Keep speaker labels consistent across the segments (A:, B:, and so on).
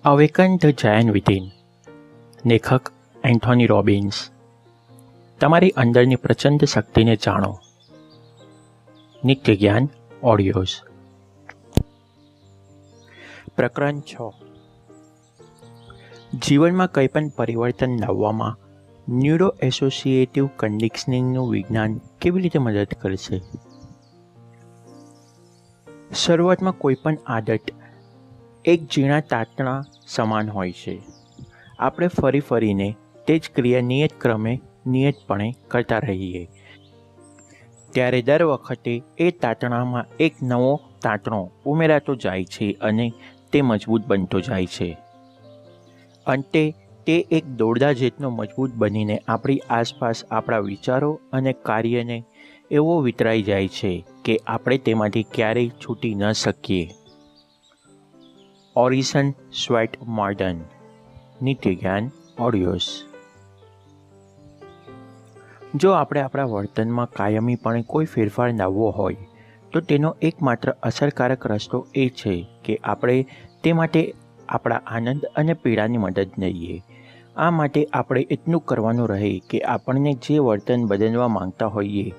A: Awaken the giant within. લેખક Anthony Robbins. તમારી અંદરની પ્રચંડ શક્તિને જાણો. નિત્ય જ્ઞાન ઓડિયોઝ. પ્રકરણ 6. જીવનમાં કંઈ પણ પરિવર્તન લાવવામાં ન્યુરો એસોસિએટિવ કન્ડિશનિંગનું વિજ્ઞાન કેવી રીતે મદદ કરશે? શરૂઆતમાં કોઈ પણ આદત એક ઝીણા તાતણા સમાન હોય છે. આપણે ફરીને તે જ ક્રિયા નિયતપણે કરતા રહીએ ત્યારે દર વખતે એ તાતણામાં એક નવો તાતણો ઉમેરાતો જાય છે અને તે મજબૂત બનતો જાય છે. અંતે તે એક દોરડા જેટલો મજબૂત બનીને આપણી આસપાસ આપણા વિચારો અને કાર્યને એવો વિતરાઈ જાય છે કે આપણે તેમાંથી ક્યારેય છૂટી ન શકીએ. ઓરિસન સ્વેટ મોર્ડન. નિત્ય જ્ઞાન ઓડિયોઝ. જો આપણે આપણા વર્તનમાં કાયમીપણે કોઈ ફેરફાર લાવવો હોય તો તેનો એકમાત્ર અસરકારક રસ્તો એ છે કે આપણે તે માટે આપણા આનંદ અને પીડાની મદદ લઈએ. આ માટે આપણે એટલું કરવાનું રહે કે આપણને જે વર્તન બદલવા માંગતા હોઈએ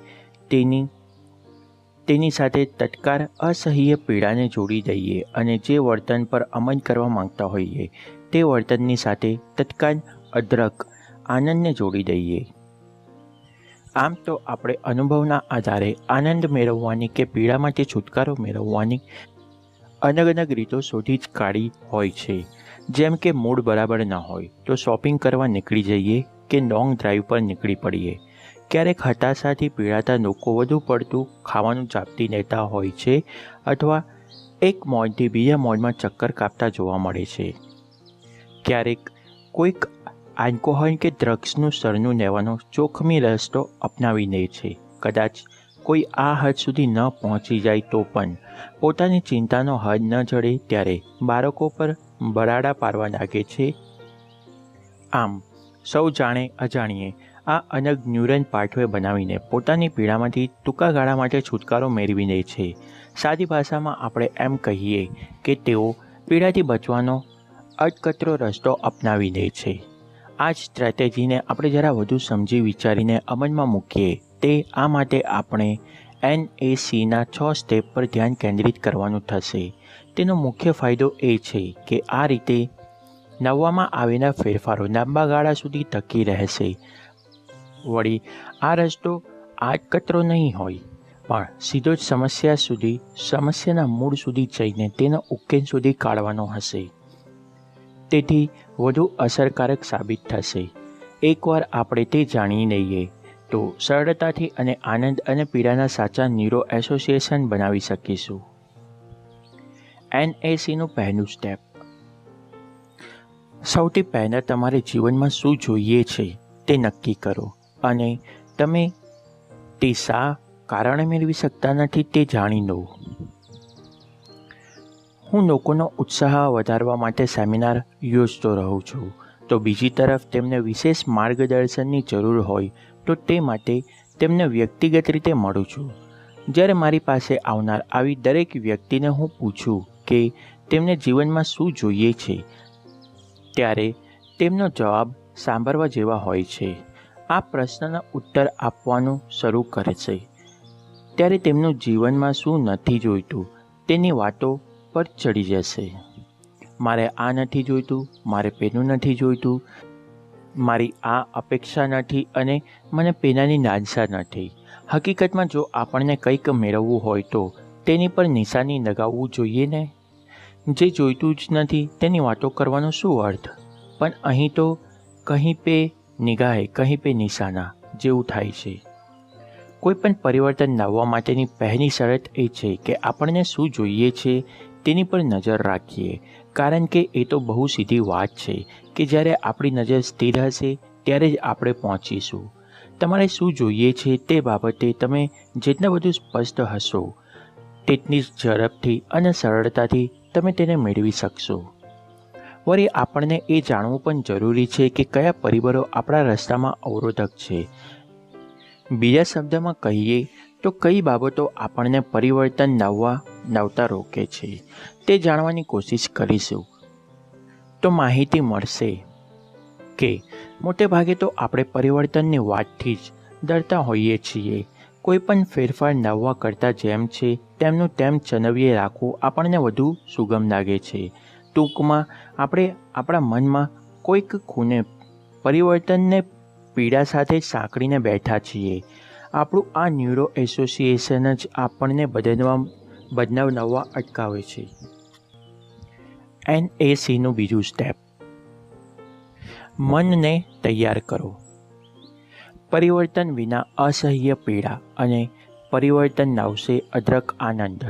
A: તેની સાથે તત્કાળ અસહ્ય પીડાને જોડી દઈએ અને જે વર્તન પર અમલ કરવા માંગતા હોઈએ તે વર્તનની સાથે તત્કાળ અદ્રક આનંદને જોડી દઈએ. આમ તો આપણે અનુભવના આધારે આનંદ મેળવવાની કે પીડામાંથી છુટકારો મેળવવાની અલગ રીતો શોધી જ કાઢી હોય છે. જેમ કે મૂડ બરાબર ન હોય તો શોપિંગ કરવા નીકળી જઈએ કે લોંગ ડ્રાઈવ પર નીકળી પડીએ. ક્યારેક હતાશાથી પીડાતા લોકો વધુ પડતું ખાવાનું ચાપતી લેતા હોય છે અથવા એક મોડથી બીજા મોડમાં ચક્કર કાપતા જોવા મળે છે. ક્યારેક કોઈક આલ્કોહોલ કે ડ્રગ્સનું સરનું લેવાનો જોખમી રસ્તો અપનાવી લે છે. કદાચ કોઈ આ હદ સુધી ન પહોંચી જાય તો પણ પોતાની ચિંતાનો હદ ન જડે ત્યારે બાળકો પર બરાડા પાડવા લાગે છે. આમ સૌ જાણે અજાણીએ આ અલગ ન્યુરલ પાથવે બનાવીને પોતાની પીડામાંથી ટૂંકા ગાળા માટે છુટકારો મેળવી લે છે. સાદી ભાષામાં આપણે એમ કહીએ કે તેઓ પીડાથી બચવાનો અટકતરો રસ્તો અપનાવી લે છે. આ જ સ્ટ્રેટેજીને આપણે જરા વધુ સમજી વિચારીને અમલમાં મૂકીએ તે આ માટે આપણે NACના 6 સ્ટેપ પર ધ્યાન કેન્દ્રિત કરવાનું થશે. તેનો મુખ્ય ફાયદો એ છે કે આ રીતે લાવવામાં આવેલા ફેરફારો લાંબા ગાળા સુધી ટકી રહેશે. વળી આ રસ્તો અટકતરો નહીં હોય પણ સીધો જ સમસ્યાના મૂળ સુધી જઈને તેનો ઉકેલ શોધી કાઢવાનો હશે. તેથી વધુ અસરકારક સાબિત થશે. એકવાર આપણે તે જાણી લઈએ તો સરળતાથી અને આનંદ અને પીડાના સાચા ન્યુરો એસોસિએશન બનાવી શકીશું. NACનું પહેલું સ્ટેપ. સૌથી પહેલાં તમારે જીવનમાં શું જોઈએ છે તે નક્કી કરો અને તમે તે શા કારણે મેળવી શકતા નથી તે જાણી લો. હું લોકોનો ઉત્સાહ વધારવા માટે સેમિનાર યોજતો રહું છું તો બીજી તરફ તેમને વિશેષ માર્ગદર્શનની જરૂર હોય તો તે માટે તેમને વ્યક્તિગત રીતે મળું છું. જ્યારે મારી પાસે આવનાર આવી દરેક વ્યક્તિને હું પૂછું કે તેમને જીવનમાં શું જોઈએ છે ત્યારે તેમનો જવાબ સાંભળવા જેવા હોય છે. આ પ્રશ્નના ઉત્તર આપવાનું શરૂ કરશે ત્યારે તેમનું જીવનમાં શું નથી જોઈતું તેની વાતો પર ચડી જશે. મારે આ નથી જોઈતું, મારે પેલું નથી જોઈતું, મારી આ અપેક્ષા નથી અને મને પેલાની લાલસા નથી. હકીકતમાં જો આપણને કંઈક મેળવવું હોય તો તેની પર નિશાની લગાવવું જોઈએ ને. જે જોઈતું જ નથી તેની વાતો કરવાનો શું અર્થ? પણ અહીં તો કહી પે નિગાહે કહી પે નિશાના જેવું થાય છે. કોઈ પણ પરિવર્તન લાવવા માટેની પહેલી શરત એ છે કે આપણને શું જોઈએ છે તેની પર નજર રાખીએ. કારણ કે એ તો બહુ સીધી વાત છે કે જ્યારે આપણી નજર સ્થિર હશે ત્યારે જ આપણે પહોંચીશું. તમારે શું જોઈએ છે તે બાબતે તમે જેટલા વધુ સ્પષ્ટ હશો તેટલી ઝડપથી અને સરળતાથી તમે તેને મેળવી શકશો. વળી આપણને એ જાણવું પણ જરૂરી છે કે કયા પરિબળો આપણા રસ્તામાં અવરોધક છે. બીજા શબ્દમાં કહીએ તો કઈ બાબતો આપણને પરિવર્તન લાવતા રોકે છે તે જાણવાની કોશિશ કરીશું. તો માહિતી મળશે કે મોટે ભાગે તો આપણે પરિવર્તનની વાતથી જ ડરતા હોઈએ છીએ. કોઈ પણ ફેરફાર નવવા કરતાં જેમ છે તેમનું તેમ ચનવીએ રાખવું આપણને વધુ સુગમ લાગે છે. ટૂંકમાં આપણે આપણા મનમાં કોઈક ખૂણે પરિવર્તનને પીડા સાથે સાંકળીને બેઠા છીએ. આપણું આ ન્યુરો એસોસિએશન જ આપણને બદલાવવા અટકાવે છે. NACનું બીજું સ્ટેપ, મનને તૈયાર કરો. પરિવર્તન વિના અસહ્ય પીડા અને પરિવર્તન લાવશે અઢળક આનંદ.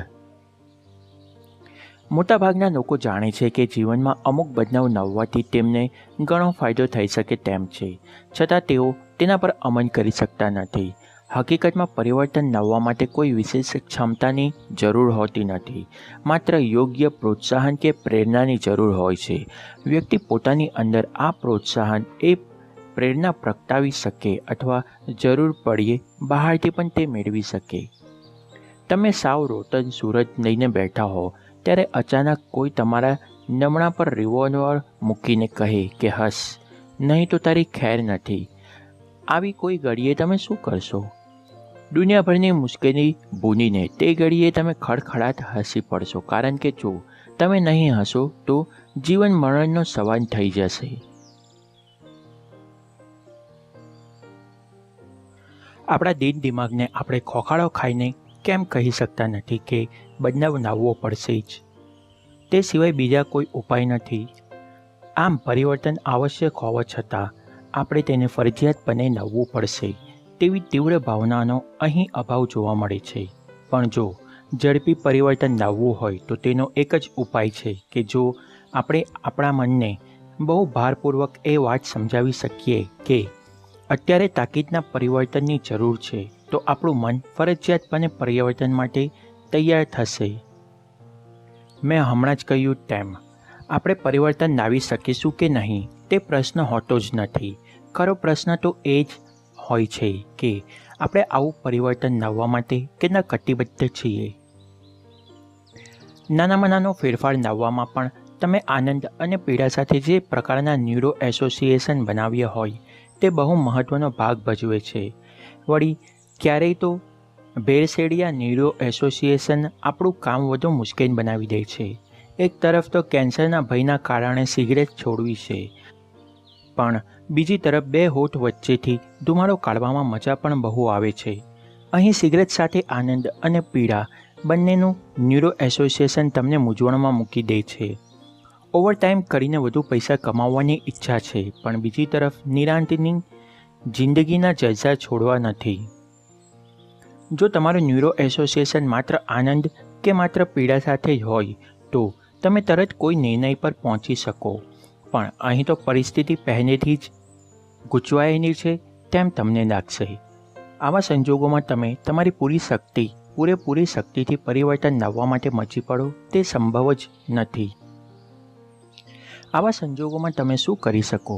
A: મોટાભાગના લોકો જાણે છે કે જીવનમાં અમુક બદલાવ લાવવાથી તેમને ઘણો ફાયદો થઈ શકે તેમ છે, છતાં તેઓ તેના પર અમલ કરી શકતા નથી. હકીકતમાં પરિવર્તન લાવવા માટે કોઈ વિશેષ ક્ષમતાની જરૂર હોતી નથી, માત્ર યોગ્ય પ્રોત્સાહન કે પ્રેરણાની જરૂર હોય છે. વ્યક્તિ પોતાની અંદર આ પ્રોત્સાહન એ પ્રેરણા પ્રગટાવી શકે અથવા જરૂર પડીએ બહારથી પણ તે મેળવી શકે. તમે સાવ રોતન સૂરજ લઈને બેઠા હો ત્યારે અચાનક કોઈ તમારા નમણા પર રિવોલ્વર મૂકીને કહે કે હસ, નહીં તો તારી ખેર નથી. આવી કોઈ ઘડીએ તમે શું કરશો? દુનિયાભરની મુશ્કેલી ભૂલીને તે ઘડીએ તમે ખડખડાટ હસી પડશો, કારણ કે જો તમે નહીં હસો તો જીવન મરણનો સવાલ થઈ જશે. આપણા દિમાગને આપણે ખોખાડો ખાઈને કેમ કહી શકતા નથી કે બદલાવ લાવવો પડશે જ, તે સિવાય બીજા કોઈ ઉપાય નથી. આમ પરિવર્તન આવશ્યક હોવા છતાં આપણે તેને ફરજિયાતપણે લાવવું પડશે તેવી તીવ્ર ભાવનાનો અહીં અભાવ જોવા મળે છે. પણ જો ઝડપી પરિવર્તન લાવવું હોય તો તેનો એક જ ઉપાય છે કે જો આપણે આપણા મનને બહુ ભારપૂર્વક એ વાત સમજાવી શકીએ કે અત્યારે તાકીદના પરિવર્તનની જરૂર છે, તો આપણું મન ફરજિયાતપણે પરિવર્તન માટે તૈયાર થશે. મેં હમણાં જ કહ્યું તેમ આપણે પરિવર્તન લાવી શકીશું કે નહીં તે પ્રશ્ન હોતો જ નથી. ખરો પ્રશ્ન તો એ જ હોય છે કે આપણે આવું પરિવર્તન લાવવા માટે કેટલા કટિબદ્ધ છીએ. નાનામાં નાનો ફેરફાર લાવવામાં પણ તમે આનંદ અને પીડા સાથે જે પ્રકારના ન્યુરો એસોસિએશન બનાવ્યા હોય તે બહુ મહત્ત્વનો ભાગ ભજવે છે. વળી ક્યારેય તો ભેળસેળિયા ન્યુરો એસોસિએશન આપણું કામ વધુ મુશ્કેલ બનાવી દે છે. એક તરફ તો કેન્સરના ભયના કારણે સિગરેટ છોડવી છે, પણ બીજી તરફ બે હોઠ વચ્ચેથી ધુમાડો કાઢવામાં મજા પણ બહુ આવે છે. અહીં સિગરેટ સાથે આનંદ અને પીડા બંનેનું ન્યુરો એસોસિએશન તમને મૂંઝવણમાં મૂકી દે છે. ઓવરટાઈમ કરીને વધુ પૈસા કમાવવાની ઈચ્છા છે, પણ બીજી તરફ નિરાંતની જિંદગીના જલસા છોડવા નથી. જો તમારું ન્યુરો એસોસિએશન માત્ર આનંદ કે માત્ર પીડા સાથે જ હોય તો તમે તરત કોઈ નિર્ણય પર પહોંચી શકો, પણ અહીં તો પરિસ્થિતિ પહેલેથી જ ગૂંચવાયેલી છે તેમ તમને લાગશે. આવા સંજોગોમાં તમે તમારી પૂરેપૂરી શક્તિથી પરિવર્તન લાવવા માટે મચી પડો તે સંભવ જ નથી. આવા સંજોગોમાં તમે શું કરી શકો?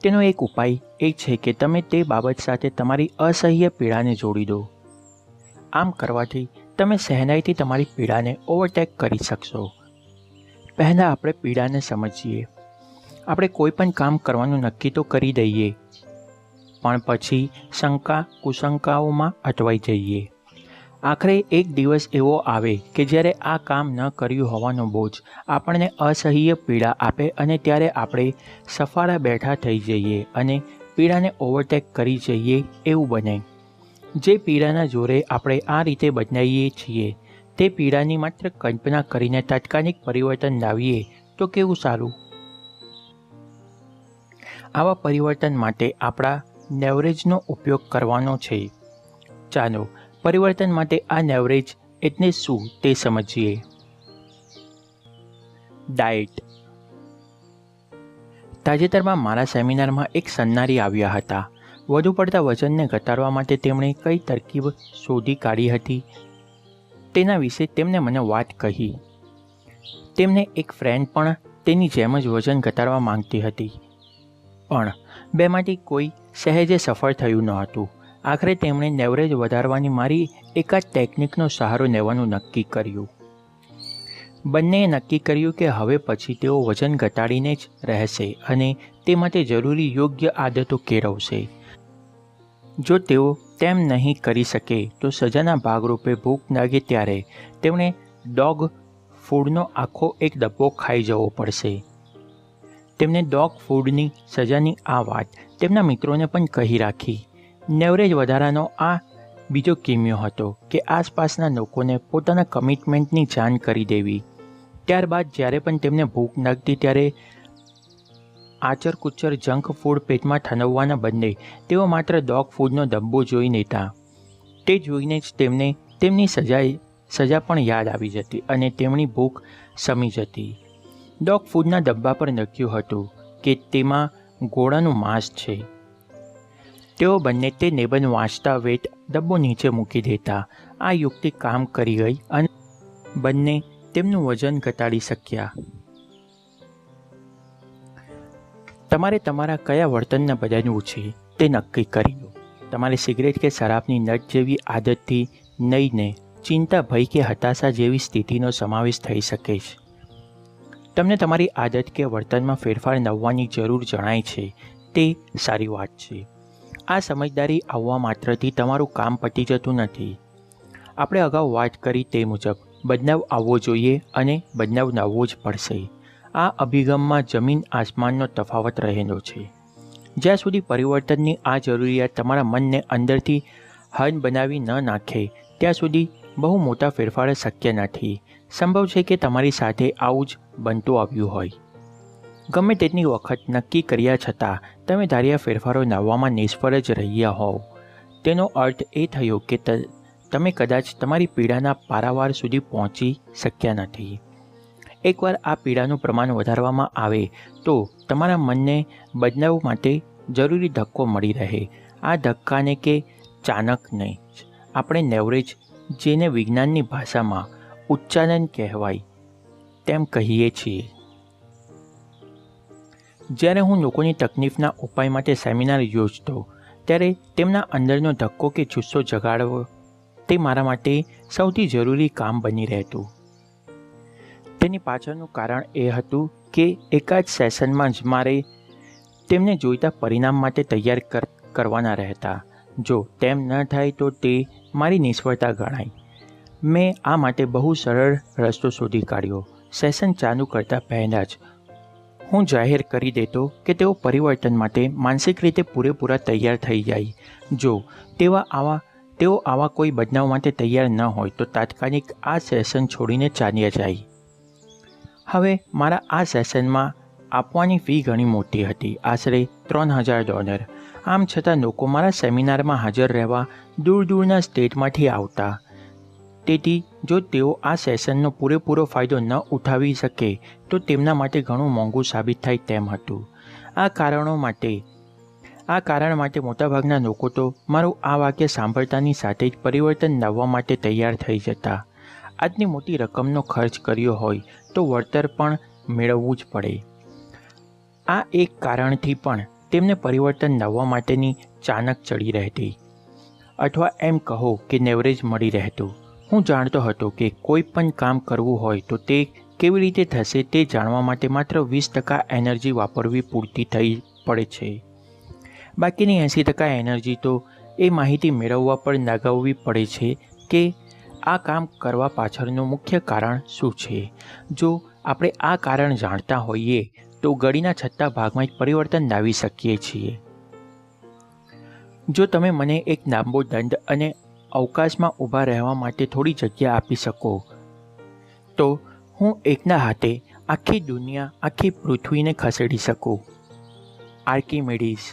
A: તેનો એક ઉપાય એ છે કે તમે તે બાબત સાથે તમારી અસહ્ય પીડાને જોડી દો. આમ કરવાથી તમે સહેલાઈથી તમારી પીડાને ઓવરટેક કરી શકશો. પહેલાં આપણે પીડાને સમજીએ. આપણે કોઈ પણ કામ કરવાનું નક્કી તો કરી દઈએ, પણ પછી કુશંકાઓમાં અટવાઈ જઈએ. આખરે એક દિવસ એવો આવે કે જ્યારે આ કામ ન કર્યું હોવાનો બોજ આપણને અસહ્ય પીડા આપે અને ત્યારે આપણે સફાળા બેઠા થઈ જઈએ અને પીડાને ઓવરટેક કરી જઈએ એવું બને. જે પીડાના જોરે આપણે આ રીતે બદલાઈએ છીએ તે પીડાની માત્ર કલ્પના કરીને તાત્કાલિક પરિવર્તન લાવીએ તો કેવું સારું. આવા પરિવર્તન માટે આપણા લેવરેજનો ઉપયોગ કરવાનો છે. ચાલો પરિવર્તન માટે આ લેવરેજ એટલે શું તે સમજીએ. ડાયટ. તાજેતરમાં મારા સેમિનારમાં એક સન્નારી આવ્યા હતા. વધુ પડતા વજનને ઘટાડવા માટે તેમણે કઈ તરકીબ શોધી કાઢી હતી તેના વિશે તેમને મને વાત કહી. તેમને એક ફ્રેન્ડ પણ તેની જેમ જ વજન ઘટાડવા માંગતી હતી, પણ બેમાંથી કોઈ સહેજે સફળ થયું ન હતું. આખરે તેમણે લેવરેજ વધારવાની મારી એકાદ ટેકનિકનો સહારો લેવાનું નક્કી કર્યું. બંનેએ નક્કી કર્યું કે હવે પછી તેઓ વજન ઘટાડીને જ રહેશે અને તે માટે જરૂરી યોગ્ય આદતો કેળવશે. જો તેઓ તેમ નહીં કરી શકે તો સજાના ભાગરૂપે ભૂખ લાગે ત્યારે તેમણે ડોગ ફૂડનો આખો એક ડબ્બો ખાઈ જવો પડશે. તેમને ડોગ ફૂડની સજાની આ વાત તેમના મિત્રોને પણ કહી રાખી. નેવરેજ વધારાનો આ બીજો કિમિયો હતો કે આસપાસના લોકોને પોતાના કમિટમેન્ટની જાણ કરી દેવી. ત્યારબાદ જ્યારે પણ તેમને ભૂખ લાગતી ત્યારે આચરકુચર જંક ફૂડ પેટમાં ઠનવવાના બદલે તેઓ માત્ર ડોગ ફૂડનો ડબ્બો જોઈ લેતા. તે જોઈને જ તેમને તેમની સજા પણ યાદ આવી જતી અને તેમની ભૂખ શમી જતી. ડોગ ફૂડના ડબ્બા પર લખ્યું હતું કે તેમાં ઘોડાનું માંસ છે. તેઓ બંને તે નિબંધ વાંચતા વેત ડબ્બો નીચે મૂકી દેતા. આ યુક્તિ કામ કરી ગઈ અને બંને તેમનું વજન ઘટાડી શક્યા. તમારે તમારા કયા વર્તનને બદલવું છે તે નક્કી કરી લો. તમારે સિગરેટ કે શરાબની લત જેવી આદતથી લઈને ચિંતા, ભય કે હતાશા જેવી સ્થિતિનો સમાવેશ થઈ શકે છે. તમને તમારી આદત કે વર્તનમાં ફેરફાર લાવવાની જરૂર જણાય છે તે સારી વાત છે. આ સમજદારી આવવા માત્રથી તમારું કામ પતી જતું નથી. આપણે અગાઉ વાત કરી તે મુજબ બદલાવ આવવો જોઈએ અને બદલાવ લાવવો જ પડશે. આ અભિગમમાં જમીન આસમાનનો તફાવત રહેલો છે. જ્યાં સુધી પરિવર્તનની આ જરૂરિયાત તમારા મનને અંદરથી હદ બનાવી ન નાખે ત્યાં સુધી બહુ મોટા ફેરફાર શક્ય નથી. સંભવ છે કે તમારી સાથે આવું જ બનતું આવ્યું હોય. ગમે તેટલી વખત નક્કી કર્યા છતાં તમે ધાર્યા ફેરફારો લાવવામાં નિષ્ફળ જ રહ્યા હોવ. તેનો અર્થ એ થયો કે તમે કદાચ તમારી પીડાના પારાવાર સુધી પહોંચી શક્યા નથી. એકવાર આ પીડાનું પ્રમાણ વધારવામાં આવે તો તમારા મનને બદલાવ માટે જરૂરી ધક્કો મળી રહે. આ ધક્કાને કે ચાણકને જ આપણે નેવરેજ, જેને વિજ્ઞાનની ભાષામાં ઉચ્ચારણ કહેવાય તેમ કહીએ છીએ. જ્યારે હું લોકોની તકલીફના ઉપાય માટે સેમિનાર યોજતો ત્યારે તેમના અંદરનો ધક્કો કે જુસ્સો જગાડવો તે મારા માટે સૌથી જરૂરી કામ બની રહેતું. તેની પાછળનું કારણ એ હતું કે એકાદ સેશનમાં જ મારે તેમને જોઈતા પરિણામ માટે તૈયાર કરવાના રહેતા. જો તેમ ન થાય તો તે મારી નિષ્ફળતા ગણાય. મેં આ માટે બહુ સરળ રસ્તો શોધી કાઢ્યો. સેશન ચાલુ કરતાં પહેલાં જ હું જાહેર કરી દેતો કે તેઓ પરિવર્તન માટે માનસિક રીતે પૂરેપૂરા તૈયાર થઈ જાય. જો તેઓ આવા કોઈ બદલાવ માટે તૈયાર ન હોય તો તાત્કાલિક આ સેશન છોડીને ચાલ્યા જાય. હવે મારા આ સેશનમાં આપવાની ફી ઘણી મોટી હતી, આશરે $3000. આમ છતાં લોકો મારા સેમિનારમાં હાજર રહેવા દૂર દૂરના સ્ટેટમાંથી આવતા. તેથી જો તેઓ આ સેશનનો પૂરેપૂરો ફાયદો ન ઉઠાવી શકે તો તેમના માટે ઘણું મોંઘું સાબિત થાય તેમ હતું. આ કારણ માટે મોટાભાગના લોકો તો મારું આ વાક્ય સાંભળતાની સાથે જ પરિવર્તન લાવવા માટે તૈયાર થઈ જતા. આટલી મોટી રકમનો ખર્ચ કર્યો હોય તો વળતર પણ મેળવવું જ પડે. આ એક કારણથી પણ તેમને પરિવર્તન લાવવા માટેની ચાણક ચડી રહેતી, અથવા એમ કહો કે નેવરેજ મળી રહેતું. હું જાણતો હતો કે કોઈ પણ કામ કરવું હોય તો તે કેવી રીતે થશે તે જાણવા માટે માત્ર 20% એનર્જી વાપરવી પૂરતી થઈ પડે છે. બાકીની 80% એનર્જી તો એ માહિતી મેળવવા પર લગાવવી પડે છે કે આ કામ કરવા પાછળનું મુખ્ય કારણ શું છે. જો આપણે આ કારણ જાણતા હોઈએ તો ગળીના છઠ્ઠા ભાગમાં જ પરિવર્તન લાવી શકીએ છીએ. જો તમે મને એક લાંબો દંડ અને અવકાશમાં ઊભા રહેવા માટે થોડી જગ્યા આપી શકો તો હું એકના હાથે આખી દુનિયા, આખી પૃથ્વીને ખસેડી શકું. આર્કિમિડીઝ.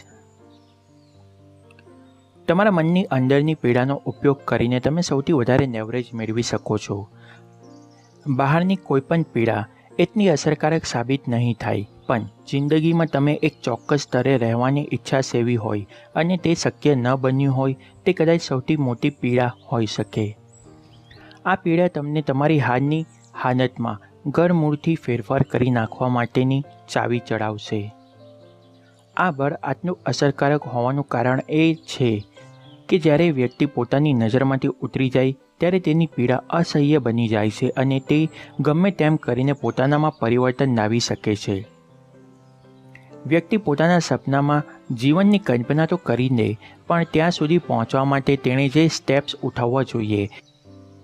A: તમારા મનની અંદરની પીડાનો ઉપયોગ કરીને તમે સૌથી વધારે નેવરેજ મેળવી શકો છો. બહારની કોઈપણ પીડા એટલી અસરકારક સાબિત નહીં થાય, પણ જિંદગીમાં તમે એક ચોક્કસ સ્તરે રહેવાની ઈચ્છા સેવી હોય અને તે શક્ય ન બન્યું હોય તે કદાચ સૌથી મોટી પીડા હોઈ શકે. આ પીડા તમને તમારી હાલની હાલતમાં ગળમૂળથી ફેરફાર કરી નાખવા માટેની ચાવી ચડાવશે. આ બળ આટલું અસરકારક હોવાનું કારણ એ છે કે જ્યારે વ્યક્તિ પોતાની નજરમાંથી ઉતરી જાય ત્યારે તેની પીડા અસહ્ય બની જાય છે અને તે ગમે તેમ કરીને પોતાનામાં પરિવર્તન લાવી શકે છે. વ્યક્તિ પોતાના સપનામાં જીવનની કલ્પના તો કરી દે, પણ ત્યાં સુધી પહોંચવા માટે તેણે જે સ્ટેપ્સ ઉઠાવવા જોઈએ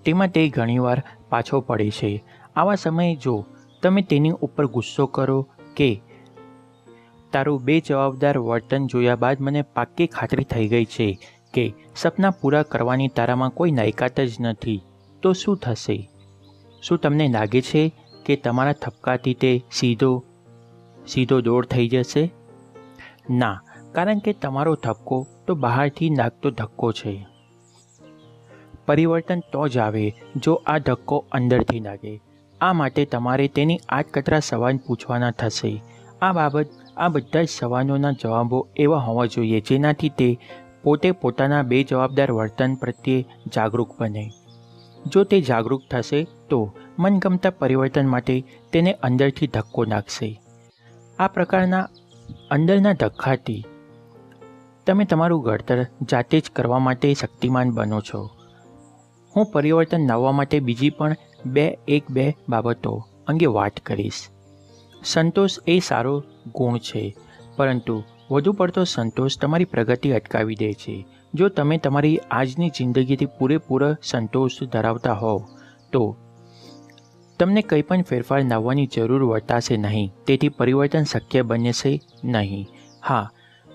A: તેમાં તે ઘણીવાર પાછો પડે છે. આવા સમયે જો તમે તેની ઉપર ગુસ્સો કરો કે તારું બેજવાબદાર વર્તન જોયા બાદ મને પાક્કી ખાતરી થઈ ગઈ છે કે સપના પૂરા કરવાની તારામાં કોઈ લાયકાત જ નથી, તો શું થશે? શું તમને લાગે છે કે તમારા ઠપકાથી તે સીધો દોર થઈ જશે? ના, કારણ કે તમારો ઠપકો તો બહારથી લાગતો ધક્કો છે. પરિવર્તન તો જ આવે જો આ ધક્કો અંદરથી લાગે. આ માટે તમારે તેની આટકતરા સવાલ પૂછવાના થશે. આ બધા જ સવાલોના જવાબો એવા હોવા જોઈએ જેનાથી તે પોતે પોતાના બેજવાબદાર વર્તન પ્રત્યે જાગૃત બને. જો તે જાગૃત થશે તો મનગમતા પરિવર્તન માટે તેને અંદરથી ધક્કો નાખશે. આ પ્રકારના અંદરના ધક્કાથી તમે તમારું ઘડતર જાતે જ કરવા માટે શક્તિમાન બનો છો. હું પરિવર્તન લાવવા માટે બીજી પણ બે બાબતો અંગે વાત કરીશ. સંતોષ એ સારો ગુણ છે, પરંતુ વધુ પડતો સંતોષ તમારી પ્રગતિ અટકાવી દે છે. જો તમે તમારી આજની જિંદગીથી પૂરેપૂરો સંતોષ ધરાવતા હોવ તો તમને કંઈ પણ ફેરફાર લાવવાની જરૂર વર્તાશે નહીં, તેથી પરિવર્તન શક્ય બનશે નહીં. હા,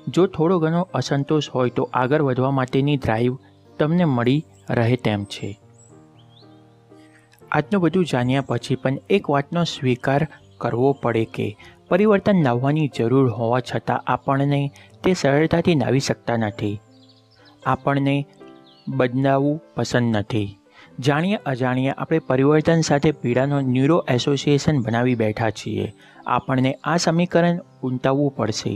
A: જો થોડો ઘણો અસંતોષ હોય તો આગળ વધવા માટેની ડ્રાઈવ તમને મળી રહે તેમ છે. આટલું બધું જાણ્યા પછી પણ એક વાતનો સ્વીકાર કરવો પડે કે પરિવર્તન લાવવાની જરૂર હોવા છતાં આપણને તે સરળતાથી લાવી શકતા નથી. આપણને બદલાવવું પસંદ નથી. જાણ્યા અજાણ્યા આપણે પરિવર્તન સાથે પીડાનો ન્યુરો એસોસિએશન બનાવી બેઠા છીએ. આપણને આ સમીકરણ ઉલટાવવું પડશે.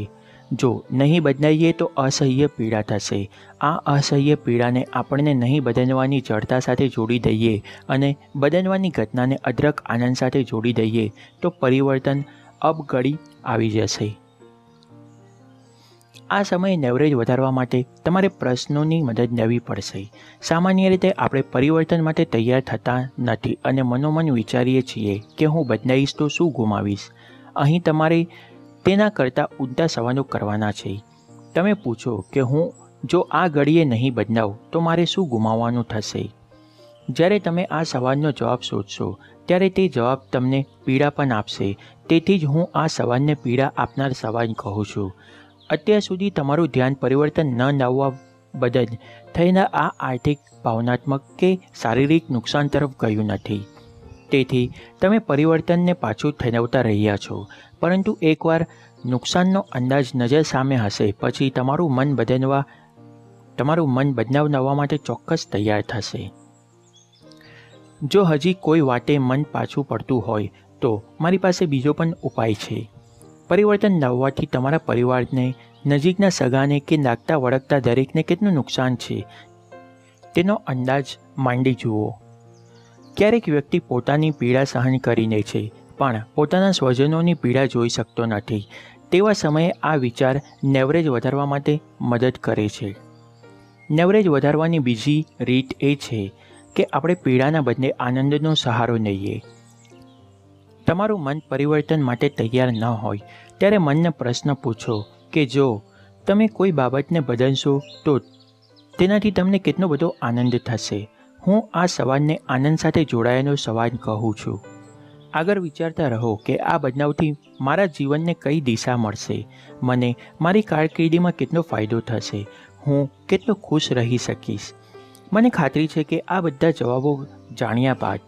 A: જો નહીં બદલાઈએ તો અસહ્ય પીડા થશે. આ અસહ્ય પીડાને આપણને નહીં બદલવાની જડતા સાથે જોડી દઈએ અને બદલવાની ઘટનાને અદરક આનંદ સાથે જોડી દઈએ તો પરિવર્તન અબગડી આવી જશે. આ સમયે લેવરેજ વધારવા માટે તમારે પ્રશ્નોની મદદ લેવી પડશે. સામાન્ય રીતે આપણે પરિવર્તન માટે તૈયાર થતા નથી અને મનોમન વિચારીએ છીએ કે હું બદલાઈશ તો શું ગુમાવીશ. અહીં તમારે તેના કરતાં ઊંડા સવાલો કરવાના છે. તમે પૂછો કે હું જો આ ઘડીએ નહીં બદલાવ તો મારે શું ગુમાવવાનું થશે. જ્યારે તમે આ સવાલનો જવાબ શોધશો ત્યારે તે જવાબ તમને પીડા પણ આપશે. તેથી જ હું આ સવાલને પીડા આપનાર સવાલ કહું છું. અત્યાર સુધી તમારું ધ્યાન પરિવર્તન ન લાવવા બદલ થયેલા આ આર્થિક, ભાવનાત્મક કે શારીરિક નુકસાન તરફ ગયું નથી. તેથી તમે પરિવર્તનને પાછું ઠેરવતા રહ્યા છો. પરંતુ એકવાર નુકસાનનો અંદાજ નજર સામે હશે પછી તમારું મન બદલાવ લાવવા માટે ચોક્કસ તૈયાર થશે. જો હજી કોઈ વાતે મન પાછું પડતું હોય તો મારી પાસે બીજો પણ ઉપાય છે. પરિવર્તન લાવવાથી તમારા પરિવારને, નજીકના સગાને કે લાગતા વળગતા દરેકને કેટલું નુકસાન છે તેનો અંદાજ માંડી જુઓ. ક્યારેક વ્યક્તિ પોતાની પીડા સહન કરી લે છે પણ પોતાના સ્વજનોની પીડા જોઈ શકતો નથી. તેવા સમયે આ વિચાર લેવરેજ વધારવા માટે મદદ કરે છે. લેવરેજ વધારવાની બીજી રીત એ છે કે આપણે પીડાના બદલે આનંદનો સહારો લઈએ. તમારું મન પરિવર્તન માટે તૈયાર ન હોય ત્યારે મનને પ્રશ્ન પૂછો કે જો તમે કોઈ બાબતને બદલશો તો તેનાથી તમને કેટલો બધો આનંદ થશે. હું આ સવાલને આનંદ સાથે જોડાયેલો સવાલ કહું છું. આગળ વિચારતા રહો કે આ બદલાવથી મારા જીવનને કઈ દિશા મળશે, મને મારી કારકિર્દીમાં કેટલો ફાયદો થશે, હું કેટલો ખુશ રહી શકીશ. મને ખાતરી છે કે આ બધા જવાબો જાણ્યા બાદ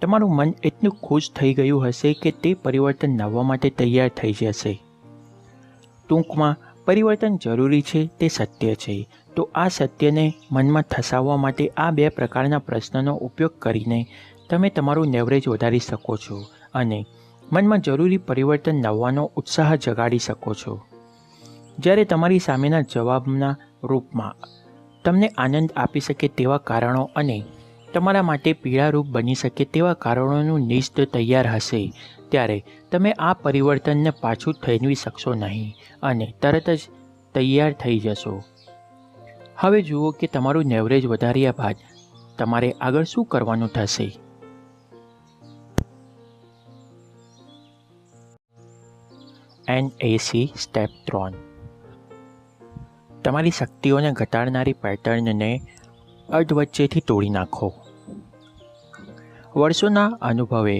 A: તમારું મન એટલું ખુશ થઈ ગયું હશે કે તે પરિવર્તન લાવવા માટે તૈયાર થઈ જશે. ટૂંકમાં પરિવર્તન જરૂરી છે તે સત્ય છે. તો આ સત્યને મનમાં થસાવવા માટે આ બે પ્રકારના પ્રશ્નનો ઉપયોગ કરીને તમે તમારું લેવરેજ વધારી શકો છો અને મનમાં જરૂરી પરિવર્તન લાવવાનો ઉત્સાહ જગાડી શકો છો. જ્યારે તમારી સામેના જવાબના રૂપમાં તમને આનંદ આપી શકે તેવા કારણો અને તમારા માટે પીડારૂપ બની શકે તેવા કારણોનું લિસ્ટ તૈયાર હશે ત્યારે તમે આ પરિવર્તનને પાછું ઠેરવી શકશો નહીં અને તરત જ તૈયાર થઈ જશો. હવે જુઓ કે તમારું લેવરેજ વધાર્યા બાદ તમારે આગળ શું કરવાનું થશે? NAC step 3. તમારી શક્તિઓને ઘટાડનારી પેટર્નને અધવચ્ચેથી તોડી નાખો. વર્ષોના અનુભવે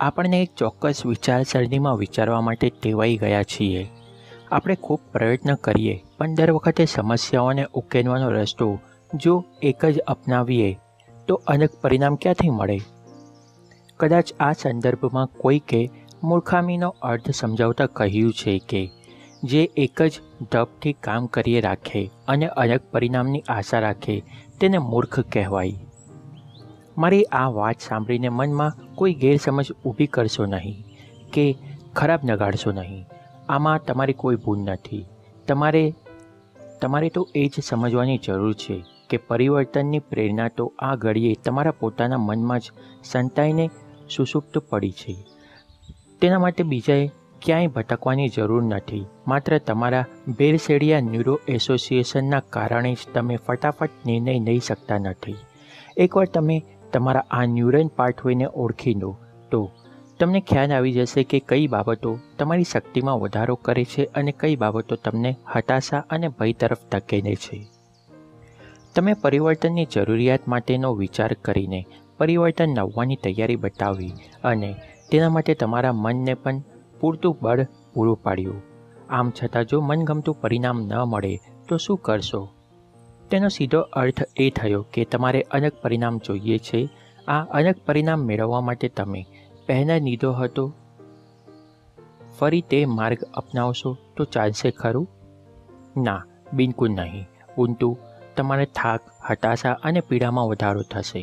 A: આપણને એક ચોક્કસ વિચારસરણીમાં વિચારવા માટે ટેવાઈ ગયા છીએ. આપણે ખૂબ પ્રયત્ન કરીએ પણ દર વખતે સમસ્યાઓને ઉકેલવાનો રસ્તો જો એક જ અપનાવીએ તો અનેક પરિણામ ક્યાંથી મળે? કદાચ આ સંદર્ભમાં કોઈકે મૂર્ખામીનો અર્થ સમજાવતા કહ્યું છે કે જે એક જ ઢબથી કામ કરીએ રાખે અને અનેક પરિણામની આશા રાખે તેને મૂર્ખ કહેવાય. મારી આ વાત સાંભળીને મનમાં કોઈ ગેરસમજ ઊભી કરશો નહીં કે ખરાબ નગાડશો નહીં. આમાં તમારી કોઈ ભૂલ નથી. તમારે તો એ જ સમજવાની જરૂર છે કે પરિવર્તનની પ્રેરણા તો આ ઘડીએ તમારા પોતાના મનમાં જ સંતાઈને સુષુપ્ત પડી છે. તેના માટે બીજાએ ક્યાંય ભટકવાની જરૂર નથી. માત્ર તમારા ભેળસેળિયા ન્યુરો એસોસિએશનના કારણે જ તમે ફટાફટ નિર્ણય લઈ શકતા નથી. એકવાર તમે તમારા આ ન્યુરન પાથવેને ઓળખી લો તો તમને ખ્યાલ આવી જશે કે કઈ બાબતો તમારી શક્તિમાં વધારો કરે છે અને કઈ બાબતો તમને હતાશા અને ભય તરફ ધકેલે છે. તમે પરિવર્તનની જરૂરિયાત માટેનો વિચાર કરીને પરિવર્તન લાવવાની તૈયારી બતાવી અને તેના માટે તમારા મનને પણ પૂરતું બળ પૂરું પાડ્યું. આમ છતાં જો મનગમતું પરિણામ ન મળે તો શું કરશો? તેનો સીધો અર્થ એ થયો કે તમારે અનેક પરિણામ જોઈએ છે. આ અનેક પરિણામ મેળવવા માટે તમે પહેલાં લીધો હતો ફરી તે માર્ગ અપનાવશો તો ચાલશે ખરું? ના, બિલકુલ નહીં. ઊંટું તમારે થાક, હતાશા અને પીડામાં વધારો થશે.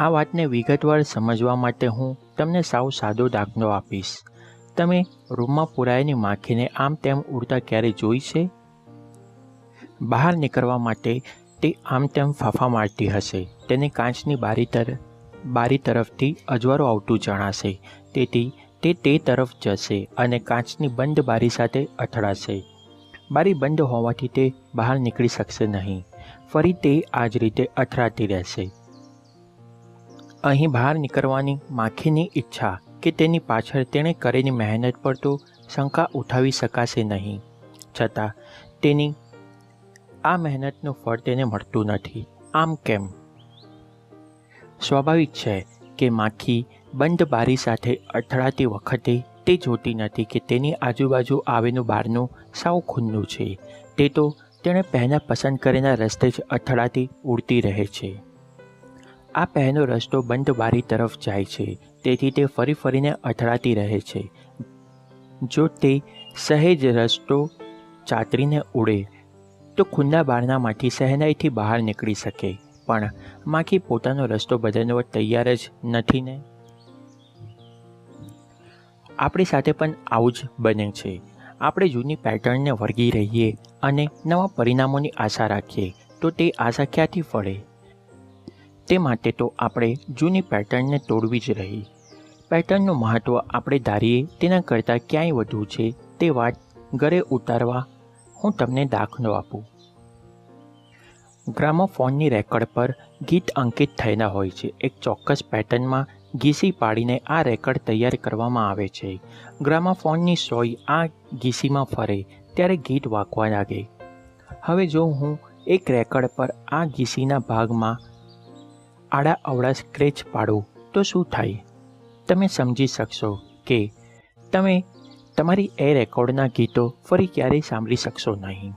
A: આ વાતને વિગતવાર સમજવા માટે હું તમને સાવ સાદો દાખલો આપીશ. તમે રૂમમાં પુરાયેલી માખીને આમ તેમ ઉડતા ક્યારે જોઈ છે? બહાર નીકળવા માટે તે આમ તેમ ફાંફા મારતી હશે. તેને કાચની બારી તરફથી અજવાળું આવતું જણાશે. તેથી તે તરફ જશે અને કાચની બંધ બારી સાથે અથડાશે. બારી બંધ હોવાથી તે બહાર નીકળી શકશે નહીં. ફરી તે આ જ રીતે અથડાતી રહેશે. અહીં બહાર નીકળવાની માખીની ઈચ્છા કે તેની પાછળ તેણે કરેલી મહેનત પર તો શંકા ઉઠાવી શકાશે નહીં. છતાં તેની આ મહેનતનું ફળ તેને મળતું નથી. આમ કેમ? સ્વાભાવિક છે કે માખી બંધ બારી સાથે અથડાતી વખતે તે જોતી નથી કે તેની આજુબાજુ આવેલું બહારનું સાવ ખુલ્લું છે. તે તો તેણે પહેલાં પસંદ કરેલા રસ્તે જ અથડાતી ઉડતી રહે છે. આ પહેલો રસ્તો બંધ બારી તરફ જાય છે. તેથી તે ફરી ફરીને અથડાતી રહે છે. જો તે સહેજ રસ્તો ચાતરીને ઉડે તો ખુલ્લા બારણામાંથી સહેલાઈથી બહાર નીકળી શકે. પણ માખી પોતાનો રસ્તો બદલવા તૈયાર જ નથી ને. આપણી સાથે પણ આવું જ બને છે. આપણે જૂની પેટર્નને વળગી રહીએ અને નવા પરિણામોની આશા રાખીએ તો તે આશા ક્યાંથી ફળે? તે માટે તો આપણે જૂની પેટર્નને તોડવી જ રહી. પેટર્નનું મહત્ત્વ આપણે ધારીએ તેના કરતાં ક્યાંય વધુ છે. તે વાત ઘરે ઉતારવા હું તમને દાખલો આપું. ગ્રામોફોનની રેકર્ડ પર ગીત અંકિત થયેલા હોય છે. એક ચોક્કસ પેટર્નમાં ઘીસી પાડીને આ રેકર્ડ તૈયાર કરવામાં આવે છે. ગ્રામોફોનની સોય આ ઘીસીમાં ફરે ત્યારે ગીત વાગવા લાગે. હવે જો હું એક રેકર્ડ પર આ ઘીસીના ભાગમાં આડા અવળા સ્ક્રેચ પાડું તો શું થાય? તમે સમજી શકશો કે તમે તમારી એ રેકોર્ડના ગીતો ફરી ક્યારેય સાંભળી શકશો નહીં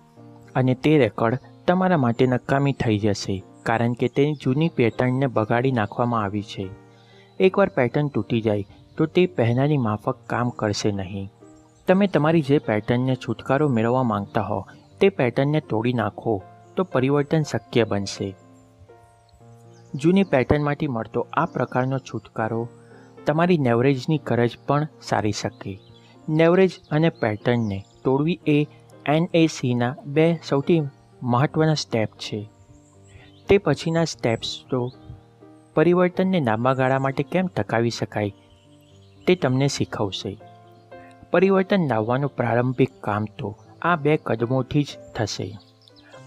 A: અને તે રેકોર્ડ તમારા માટે નકામી થઈ જશે કારણ કે તેની જૂની પેટર્નને બગાડી નાખવામાં આવી છે. એકવાર પેટર્ન તૂટી જાય તો તે પહેલાંની માફક કામ કરશે નહીં. તમે તમારી જે પેટર્નને છુટકારો મેળવવા માંગતા હો તે પેટર્નને તોડી નાખો તો પરિવર્તન શક્ય બનશે. જૂની પેટર્નમાંથી મળતો આ પ્રકારનો છુટકારો તમારી નેવરેજની ગરજ પણ સારી શકે. નેવરેજ અને પેટર્નને તોડવી એ NACના 2 સૌથી મહત્ત્વના સ્ટેપ છે. તે પછીના સ્ટેપ્સ તો પરિવર્તનને લાંબા ગાળા માટે કેમ ટકાવી શકાય તે તમને શીખવશે. પરિવર્તન લાવવાનું પ્રારંભિક કામ તો આ 2 કદમોથી જ થશે.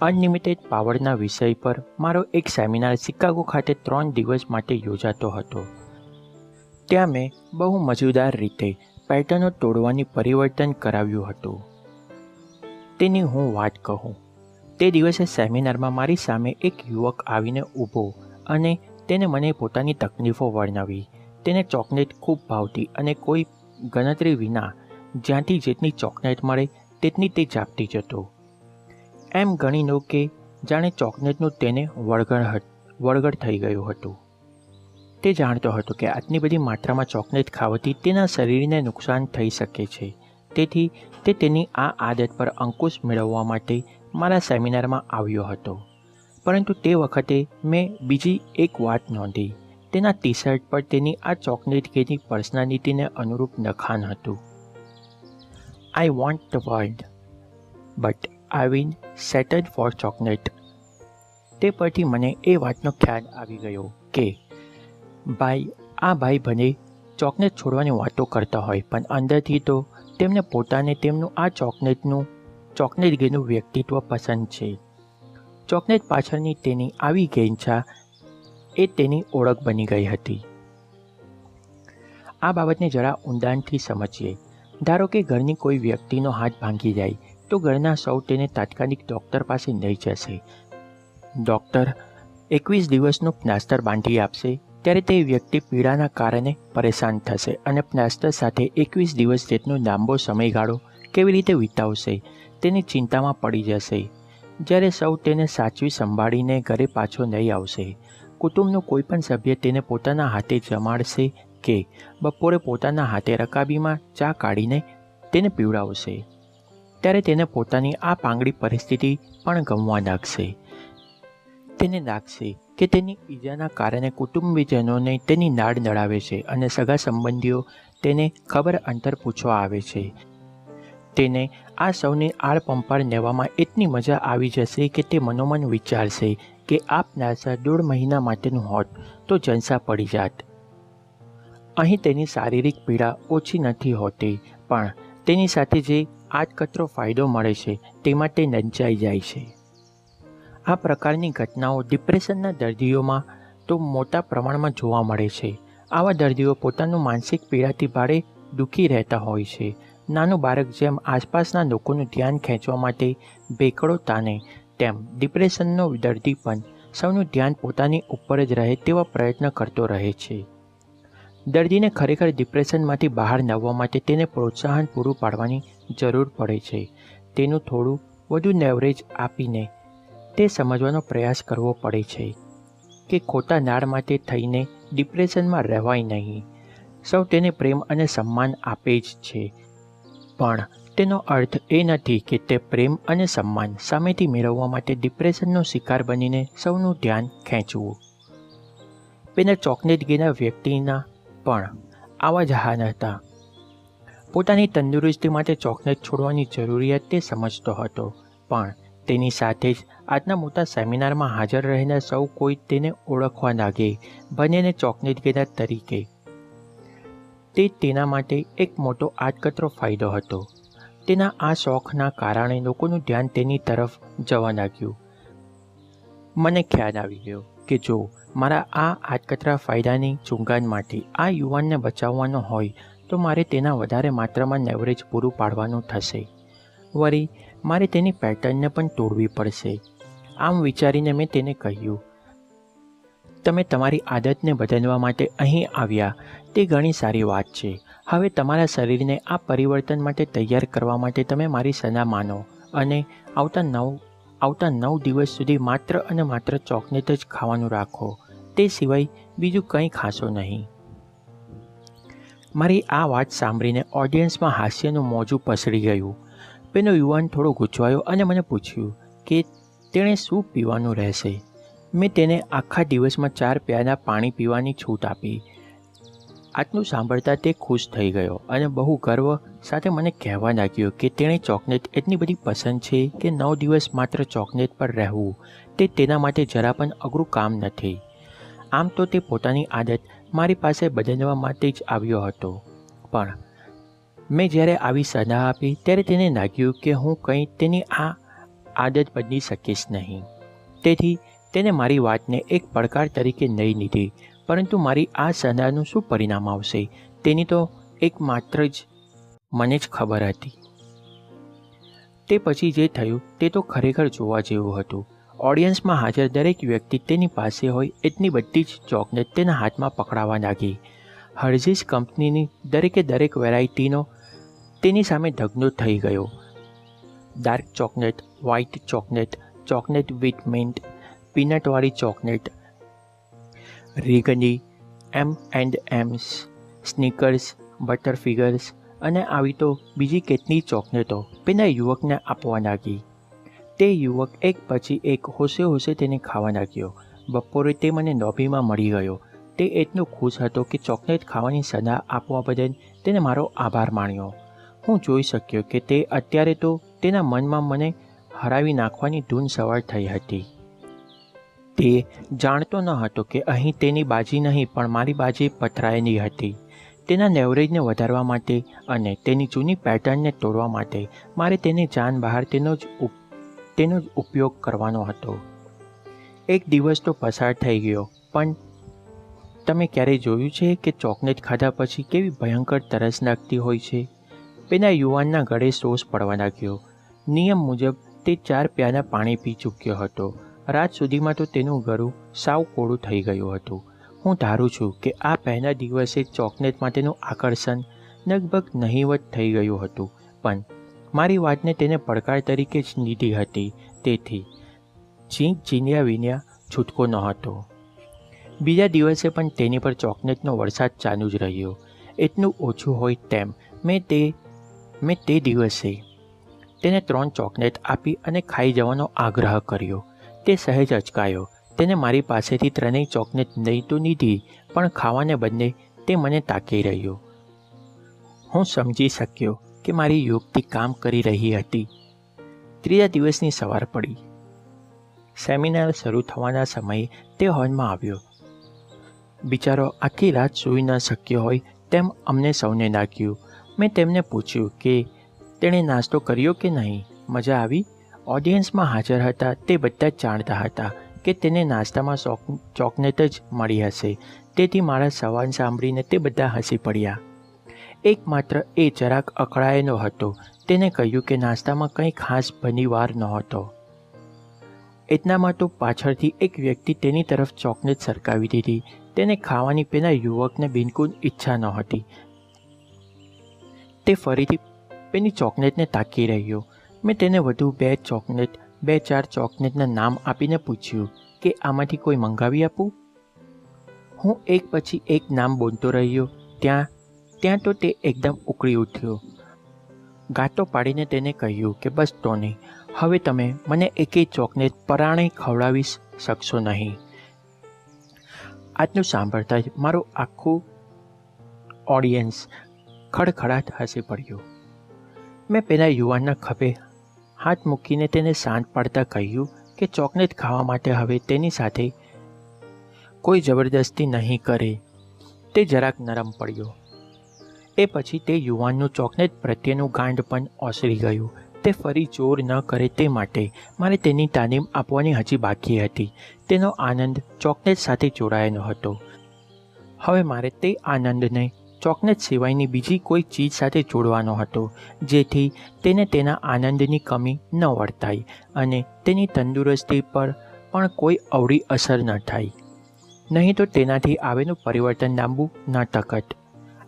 A: અનલિમિટેડ પાવરના વિષય પર મારો એક સેમિનાર શિકાગો ખાતે 3 દિવસ માટે યોજાતો હતો. ત્યાં મેં બહુ મજેદાર રીતે પેટર્નો તોડવાની પરિવર્તન કરાવ્યું હતું. તેની હું વાત કહું, તે દિવસે સેમિનારમાં મારી સામે એક યુવક આવીને ઊભો અને તેને મને પોતાની તકલીફો વર્ણવી. તેને ચોકલેટ ખૂબ ભાવતી અને કોઈ ગણતરી વિના જ્યાંથી જેટલી ચોકલેટ મળે તેટલી તે ચાપતી જતો. એમ ગણી લો કે જાણે ચોકલેટનું તેને વળગડ થઈ ગયું હતું. તે જાણતો હતો કે આટલી બધી માત્રામાં ચોકલેટ ખાવાથી તેના શરીરને નુકસાન થઈ શકે છે. તેથી તે તેની આ આદત પર અંકુશ મેળવવા માટે મારા સેમિનારમાં આવ્યો હતો. પરંતુ તે વખતે મેં બીજી એક વાત નોંધી. તેના ટી શર્ટ પર તેની આ ચોકલેટ કેની પર્સનાલિટીને અનુરૂપ લખાણ હતું. I want the world but I will settle for chocolate. તે પરથી મને એ વાતનો ખ્યાલ આવી ગયો કે ભાઈ ભલે ચોકલેટ છોડવાની વાતો કરતા હોય પણ અંદરથી તો તેમને પોતાને તેમનું આ ચોકલેટ ગેનું વ્યક્તિત્વ પસંદ છે. ચોકલેટ પાછળની તેની આવી ગેંછા એ તેની ઓળખ બની ગઈ હતી. આ બાબતને જરા ઊંડાણથી સમજીએ. ધારો કે ઘરની કોઈ વ્યક્તિનો હાથ ભાંગી જાય તો ઘરના સૌ તેને તાત્કાલિક ડૉક્ટર પાસે લઈ જશે. ડૉક્ટર 21 દિવસનું પ્લાસ્ટર બાંધી આપશે ત્યારે તે વ્યક્તિ પીડાના કારણે પરેશાન થશે અને પ્લાસ્ટર સાથે 21 દિવસ જેટલો લાંબો સમયગાળો કેવી રીતે વિતાવશે તેની ચિંતામાં પડી જશે. જ્યારે સૌ તેને સાચવી સંભાળીને ઘરે પાછો નહીં આવશે, કુટુંબનું કોઈ પણ સભ્ય તેને પોતાના હાથે જમાડશે કે બપોરે પોતાના હાથે રકાબીમાં ચા કાઢીને તેને પીવડાવશે, ત્યારે તેને પોતાની આ પાંગડી પરિસ્થિતિ પણ ગમવા લાગશે. તેને લાગશે કે તેની ઈજાના કારણે કુટુંબીજનોને તેની નાડ નડાવે છે અને સગા સંબંધીઓ તેને ખબર અંતર પૂછવા આવે છે. તેને આ સૌની આળપંપાળ લેવામાં એટલી મજા આવી જશે કે તે મનોમન વિચારશે કે આ પ્લાસ્ટર 1.5 મહિના માટેનું હોત તો જલસા પડી જાત. અહીં તેની શારીરિક પીડા ઓછી નથી હોતી, પણ તેની સાથે જે આડકતરો ફાયદો મળે છે તેમાં તે લંચાઈ જાય છે. આ પ્રકારની ઘટનાઓ ડિપ્રેશનના દર્દીઓમાં તો મોટા પ્રમાણમાં જોવા મળે છે. આવા દર્દીઓ પોતાનું માનસિક પીડાથી ભારે દુઃખી રહેતા હોય છે. નાનું બાળક જેમ આસપાસના લોકોનું ધ્યાન ખેંચવા માટે ભેકડો તાને, તેમ ડિપ્રેશનનો દર્દી પણ સૌનું ધ્યાન પોતાની ઉપર જ રહે તેવા પ્રયત્ન કરતો રહે છે. દર્દીને ખરેખર ડિપ્રેશનમાંથી બહાર લાવવા માટે તેને પ્રોત્સાહન પૂરું પાડવાની જરૂર પડે છે. તેનું થોડું વધુ લેવરેજ આપીને તે સમજવાનો પ્રયાસ કરવો પડે છે કે ખોટા નાળ માટે થઈને ડિપ્રેશનમાં રહેવાય નહીં. સૌ તેને પ્રેમ અને સન્માન આપે જ છે, પણ તેનો અર્થ એ નથી કે તે પ્રેમ અને સન્માન સામેથી મેળવવા માટે ડિપ્રેશનનો શિકાર બનીને સૌનું ધ્યાન ખેંચવું. પેલા ચોકલેટ ગેના વ્યક્તિના પણ આવા જ હાલ હતા. પોતાની તંદુરસ્તી માટે ચોકલેટ છોડવાની જરૂરિયાત તે સમજતો હતો, પણ તેની સાથે જ આજના મોટા સેમિનારમાં હાજર રહેલા સૌ કોઈ તેને ઓળખવા લાગે, બંનેને ચોકલેટ ગેના તરીકે. તે તેના માટે એક મોટો આડકતરો ફાયદો હતો. તેના આ શોખના કારણે લોકોનું ધ્યાન તેની તરફ જવા લાગ્યું. મને ખ્યાલ આવી ગયો કે જો મારા આ આડકતરા ફાયદાની ચુંગાલમાંથી આ યુવાનને બચાવવાનો હોય તો મારે તેના વધારે માત્રામાં લેવરેજ પૂરું પાડવાનું થશે. વળી મારે તેની પેટર્નને પણ તોડવી પડશે. આમ વિચારીને મેં તેને કહ્યું, તમે તમારી આદતને બદલવા માટે અહીં આવ્યા તે ઘણી સારી વાત છે. હવે તમારા શરીરને આ પરિવર્તન માટે તૈયાર કરવા માટે તમે મારી સલાહ માનો અને આવતા 9 દિવસ સુધી માત્ર અને માત્ર ચોકલેટ જ ખાવાનું રાખો. તે સિવાય બીજું કંઈ ખાશો નહીં. મારી આ વાત સાંભળીને ઓડિયન્સમાં હાસ્યનું મોજું પસરી ગયું. પેલો યુવાન થોડો ગૂંચવાયો અને મને પૂછ્યું કે તેણે શું પીવાનું રહેશે. મેં તેને આખા દિવસમાં 4 પ્યાલા પાણી પીવાની છૂટ આપી. આટલું સાંભળતા તે ખુશ થઈ ગયો અને બહુ ગર્વ સાથે મને કહેવા લાગ્યો કે તેણે ચોકલેટ એટલી બધી પસંદ છે કે 9 દિવસ માત્ર ચોકલેટ પર રહેવું તે તેના માટે જરા પણ અઘરું કામ નથી. આમ તો તે પોતાની આદત મારી પાસે બદલવા માટે જ આવ્યો હતો, પણ મેં જ્યારે આવી સલાહ આપી ત્યારે તેને લાગ્યું કે હું કંઈ તેની આ આદત બદલી શકીશ નહીં. તેથી તેને મારી વાતને એક પડકાર તરીકે નહીં લીધી, પરંતુ મારી આ સલાહનું શું પરિણામ આવશે તેની તો એકમાત્ર જ મને જ ખબર હતી. તે પછી જે થયું તે તો ખરેખર જોવા જેવું હતું. ઓડિયન્સમાં હાજર દરેક વ્યક્તિ તેની પાસે હોય એટલી બધી જ ચોકલેટ તેના હાથમાં પકડાવા લાગી. હર્ઝીસ કંપનીની દરેક વેરાયટીનો તેની સામે ઢગલો થઈ ગયો. Dark chocolate, white chocolate, chocolate with mint, પીનટવાળી ચોકલેટ, રીગની, M&M's, સ્નીકર્સ, બટરફિંગર્સ અને આવી તો બીજી કેટલી ચોકલેટો પેલા યુવકને આપવા લાગી. તે યુવક એક પછી એક હોશે હોશે તેને ખાવા લાગ્યો. બપોરે તે મને લોબીમાં મળી ગયો. તે એટલો ખુશ હતો કે ચોકલેટ ખાવાની સલાહ આપવા બદલ તેને મારો આભાર માન્યો. હું જોઈ શક્યો કે તે અત્યારે તો તેના મનમાં મને હરાવી નાખવાની ધૂન સવાર થઈ હતી. તે જાણતો ન હતો કે અહીં તેની બાજી નહીં પણ મારી બાજી પથરાયેલી હતી. તેના લેવરેજને વધારવા માટે અને તેની જૂની પેટર્નને તોડવા માટે મારે તેની જાન બહાર તેનો જ ઉપયોગ કરવાનો હતો. એક દિવસ તો પસાર થઈ ગયો, પણ તમે ક્યારેય જોયું છે કે ચોકલેટ ખાધા પછી કેવી ભયંકર તરસ લાગતી હોય છે? પેલા યુવાનના ગળે સોસ પડવા લાગ્યો. નિયમ મુજબ તે 4 પ્યાલા પાણી પી ચૂક્યો હતો. રાત સુધીમાં તો તેનું ગળું સાવ કોળું થઈ ગયું હતું. હું ધારું છું કે આ પહેલા દિવસે ચોકલેટ માટેનું આકર્ષણ લગભગ નહીવત થઈ ગયું હતું, પણ મારી વાતને તેને પડકાર તરીકે જ લીધી હતી. તેથી ચીન્યા વિના છૂટકો ન હતો. બીજા દિવસે પણ તેની પર ચોકલેટનો વરસાદ ચાલુ જ રહ્યો. એટલું ઓછું હોય તેમ મેં તે દિવસે તેને 3 ચોકલેટ આપી અને ખાઈ જવાનો આગ્રહ કર્યો. તે સહેજ અચકાયો. તેને મારી પાસેથી 3 ચોકલેટ લઈ તો લીધી, પણ ખાવાને બદલે તે મને તાકી રહ્યો. હું સમજી શક્યો કે મારી યુક્તિ કામ કરી રહી હતી. ત્રીજા દિવસની સવાર પડી. સેમિનાર શરૂ થવાના સમયે તે હોલમાં આવ્યો. બિચારો આખી રાત સૂઈ ન શક્યો હોય તેમ અમને સૌને લાગ્યું. મેં તેમને પૂછ્યું કે તેણે નાસ્તો કર્યો કે નહીં. મજા આવી? ઓડિયન્સમાં હાજર હતા તે બધા જ જાણતા હતા કે તેને નાસ્તામાં ચોકલેટ જ મળી હશે. તેથી મારા સવાલ સાંભળીને તે બધા હસી પડ્યા. એકમાત્ર એ જરાક અકળાયેલો હતો. તેને કહ્યું કે નાસ્તામાં કંઈ ખાસ બનીવાર નહોતો. એટલામાં તો પાછળથી એક વ્યક્તિ તેની તરફ ચોકલેટ સરકાવી દીધી. તેને ખાવાની પેલા યુવકને બિલકુલ ઈચ્છા નહોતી. તે ફરીથી પેલી ચોકલેટને તાકી રહ્યો. મેં તેને વધુ 2-4 ચોકલેટના નામ આપીને પૂછ્યું કે આમાંથી કોઈ મંગાવી આપું. હું એક પછી એક નામ બોલતો રહ્યો. ત્યાં તો તે એકદમ ઉકળી ઉઠ્યો. ગાતો પાડીને તેને કહ્યું કે બસ તો નહીં, હવે તમે મને એકેય ચોકલેટ પરાણે ખવડાવી શકશો નહીં. આટલું સાંભળતા જ મારું આખું ઓડિયન્સ ખડખડાટ હસી પડ્યું. મેં પેલા યુવાનના ખભે હાથ મૂકીને તેને શાંત પાડતા કહ્યું કે ચોકલેટ ખાવા માટે હવે તેની સાથે કોઈ જબરદસ્તી નહીં કરે. તે જરાક નરમ પડ્યો. એ પછી તે યુવાનનું ચોકલેટ પ્રત્યેનું ગાંડ પણ ઓસરી ગયું. તે ફરી જોર ન કરે તે માટે મારે તેની તાલીમ આપવાની હજી બાકી હતી. તેનો આનંદ ચોકલેટ સાથે જોડાયેલો હતો. હવે મારે તે આનંદને ચોકલેટ સિવાયની બીજી કોઈ ચીજ સાથે જોડવાનો હતો, જેથી તેને તેના આનંદની કમી ન વર્તાય અને તેની તંદુરસ્તી પર પણ કોઈ અવળી અસર ન થાય. નહીં તો તેનાથી આવેલું પરિવર્તન લાંબુ ન ટકત.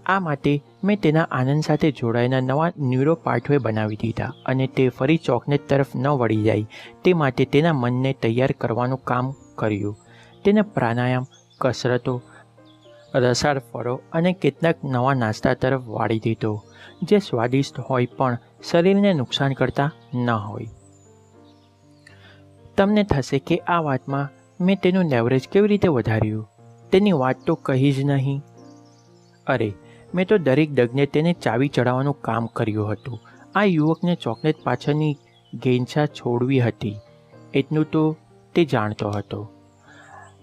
A: આ માટે મેં તેના આનંદ સાથે જોડાયેલા નવા ન્યુરો પાથવે બનાવી દીધા અને તે ફરી ચોકલેટ તરફ ન વળી જાય તે માટે તેના મનને તૈયાર કરવાનું કામ કર્યું. તેને પ્રાણાયામ, કસરતો, રસાળ ફળો અને કેટલાક નવા નાસ્તા તરફ વાળી દીધો, જે સ્વાદિષ્ટ હોય પણ શરીરને નુકસાન કરતા ન હોય. તમને થશે કે આ વાતમાં મેં તેનું લેવરેજ કેવી રીતે વધાર્યું? તેની વાત તો કહી જ નહીં. અરે, મેં તો દરેક ડગને તેને ચાવી ચડાવવાનું કામ કર્યું હતું. આ યુવકને ચોકલેટ પાછળની ગેંછા છોડવી હતી એટલું તો તે જાણતો હતો.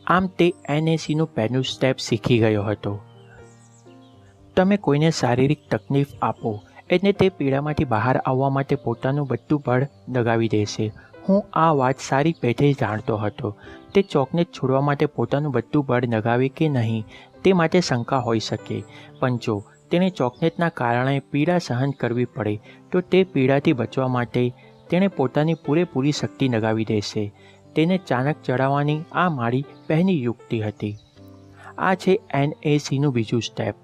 A: આમ તે NACનું પહેલું સ્ટેપ શીખી ગયો હતો. તમે કોઈને શારીરિક તકલીફ આપો એટલે તે પીડામાંથી બહાર આવવા માટે પોતાનું બધું બળ લગાવી દેશે. હું આ વાત સારી પેઠે જાણતો હતો. તે ચોકલેટ છોડવા માટે પોતાનું બધું બળ લગાવે કે નહીં તે માટે શંકા હોઈ શકે, પણ જો તેણે ચોકલેટના કારણે પીડા સહન કરવી પડે તો તે પીડાથી બચવા માટે તેણે પોતાની પૂરેપૂરી શક્તિ લગાવી દેશે. તેને ચાણક ચડાવવાની આ મારી પહેલી યુક્તિ હતી. આ છે NACનું બીજું સ્ટેપ.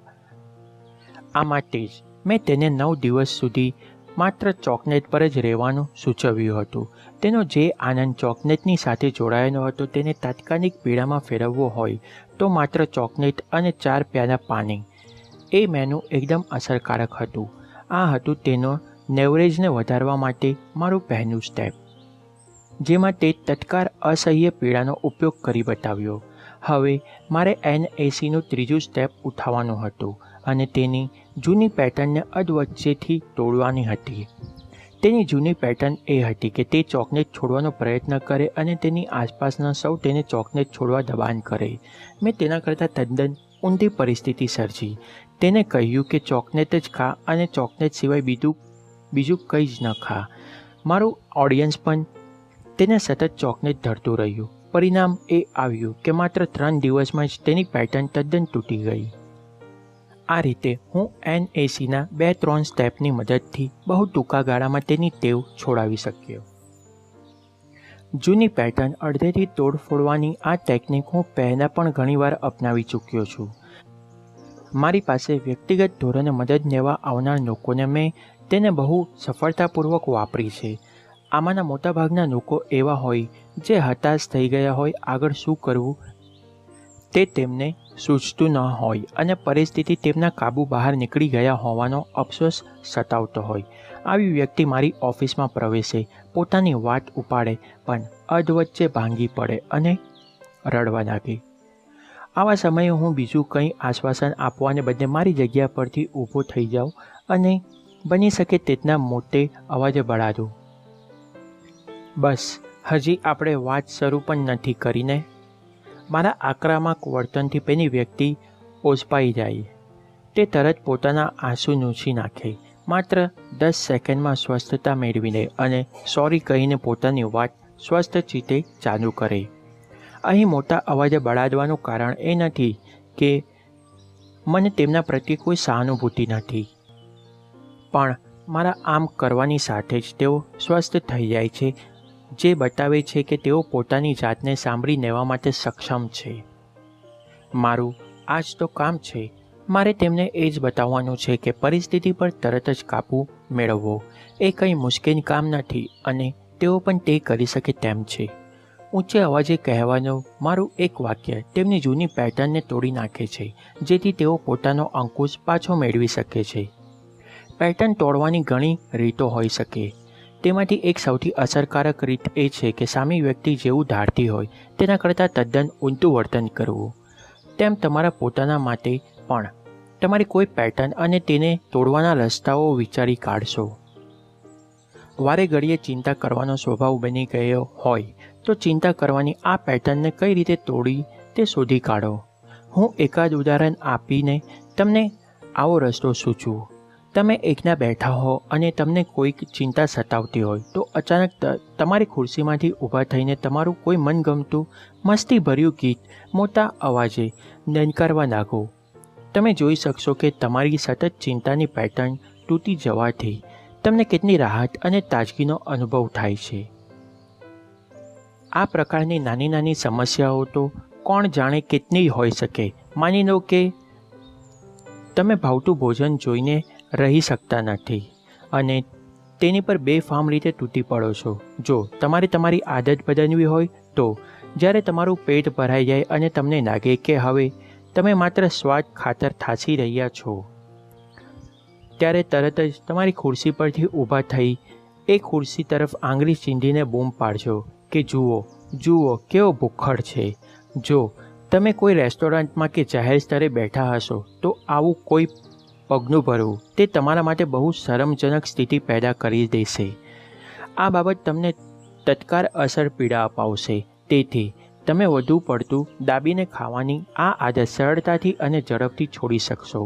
A: આ માટે જ મેં તેને 9 દિવસ સુધી માત્ર ચોકલેટ પર જ રહેવાનું સૂચવ્યું હતું. તેનો જે આનંદ ચોકલેટની સાથે જોડાયેલો હતો તેને તાત્કાલિક પીડામાં ફેરવવો હોય તો માત્ર ચોકલેટ અને 4 પ્યાલા પાણી. એ મેનુ એકદમ અસરકારક હતું. આ હતું તેનો નેવરેજને વધારવા માટે મારું પહેલું સ્ટેપ, જેમાં તે તત્કાળ અસહ્ય પીડાનો ઉપયોગ કરી બતાવ્યો. હવે મારે NACનું ત્રીજું સ્ટેપ ઉઠાવવાનું હતું અને તેની જૂની પેટર્નને અધવચ્ચેથી તોડવાની હતી. તેની જૂની પેટર્ન એ હતી કે તે ચોકલેટ છોડવાનો પ્રયત્ન કરે અને તેની આસપાસના સૌ તેને ચોકલેટ છોડવા દબાણ કરે. મેં તેના કરતાં તદ્દન ઊંધી પરિસ્થિતિ સર્જી. તેને કહ્યું કે ચોકલેટ જ ખા અને ચોકલેટ સિવાય બીજું કંઈ જ ન ખા. મારું ઓડિયન્સ પણ તેને સતત ચોકલેટ ધરતું રહ્યું. પરિણામ એ આવ્યું કે માત્ર 3 દિવસમાં જ તેની પેટર્ન તદ્દન તૂટી ગઈ. આ રીતે હું NACના 2-3 સ્ટેપની મદદથી બહુ ટૂંકા ગાળામાં તેની ટેવ છોડાવી શક્યો. જૂની પેટર્ન અડધેથી તોડફોડવાની આ ટેકનિક હું પહેલાં પણ ઘણીવાર અપનાવી ચૂક્યો છું. મારી પાસે વ્યક્તિગત ધોરણે મદદ લેવા આવનાર લોકોને મેં તેને બહુ સફળતાપૂર્વક વાપરી છે. આમાંના મોટાભાગના લોકો એવા હોય જે હતાશ થઈ ગયા હોય, આગળ શું કરવું તે તેમને સૂચતું ન હોય અને પરિસ્થિતિ તેમના કાબૂ બહાર નીકળી ગયા હોવાનો અફસોસ સતાવતો હોય. આવી વ્યક્તિ મારી ઓફિસમાં પ્રવેશે, પોતાની વાત ઉપાડે પણ અધવચ્ચે ભાંગી પડે અને રડવા લાગે. આવા સમયે હું બીજું કંઈ આશ્વાસન આપવાને બદલે મારી જગ્યા પરથી ઊભો થઈ જાઉં અને બની શકે તેટલા મોટે અવાજે બળાદું, બસ હજી આપણે વાત શરૂ પણ નથી કરીને. મારા આક્રમક વર્તનથી પેલી વ્યક્તિ ઓસપાઈ જાય. તે તરત પોતાના આંસુ લૂછી નાખે, માત્ર 10 સેકન્ડમાં સ્વસ્થતા મેળવી લે અને સોરી કહીને પોતાની વાત સ્વસ્થ ચિત્તે ચાલુ કરે. અહીં મોટા અવાજે બળાદવાનું કારણ એ નથી કે મને તેમના પ્રત્યે કોઈ સહાનુભૂતિ નથી, પણ મારા આમ કરવાની સાથે જ તેઓ સ્વસ્થ થઈ જાય છે, જે બતાવે છે કે તેઓ પોતાની જાતને સાંભળી લેવા માટે સક્ષમ છે. મારું આ જ તો કામ છે. મારે તેમને એ જ બતાવવાનું છે કે પરિસ્થિતિ પર તરત જ કાબૂ મેળવવો એ કંઈ મુશ્કેલ કામ નથી અને તેઓ પણ તે કરી શકે તેમ છે. ઊંચે અવાજે કહેવાનું મારું એક વાક્ય તેમની જૂની પેટર્નને તોડી નાખે છે, જેથી તેઓ પોતાનો અંકુશ પાછો મેળવી શકે છે. પેટર્ન તોડવાની ઘણી રીતો હોઈ શકે. તેમાંથી એક સૌથી અસરકારક રીત એ છે કે સામી વ્યક્તિ જેવું ધારતી હોય તેના કરતાં તદ્દન ઊંધું વર્તન કરવું. તેમ તમારા પોતાના માટે પણ તમારી કોઈ પેટર્ન અને તેને તોડવાના રસ્તાઓ વિચારી કાઢશો. વારે ઘડીએ ચિંતા કરવાનો સ્વભાવ બની ગયો હોય તો ચિંતા કરવાની આ પેટર્નને કઈ રીતે તોડી તે શોધી કાઢો. હું એકાદ ઉદાહરણ આપીને તમને આવો રસ્તો સૂચવું. તમે એકલા બેઠા હો અને તમને કોઈક ચિંતા સતાવતી હોય તો અચાનક તમારી ખુરશીમાંથી ઊભા થઈને તમારું કોઈ મનગમતું મસ્તીભર્યું ગીત મોટા અવાજે લલકારવા લાગો. તમે જોઈ શકશો કે તમારી સતત ચિંતાની પેટર્ન તૂટી જવાથી તમને કેટલી રાહત અને તાજગીનો અનુભવ થાય છે. આ પ્રકારની નાની નાની સમસ્યાઓ તો કોણ જાણે કેટલી હોઈ શકે. માની લો કે તમે ભાવતું ભોજન જોઈને રહી શકતા નથી અને તેની પર બેફામ રીતે તૂટી પડો છો. જો તમારે તમારી આદત બદલવી હોય તો જ્યારે તમારું પેટ ભરાઈ જાય અને તમને લાગે કે હવે તમે માત્ર સ્વાદ ખાતર થાસી રહ્યા છો, ત્યારે તરત જ તમારી ખુરશી પરથી ઊભા થઈ એ ખુરશી તરફ આંગળી ચીંધીને બૂમ પાડજો કે જુઓ જુઓ કેવો ભૂખડ છે. જો તમે કોઈ રેસ્ટોરન્ટમાં કે જાહેર સ્થળે બેઠા હશો તો આવું કોઈ પગનું ભરવું તે તમારા માટે બહુ શરમજનક સ્થિતિ પેદા કરી દેશે. આ બાબત તમને તત્કાળ અસર પીડા અપાવશે. તેથી તમે વધુ પડતું દાબીને ખાવાની આ આદત સરળતાથી અને ઝડપથી છોડી શકશો.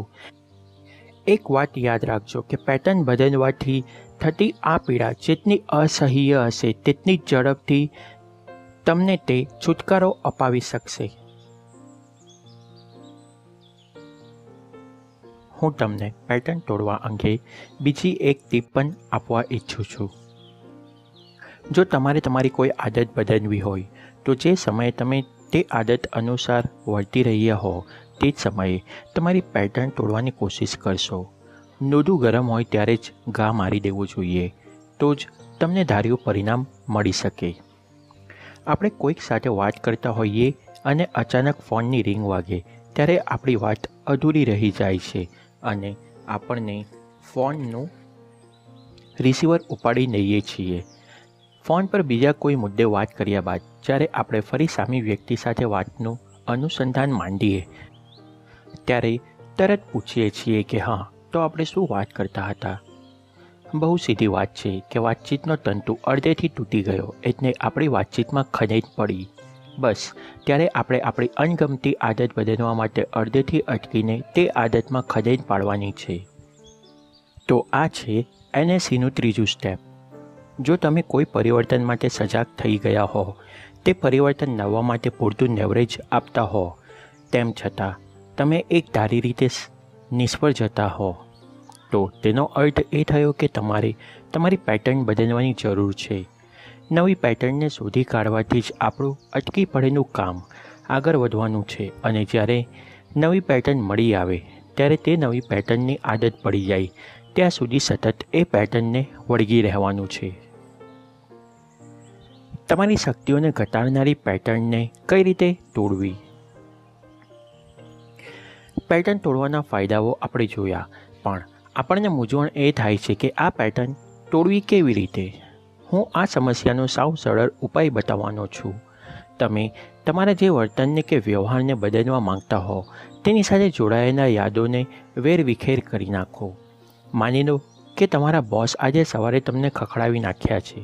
A: એક વાત યાદ રાખજો કે પેટર્ન બદલવાથી થતી આ પીડા જેટલી અસહ્ય હશે તેટલી જ ઝડપથી તમને તે છુટકારો અપાવી શકશે. હું તમને પેટર્ન તોડવા અંગે બીજી એક ટીપ પણ આપવા ઈચ્છું છું. જો તમારે તમારી કોઈ આદત બદલવી હોય તો જે સમયે તમે તે આદત અનુસાર વર્તી રહ્યા હો તે જ સમયે તમારી પેટર્ન તોડવાની કોશિશ કરશો. નોંધું ગરમ હોય ત્યારે જ ઘા મારી દેવું જોઈએ, તો જ તમને ધાર્યું પરિણામ મળી શકે. આપણે કોઈક સાથે વાત કરતા હોઈએ અને અચાનક ફોનની રિંગ વાગે ત્યારે આપણી વાત અધૂરી રહી જાય છે અને આપણને ફોનનું રિસીવર ઉપાડી લઈએ છીએ. ફોન પર બીજા કોઈ મુદ્દે વાત કર્યા બાદ જ્યારે આપણે ફરી સામી વ્યક્તિ સાથે વાતનું અનુસંધાન માંડીએ ત્યારે તરત પૂછીએ છીએ કે હા, તો આપણે શું વાત કરતા હતા. બહુ સીધી વાત છે કે વાતચીતનો તંતુ અડધેથી તૂટી ગયો એટલે આપણી વાતચીતમાં ખલેલ પડી. બસ ત્યારે આપણે આપણી અણગમતી આદત બદલવા માટે અડધેથી અટકીને તે આદતમાં ખલેલ પાડવાની છે. તો આ છે NSCનું ત્રીજું સ્ટેપ. જો તમે કોઈ પરિવર્તન માટે સજાગ થઈ ગયા હો, તે પરિવર્તન લાવવા માટે પૂરતું લેવરેજ આપતા હો, તેમ છતાં તમે એક ધારી રીતે નિષ્ફળ જતા હો, તો તેનો અર્થ એ થયો કે તમારે તમારી પેટર્ન બદલવાની જરૂર છે. નવી પેટર્નને શોધી કાઢવાથી જ આપણું અટકી પડેલું કામ આગળ વધવાનું છે અને જ્યારે નવી પેટર્ન મળી આવે ત્યારે તે નવી પેટર્નની આદત પડી જાય ત્યાં સુધી સતત એ પેટર્નને વળગી રહેવાનું છે. તમારી શક્તિઓને ઘટાડનારી પેટર્નને કઈ રીતે તોડવી? પેટર્ન તોડવાના ફાયદાઓ આપણે જોયા, પણ આપણને મૂંઝવણ એ થાય છે કે આ પેટર્ન તોડવી કેવી રીતે. હું આ સમસ્યાનો સાવ સરળ ઉપાય બતાવવાનો છું. તમે તમારા જે વર્તનને કે વ્યવહારને બદલવા માંગતા હો તેની સાથે જોડાયેલા યાદોને વેરવિખેર કરી નાખો. માની લો કે તમારા બોસ આજે સવારે તમને ખખડાવી નાખ્યા છે.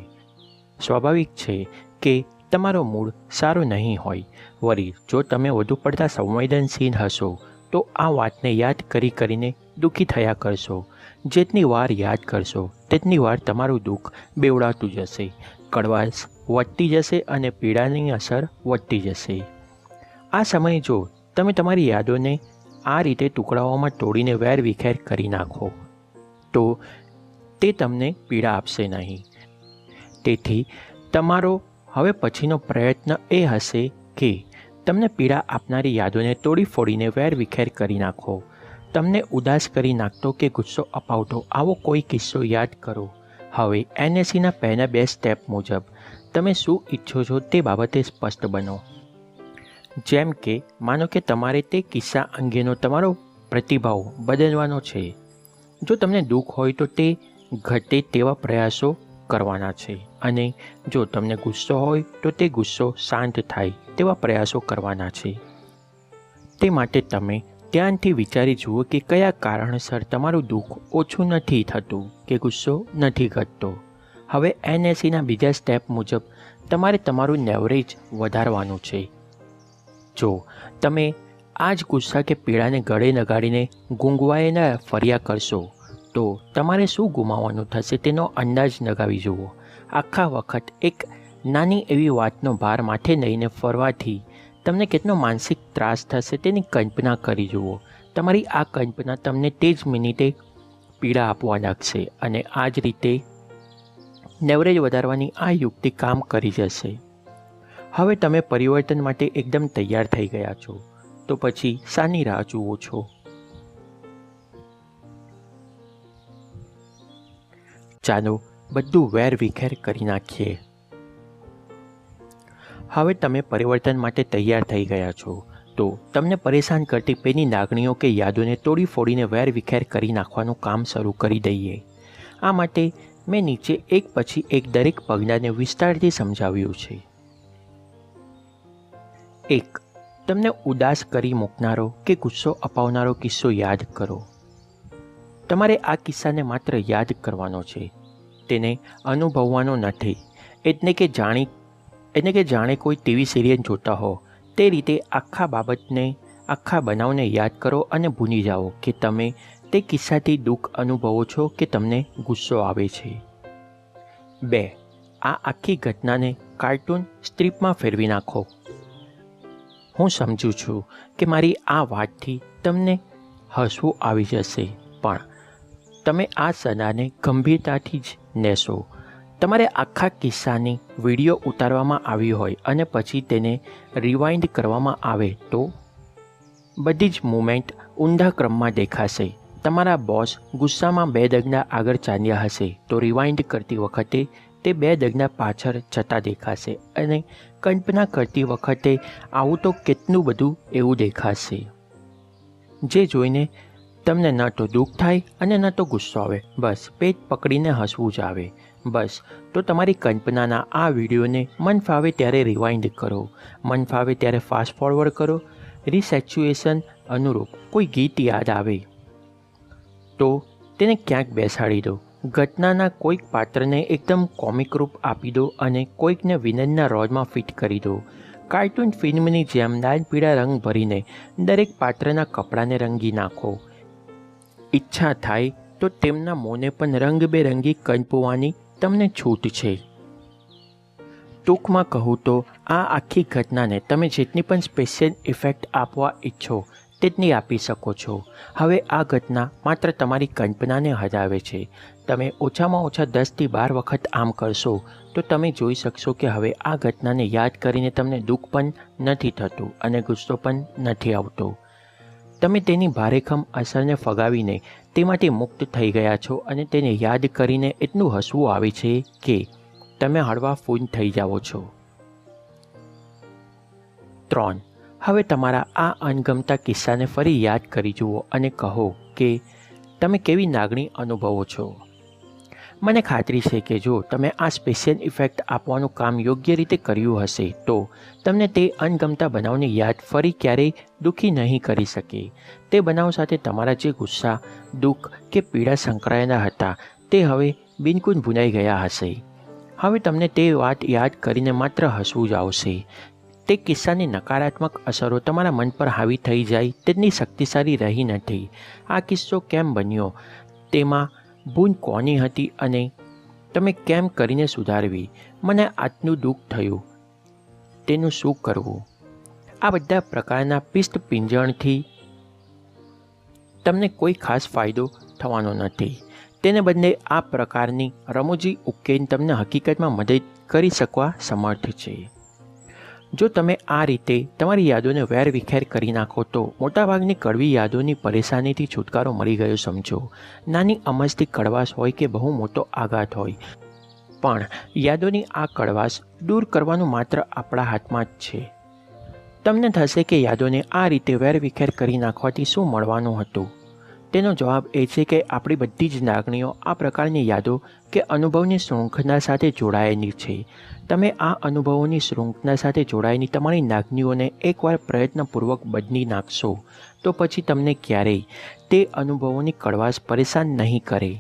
A: સ્વાભાવિક છે કે તમારો મૂડ સારો નહીં હોય. વળી જો તમે વધુ પડતા સંવેદનશીલ હશો તો આ વાતને યાદ કરીને દુઃખી થયા કરશો. જેટલી વાર યાદ કરશો તેટલી વાર તમારું દુઃખ બેવડાતું જશે, કડવાશ વધતી જશે અને પીડાની અસર વધતી જશે. આ સમયે જો તમે તમારી યાદોને આ રીતે ટુકડાઓમાં તોડીને વેરવિખેર કરી નાખો તો તે તમને પીડા આપશે નહીં. તેથી તમારો હવે પછીનો પ્રયત્ન એ હશે કે તમને પીડા આપનારી યાદોને તોડી ફોડીને વેરવિખેર કરી નાખો. તમને ઉદાસ કરી નાખતો કે ગુસ્સો અપાવતો આવો કોઈ કિસ્સો યાદ કરો. હવે NSCના પહેલા 2 સ્ટેપ મુજબ તમે શું ઈચ્છો છો તે બાબતે સ્પષ્ટ બનો. જેમ કે માનો કે તમારે તે કિસ્સા અંગેનો તમારો પ્રતિભાવ બદલવાનો છે. જો તમને દુઃખ હોય તો તે ઘટે તેવા પ્રયાસો કરવાના છે અને જો તમને ગુસ્સો હોય તો તે ગુસ્સો શાંત થાય તેવા પ્રયાસો કરવાના છે. તે માટે તમે ધ્યાનથી વિચારી જુઓ કે કયા કારણસર તમારું દુઃખ ઓછું નથી થતું કે ગુસ્સો નથી ઘટતો. હવે NSCના બીજા સ્ટેપ મુજબ તમારે તમારું લેવરેજ વધારવાનું છે. જો તમે આ જ ગુસ્સા કે પીડાને ગળે લગાડીને ગુંગવાઈને ફર્યા કરશો તો તમારે શું ગુમાવવાનું થશે તેનો અંદાજ લગાવી જુઓ. આખા વખત એક નાની એવી વાતનો ભાર માથે લઈને ફરવાથી તમને કેટલો માનસિક ત્રાસ થશે તેની કલ્પના કરી જુઓ. તમારી આ કલ્પના તમને તે જ મિનિટે પીડા આપવા લાગશે અને આ જ રીતે લેવરેજ વધારવાની આ યુક્તિ કામ કરી જશે. હવે તમે પરિવર્તન માટે એકદમ તૈયાર થઈ ગયા છો, તો પછી શાની રાહ જુઓ છો? ચાલો બધું વેરવિખેર કરી નાખીએ. હવે તમે પરિવર્તન માટે તૈયાર થઈ ગયા છો, તો તમને પરેશાન કરતી પેલી લાગણીઓ કે યાદોને તોડી ફોડીને વેરવિખેર કરી નાખવાનું કામ શરૂ કરી દઈએ. આ માટે મેં નીચે એક પછી એક દરેક પગલાંને વિસ્તારથી સમજાવ્યું છે. 1. તમને ઉદાસ કરી મૂકનારો કે ગુસ્સો અપાવનારો કિસ્સો યાદ કરો. તમારે આ કિસ્સાને માત્ર યાદ કરવાનો છે, તેને અનુભવવાનો નથી. એટલે કે જાણે કોઈ ટીવી સિરિયલ જોતા હો તે રીતે આખા બનાવને યાદ કરો અને ભૂલી જાઓ કે તમે તે કિસ્સાથી દુઃખ અનુભવો છો કે તમને ગુસ્સો આવે છે? 2. આ આખી ઘટનાને કાર્ટૂન સ્ટ્રીપમાં ફેરવી નાખો. હું સમજું છું કે મારી આ વાતથી તમને હસવું આવી જશે, પણ તમે આ સલાહને ગંભીરતાથી જ લેશો. તમારે આખા કિસ્સાની વિડીયો ઉતારવામાં આવી હોય અને પછી તેને રિવાઇન્ડ કરવામાં આવે તો બધી જ મૂવમેન્ટ ઊંધા ક્રમમાં દેખાશે. તમારા બોસ ગુસ્સામાં 2 ડગલા આગળ ચાલ્યા હશે તો રિવાઇન્ડ કરતી વખતે તે 2 ડગલા પાછળ જતા દેખાશે, અને કલ્પના કરતી વખતે આવું તો કેટલું બધું એવું દેખાશે, જે જોઈને તમને ન તો દુઃખ થાય અને ન તો ગુસ્સો આવે, બસ પેટ પકડીને હસવું જ આવે. બસ તો તમારી કલ્પનાના આ વિડીયોને મન ફાવે ત્યારે રિવાઇન્ડ કરો, મન ફાવે ત્યારે ફાસ્ટ ફોરવર્ડ કરો. રિસેચ્યુએશન અનુરૂપ કોઈ ગીત યાદ આવે તો તેને ક્યાંક બેસાડી દો. ઘટનાના કોઈક પાત્રને એકદમ કોમિક રૂપ આપી દો અને કોઈકને વિલનના રોલમાં ફિટ કરી દો. કાર્ટૂન ફિલ્મની જેમ લાલ પીળા રંગ ભરીને દરેક પાત્રના કપડાને રંગી નાખો. ઈચ્છા થાય તો તેમના મોંને પણ રંગબેરંગી કંપવાની તમને છૂટ છે. ટૂંકમાં કહું તો આ આખી ઘટનાને તમે જેટલી પણ સ્પેશિયલ ઇફેક્ટ આપવા ઈચ્છો તેટલી આપી શકો છો. હવે આ ઘટના માત્ર તમારી કલ્પનાને હરાવે છે. તમે ઓછામાં ઓછા 10થી 12 વખત આમ કરશો તો તમે જોઈ શકશો કે હવે આ ઘટનાને યાદ કરીને તમને દુઃખ પણ નથી થતું અને ગુસ્સો પણ નથી આવતો. તમે તેની ભારેખમ અસરને ફગાવીને તેમાંથી મુક્ત થઈ ગયા છો અને તેને યાદ કરીને એટલું હસવું આવે છે કે તમે હળવા ફૂલ થઈ જાઓ છો. 3. હવે તમારા આ અણગમતા કિસ્સાને ફરી યાદ કરી જુઓ અને કહો કે તમે કેવી લાગણી અનુભવો છો. મને ખાતરી છે કે જો તમે આ સ્પેશિયલ ઇફેક્ટ આપવાનું કામ યોગ્ય રીતે કર્યું હશે તો તમને તે અણગમતા બનાવની યાદ ફરી ક્યારેય દુઃખી નહીં કરી શકે. તે બનાવ સાથે તમારા જે ગુસ્સા, દુઃખ કે પીડા સંકળાયેલા હતા તે હવે બિલકુલ ભૂલાઈ ગયા હશે. હવે તમને તે વાત યાદ કરીને માત્ર હસવું જ આવશે. તે કિસ્સાની નકારાત્મક અસરો તમારા મન પર હાવી થઈ જાય તેટલી શક્તિશાળી રહી નથી. આ કિસ્સો કેમ બન્યો, તેમાં ભૂલ કોની હતી અને તમે કેમ કરીને સુધારવી, મને આટલું દુઃખ થયું, તેનું શું કરવું, આ બધા પ્રકારના પિસ્ત પિંજણથી તમને કોઈ ખાસ ફાયદો થવાનો નથી. તેને બદલે આ પ્રકારની રમૂજી ઉકેલ તમને હકીકતમાં મદદ કરી શકવા સમર્થ છે. જો તમે આ રીતે તમારી યાદોને વેરવિખેર કરી નાખો તો મોટાભાગની કડવી યાદોની પરેશાનીથી છુટકારો મળી ગયો સમજો. નાની અમસ્તી કડવાશ હોય કે બહુ મોટો આઘાત હોય, પણ યાદોની આ કડવાશ દૂર કરવાનું માત્ર આપણા હાથમાં જ છે. તમને થશે કે યાદોને આ રીતે વેરવિખેર કરી નાખવાથી શું મળવાનું હતું. તેનો જવાબ એ છે કે આપણી બધી જ લાગણીઓ આ પ્રકારની યાદો કે અનુભવની શૃંખલા સાથે જોડાયેલી છે. તમે આ અનુભવોની શૃંખલા સાથે જોડાયેલી તમારી લાગણીઓને એકવાર પ્રયત્નપૂર્વક બદલી નાખશો તો પછી તમને ક્યારેય તે અનુભવોની કડવાશ પરેશાન નહીં કરે.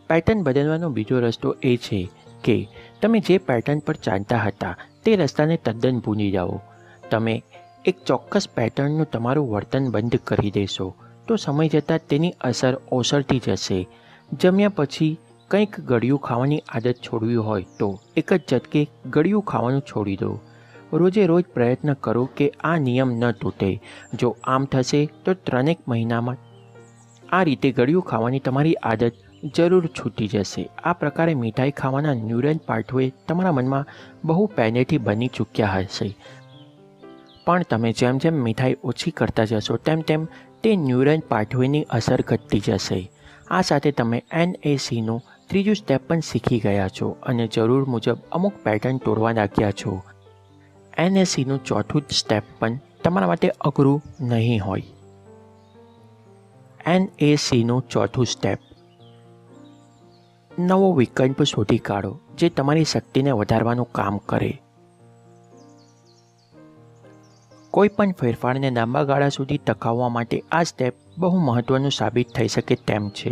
A: પેટર્ન બદલવાનો બીજો રસ્તો એ છે કે તમે જે પેટર્ન પર ચાલતા હતા તે રસ્તાને તદ્દન ભૂલી જાઓ. તમે એક ચોક્કસ પેટર્નનું તમારું વર્તન બંધ કરી દેશો તો સમય જતાં તેની અસર ઓસરતી જશે. જમ્યા પછી કંઈક ગળ્યું ખાવાની આદત છોડવી હોય તો એક જ ઝટકે ગળ્યું ખાવાનું છોડી દો. રોજે રોજ પ્રયત્ન કરો કે આ નિયમ ન તૂટે. જો આમ થશે તો 3 મહિનામાં આ રીતે ગળ્યું ખાવાની તમારી આદત જરૂર છૂટી જશે. આ પ્રકારે મીઠાઈ ખાવાના ન્યુરલ પાથવે તમારા મનમાં બહુ પહેલેથી બની ચૂક્યા હશે, પણ તમે જેમ જેમ મીઠાઈ ઓછી કરતા જશો તેમ તેમ તે ન્યુરલ પાથવેની અસર ઘટતી જશે. આ સાથે તમે NACનું 3જું સ્ટેપ પણ શીખી ગયા છો અને જરૂર મુજબ અમુક પેટર્ન તોડવા લાગ્યા છો. NACનું 4થું સ્ટેપ પણ તમારા માટે અઘરું નહીં હોય. NACનું 4થું સ્ટેપ: નવો વિકલ્પ શોધી કાઢો જે તમારી શક્તિને વધારવાનું કામ કરે. કોઈ પણ ફેરફારને લાંબા ગાળા સુધી ટકાવવા માટે આ સ્ટેપ બહુ મહત્ત્વનું સાબિત થઈ શકે તેમ છે.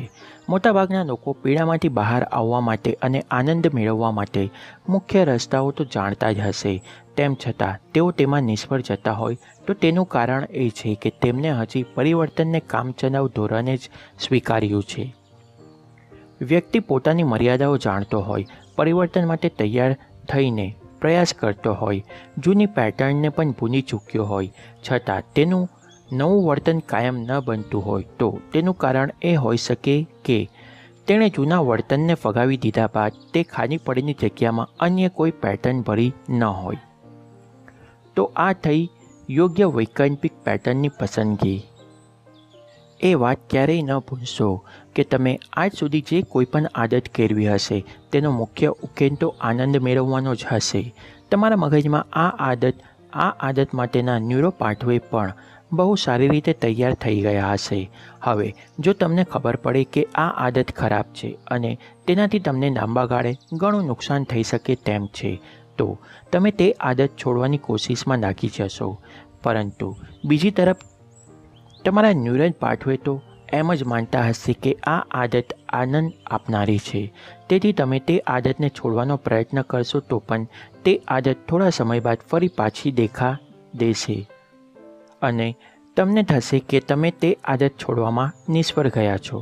A: મોટાભાગના લોકો પીડામાંથી બહાર આવવા માટે અને આનંદ મેળવવા માટે મુખ્ય રસ્તાઓ તો જાણતા જ હશે. તેમ છતાં તેઓ તેમાં નિષ્ફળ જતા હોય તો તેનું કારણ એ છે કે તેમને હજી પરિવર્તનને કામચલાઉ ધોરણે જ સ્વીકાર્યું છે. વ્યક્તિ પોતાની મર્યાદાઓ જાણતો હોય, પરિવર્તન માટે તૈયાર થઈને પ્રયાસ કરતો હોય, જૂની પેટર્નને પણ ભૂલી ચૂક્યો હોય, છતાં તેનું નવું વર્તન કાયમ ન બનતું હોય તો તેનું કારણ એ હોઈ શકે કે તેણે જૂના વર્તનને ફગાવી દીધા બાદ તે ખાલી પડેલી જગ્યામાં અન્ય કોઈ પેટર્ન ભરી ન હોય. તો આ થઈ યોગ્ય વૈકલ્પિક પેટર્નની પસંદગી. એ વાત ક્યારેય ન ભૂલશો કે તમે આજ સુધી જે કોઈ પણ આદત કેળવી હશે તેનો મુખ્ય ઉકેલ તો આનંદ મેળવવાનો જ હશે. તમારા મગજમાં આ આદત માટેના ન્યુરો પાથવે પણ બહુ સારી રીતે તૈયાર થઈ ગયા હશે. હવે જો તમને ખબર પડે કે આ આદત ખરાબ છે અને તેનાથી તમને લાંબા ગાળે ઘણું નુકસાન થઈ શકે તેમ છે તો તમે તે આદત છોડવાની કોશિશમાં લાગી જશો. પરંતુ બીજી તરફ તમારા ન્યુરલ પાથવે તો એમ જ માનતા હશે કે આ આદત આનંદ આપનારી છે, તેથી તમે તે આદતને છોડવાનો પ્રયત્ન કરશો તો પણ તે આદત થોડા સમય બાદ ફરી પાછી દેખા દેશે અને તમને થશે કે તમે તે આદત છોડવામાં નિષ્ફળ ગયા છો.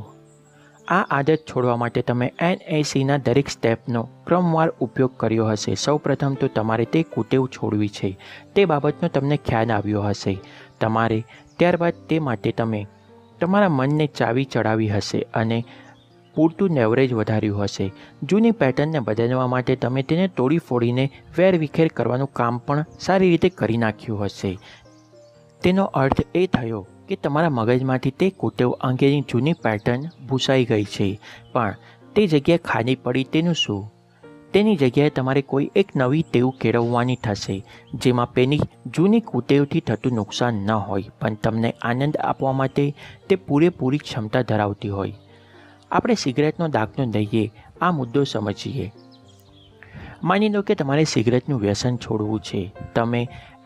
A: આ આદત છોડવા માટે તમે NACના દરેક સ્ટેપનો ક્રમવાર ઉપયોગ કર્યો હશે. સૌપ્રથમ તો તમારે તે કુટેવ છોડવી છે. તે બાબતનો તમને ખ્યાલ આવ્યો હશે. ત્યારબાદ તે માટે તમે તમારા મનને ચાવી ચડાવી હશે અને પૂરતું લેવરેજ વધાર્યું હશે. જૂની પેટર્નને બદલવા માટે તમે તેને તોડી ફોડીને વેરવિખેર કરવાનું કામ પણ સારી રીતે કરી નાખ્યું હશે. તેનો અર્થ એ થયો કે તમારા મગજમાંથી તે કુટેવ અંગેની જૂની પેટર્ન ભૂસાઈ ગઈ છે, પણ તે જગ્યાએ ખાલી પડી તેનું શું? તેની જગ્યાએ તમારે કોઈ એક નવી ટેવ કેળવવાની થશે જેમાં પેલી જૂની કુટેવથી થતું નુકસાન ન હોય પણ તમને આનંદ આપવા માટે તે પૂરેપૂરી ક્ષમતા ધરાવતી હોય. આપણે સિગરેટનો દાખલો લઈએ, આ મુદ્દો સમજીએ. માની લો કે તમારે સિગરેટનું વ્યસન છોડવું છે. તમે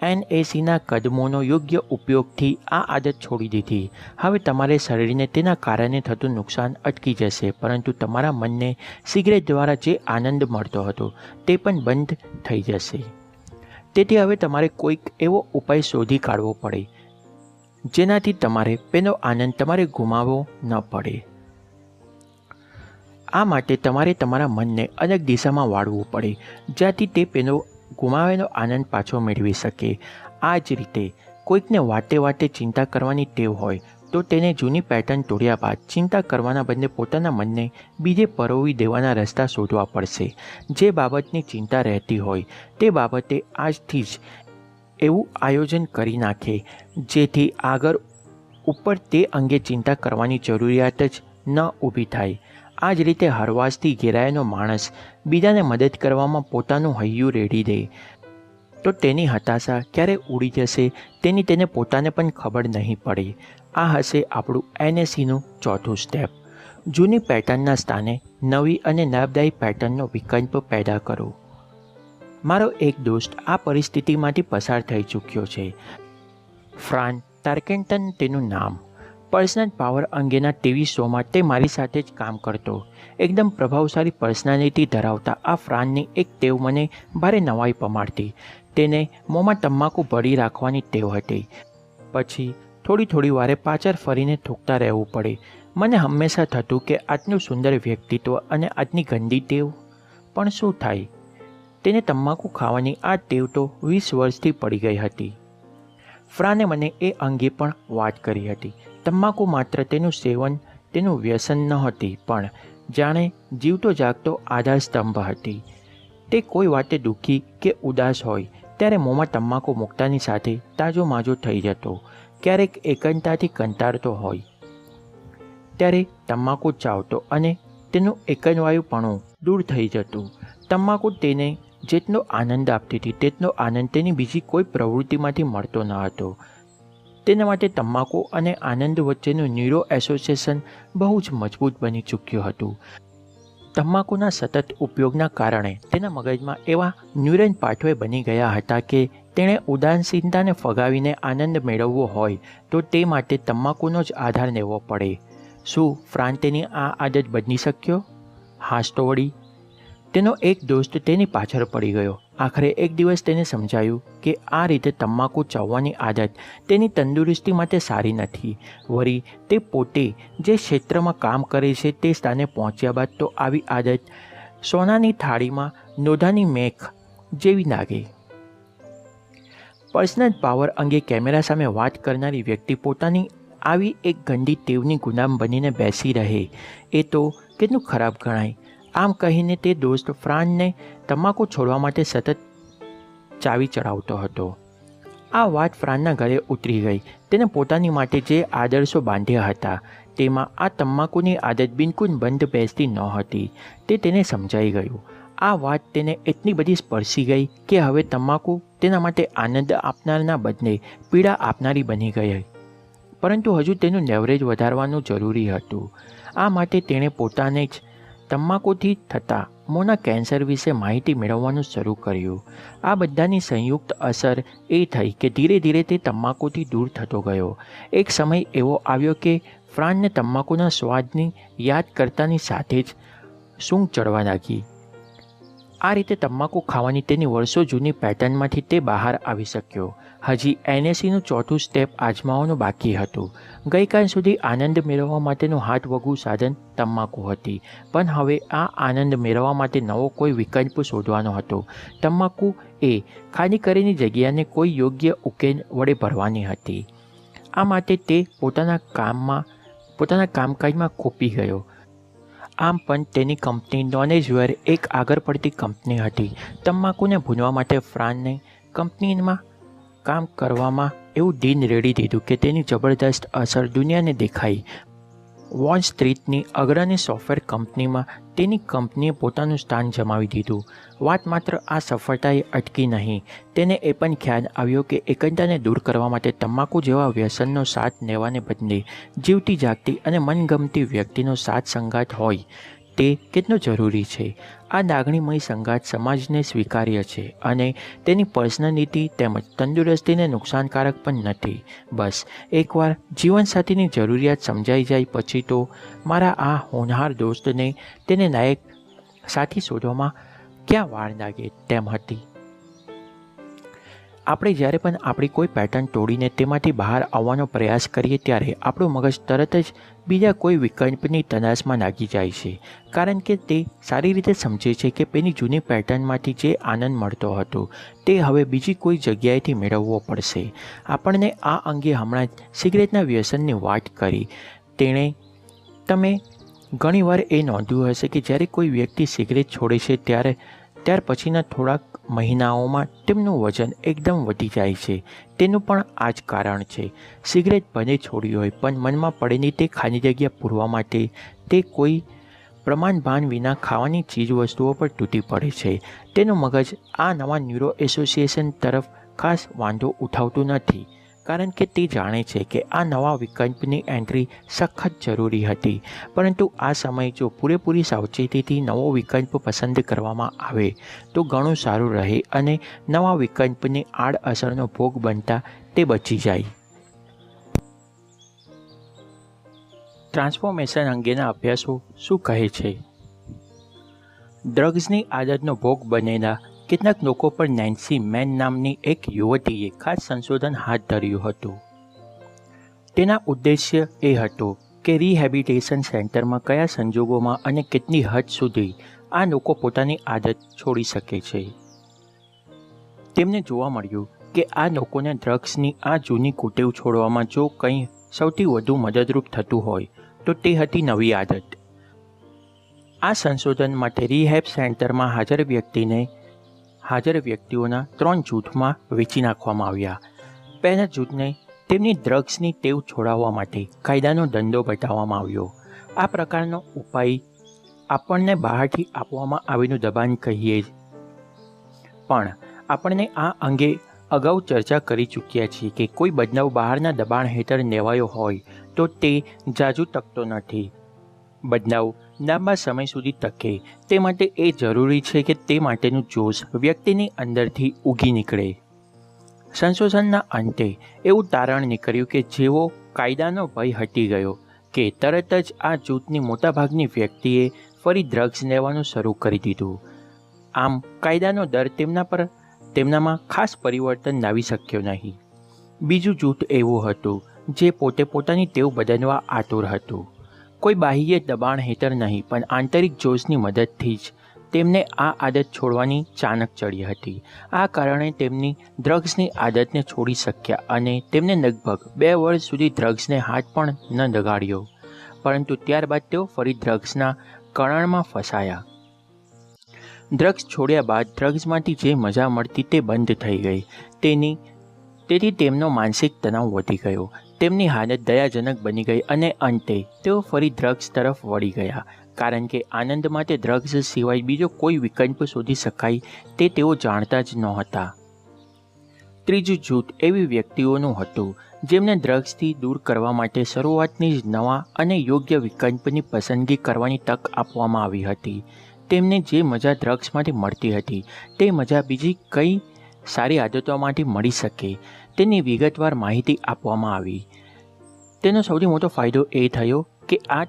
A: NACના કદમોનો યોગ્ય ઉપયોગથી આ આદત છોડી દીધી. હવે તમારે શરીરને તેના કારણે થતું નુકસાન અટકી જશે, પરંતુ તમારા મનને સિગરેટ દ્વારા જે આનંદ મળતો હતો તે પણ બંધ થઈ જશે. તેથી હવે તમારે કોઈક એવો ઉપાય શોધી કાઢવો પડે જેનાથી તમારે પેલો આનંદ તમારે ગુમાવવો ન પડે. આ માટે તમારે તમારા મનને અલગ દિશામાં વાળવું પડે જ્યાંથી તે પેલો ગુમાવેલો આનંદ પાછો મેળવી શકે. આ જ રીતે કોઈકને વાટે ચિંતા કરવાની ટેવ હોય તો તેને જૂની પેટર્ન તોડ્યા બાદ ચિંતા કરવાના બદલે પોતાના મનને બીજે પરોવી દેવાના રસ્તા શોધવા પડશે. જે બાબતની ચિંતા રહેતી હોય તે બાબતે આજથી જ એવું આયોજન કરી નાખે જેથી આગળ ઉપર તે અંગે ચિંતા કરવાની જરૂરિયાત જ ન ઊભી થાય. આ જ રીતે હરવાશથી ઘેરાયેલો માણસ બીજાને મદદ કરવામાં પોતાનું હૈયું રેડી દે તો તેની હતાશા ક્યારે ઉડી જશે તેની તેને પોતાને પણ ખબર નહીં પડે. આ હશે આપણું NACનું ચોથું સ્ટેપ. જૂની પેટર્નના સ્થાને નવી અને લાભદાયી પેટર્નનો વિકલ્પ પેદા કરો. મારો એક દોસ્ત આ પરિસ્થિતિમાંથી પસાર થઈ ચૂક્યો છે. ફ્રાન ટાર્કેન્ટન તેનું નામ. પર્સનલ પાવર અંગેના ટીવી શોમાં તે મારી સાથે જ કામ કરતો. એકદમ પ્રભાવશાળી પર્સનાલિટી ધરાવતા આ ફ્રાનની એક ટેવ મને ભારે નવાઈ પમાડતી. તેને મોંમાં તમાકુ ભરી રાખવાની ટેવ હતી. પછી થોડી વારે પાછળ ફરીને થૂંકતા રહેવું પડે. મને હંમેશા થતું કે આટલું સુંદર વ્યક્તિત્વ અને આટલી ગંદી ટેવ, પણ શું થાય? તેને તમાકુ ખાવાની આ ટેવ તો 20 વર્ષથી પડી ગઈ હતી. ફ્રાને મને એ અંગે પણ વાત કરી હતી. તમાકુ માત્ર તેનું સેવન, તેનું વ્યસન નહોતી, પણ જાણે જીવતો જાગતો આધારસ્તંભ હતી. તે કોઈ વાતે દુઃખી કે ઉદાસ હોય ત્યારે મોંમાં તમાકુ મૂકતાની સાથે તાજો માજો થઈ જતો. ક્યારેક એકલતાથી કંટાળતો હોય ત્યારે તમાકુ ચાવતો અને તેનું એકલવાયુપણું દૂર થઈ જતું. તમાકુ તેને જેટલો આનંદ આપતી હતી તેટલો આનંદ તેની બીજી કોઈ પ્રવૃત્તિમાંથી મળતો ન હતો. તેના માટે તમાકુ અને આનંદ વચ્ચેનું ન્યુરો એસોસિએશન બહુ જ મજબૂત બની ચૂક્યું હતું. તમાકુના સતત ઉપયોગના કારણે તેના મગજમાં એવા ન્યુરલ પાથવે બની ગયા હતા કે તેણે ઉદાસીનતાને ફગાવીને આનંદ મેળવવો હોય તો તે માટે તમાકુનો જ આધાર લેવો પડે. શું ફ્રાન તેની આ આદત બદલી શક્યો? હાશ તો વળી. તેનો એક દોસ્ત તેની પાછળ પડી ગયો. આખરે એક દિવસ તેને સમજાયું કે આ રીતે તમાકુ ચાવવાની આદત તેની તંદુરસ્તી માટે સારી નથી. વળી તે પોતે જે ક્ષેત્રમાં કામ કરે છે તે સ્થાને પહોંચ્યા બાદ તો આવી આદત સોનાની થાળીમાં નોંધાની મેખ જેવી લાગે. પર્સનલ પાવર અંગે કેમેરા સામે વાત કરનારી વ્યક્તિ પોતાની આવી એક ગંદી ટેવની ગુલામ બનીને બેસી રહે એ તો કેટલું ખરાબ ગણાય. આમ કહીને તે દોસ્ત ફ્રાનને તમાકુ છોડવા માટે સતત ચાવી ચડાવતો હતો. આ વાત ફ્રાનના ઘરે ઉતરી ગઈ. તેને પોતાની માટે જે આદર્શો બાંધ્યા હતા તેમાં આ તમાકુની આદત બિલકુલ બંધ બેસતી નહોતી. તે તેને સમજાઈ ગયું. આ વાત તેને એટલી બધી સ્પર્શી ગઈ કે હવે તમાકુ તેના માટે આનંદ આપનારના બદલે પીડા આપનારી બની ગઈ. પરંતુ હજુ તેનું લેવરેજ વધારવાનું જરૂરી હતું. આ માટે તેણે પોતાને જ તમાકુથી થતા મોંના કેન્સર વિશે માહિતી મેળવવાનું શરૂ કર્યું. આ બધાની સંયુક્ત અસર એ થઈ કે ધીરે ધીરે તે તમાકુથી દૂર થતો ગયો. એક સમય એવો આવ્યો કે ફ્રાનને તમાકુના સ્વાદની યાદ કરતાની સાથે જ સૂંઘ ચડવા લાગી. આ રીતે તમાકુ ખાવાની તેની વર્ષો જૂની પેટર્નમાંથી તે બહાર આવી શક્યો. હજી એનએસીનું ચોથું સ્ટેપ આજમાવાનું બાકી હતું. ગઈકાલ સુધી આનંદ મેળવવા માટેનું હાથવગું સાધન તમાકુ હતી, પણ હવે આ આનંદ મેળવવા માટે નવો કોઈ વિકલ્પ શોધવાનો હતો. તમાકુ એ ખાલી કરેલી જગ્યાને કોઈ યોગ્ય ઉકેલ વડે ભરવાની હતી. આ માટે તે પોતાના કામકાજમાં ખોપી ગયો. આમ પણ તેની કંપની નોલેજવેર એક આગળ પડતી કંપની હતી. તમાકુને ભૂનવા માટે ફ્રાનને કંપનીમાં કામ કરવામાં એવું દિન રેડી દીધું કે તેની જબરદસ્ત અસર દુનિયાને દેખાઈ. વોલ સ્ટ્રીટની અગ્રણી સોફ્ટવેર કંપનીમાં તેની કંપનીએ પોતાનું સ્થાન જમાવી દીધું. વાત માત્ર આ સફળતાએ અટકી નહીં. તેને એ પણ ખ્યાલ આવ્યો કે એકલતાને દૂર કરવા માટે તમાકુ જેવા વ્યસનનો સાથ લેવાને બદલે જીવતી જાગતી અને મનગમતી વ્યક્તિનો સાથ સંગાત હોય તે કેટલો જરૂરી છે. આ લાગણીમય સંગાત સમાજને સ્વીકાર્ય છે અને તેની પર્સનાલિટી તેમજ તંદુરસ્તીને નુકસાનકારક પણ નથી. બસ એકવાર જીવનસાથીની જરૂરિયાત સમજાઈ જાય પછી તો મારા આ હોનહાર દોસ્તને તેને લાયક સાથી શોધવામાં ક્યાં વાર લાગે તેમ હતી. આપણે જ્યારે પણ આપણી કોઈ પેટર્ન તોડીને તેમાંથી બહાર આવવાનો પ્રયાસ કરીએ ત્યારે આપણું મગજ તરત જ બીજા કોઈ વિકલ્પની તલાશમાં લાગી જાય છે, કારણ કે તે સારી રીતે સમજે છે કે પેલી જૂની પેટર્નમાંથી જે આનંદ મળતો હતો તે હવે બીજી કોઈ જગ્યાએથી મેળવવો પડશે. આપણને આ અંગે હમણાં જ સિગરેટના વ્યસનની વાત કરી. તમે ઘણીવાર એ નોંધ્યું હશે કે જ્યારે કોઈ વ્યક્તિ સિગરેટ છોડે છે ત્યાર પછીના થોડાક મહિનાઓમાં તેમનું વજન એકદમ વધી જાય છે. તેનું પણ આ જ કારણ છે. સિગરેટ ભલે છોડી હોય પણ મનમાં પડેલી તે ખાલી જગ્યા પૂરવા માટે તે કોઈ પ્રમાણભાન વિના ખાવાની ચીજવસ્તુઓ પર તૂટી પડે છે. તેનું મગજ આ નવા ન્યુરો એસોસિએશન તરફ ખાસ વાંધો ઉઠાવતું નથી, કારણ કે તે જાણે છે કે આ નવા વિકલ્પની એન્ટ્રી સખત જરૂરી હતી. પરંતુ આ સમયે જો પૂરેપૂરી સાવચેતીથી નવો વિકલ્પ પસંદ કરવામાં આવે તો ઘણું સારું રહે અને નવા વિકલ્પની આડઅસરનો ભોગ બનતા તે બચી જાય. ટ્રાન્સફોર્મેશન અંગેના અભ્યાસો શું કહે છે? ડ્રગ્સની આદતનો ભોગ બનેલા કેટલાક લોકો પર નેન્સી મેન નામની એક યુવતીએ ખાસ સંશોધન હાથ ધર્યું હતું. તેના ઉદ્દેશ્ય એ હતો કે રિહેબિલિટેશન સેન્ટરમાં કયા સંજોગોમાં અને કેટલી હદ સુધી આ લોકો પોતાની આદત છોડી શકે છે. તેમને જોવા મળ્યું કે આ લોકોને ડ્રગ્સની આ જૂની કુટેવ છોડવામાં જો કંઈ સૌથી વધુ મદદરૂપ થતું હોય તો તે હતી નવી આદત. આ સંશોધન માટે રિહેબ સેન્ટરમાં હાજર વ્યક્તિઓના 3 જૂથમાં વેચી નાખવામાં આવ્યા. પહેલા જૂથને તેમની ડ્રગ્સની ટેવ છોડાવવા માટે કાયદાનો દંડો બતાવવામાં આવ્યો. આ પ્રકારનો ઉપાય આપણને બહારથી આપવામાં આવેલું દબાણ કહીએ, પણ આપણે આ અંગે અગાઉ ચર્ચા કરી ચૂક્યા છીએ કે કોઈ બદલાવ બહારના દબાણ હેઠળ લેવાયો હોય તો તે જાજુ ટકતો નથી. બદલાવ લાંબા સમય સુધી ટકે તે માટે એ જરૂરી છે કે તે માટેનું જોશ વ્યક્તિની અંદરથી ઉગી નીકળે. સંશોધનના અંતે એવું તારણ નીકળ્યું કે જેવો કાયદાનો ભય હટી ગયો કે તરત જ આ જૂથની મોટાભાગની વ્યક્તિએ ફરી ડ્રગ્સ લેવાનું શરૂ કરી દીધું. આમ કાયદાનો ડર તેમનામાં ખાસ પરિવર્તન લાવી શક્યો નહીં. બીજું જૂથ એવું હતું જે પોતે પોતાની ટેવ બદલવા આતુર હતું. કોઈ બાહ્ય દબાણ હેઠળ નહીં પણ આંતરિક જોશની મદદથી જ તેમને આ આદત છોડવાની ચાનક ચડી હતી. આ કારણે તેમની ડ્રગ્સની આદતને છોડી શક્યા અને તેમને લગભગ 2 વર્ષ સુધી ડ્રગ્સને હાથ પણ ન લગાડ્યો. પરંતુ ત્યારબાદ તેઓ ફરી ડ્રગ્સના કળણમાં ફસાયા. ડ્રગ્સ છોડ્યા બાદ ડ્રગ્સમાંથી જે મજા મળતી તે બંધ થઈ ગઈ. તેથી તેમનો માનસિક તણાવ વધી ગયો. તેમની હાલત દયાજનક બની ગઈ અને અંતે તેઓ ફરી ડ્રગ્સ તરફ વળી ગયા. કારણ કે આનંદ માટે ડ્રગ્સ સિવાય બીજો કોઈ વિકલ્પ શોધી શકાય તે તેઓ જાણતા જ નહોતા. ત્રીજું જૂથ એવી વ્યક્તિઓનું હતું જેમને ડ્રગ્સથી દૂર કરવા માટે શરૂઆતની જ નવા અને યોગ્ય વિકલ્પની પસંદગી કરવાની તક આપવામાં આવી હતી. તેમને જે મજા ડ્રગ્સમાંથી મળતી હતી તે મજા બીજી કઈ સારી આદતોમાંથી મળી શકે તેની વિગતવાર માહિતી આપવામાં આવી. તેનો સૌથી મોટો ફાયદો એ થયો કે આ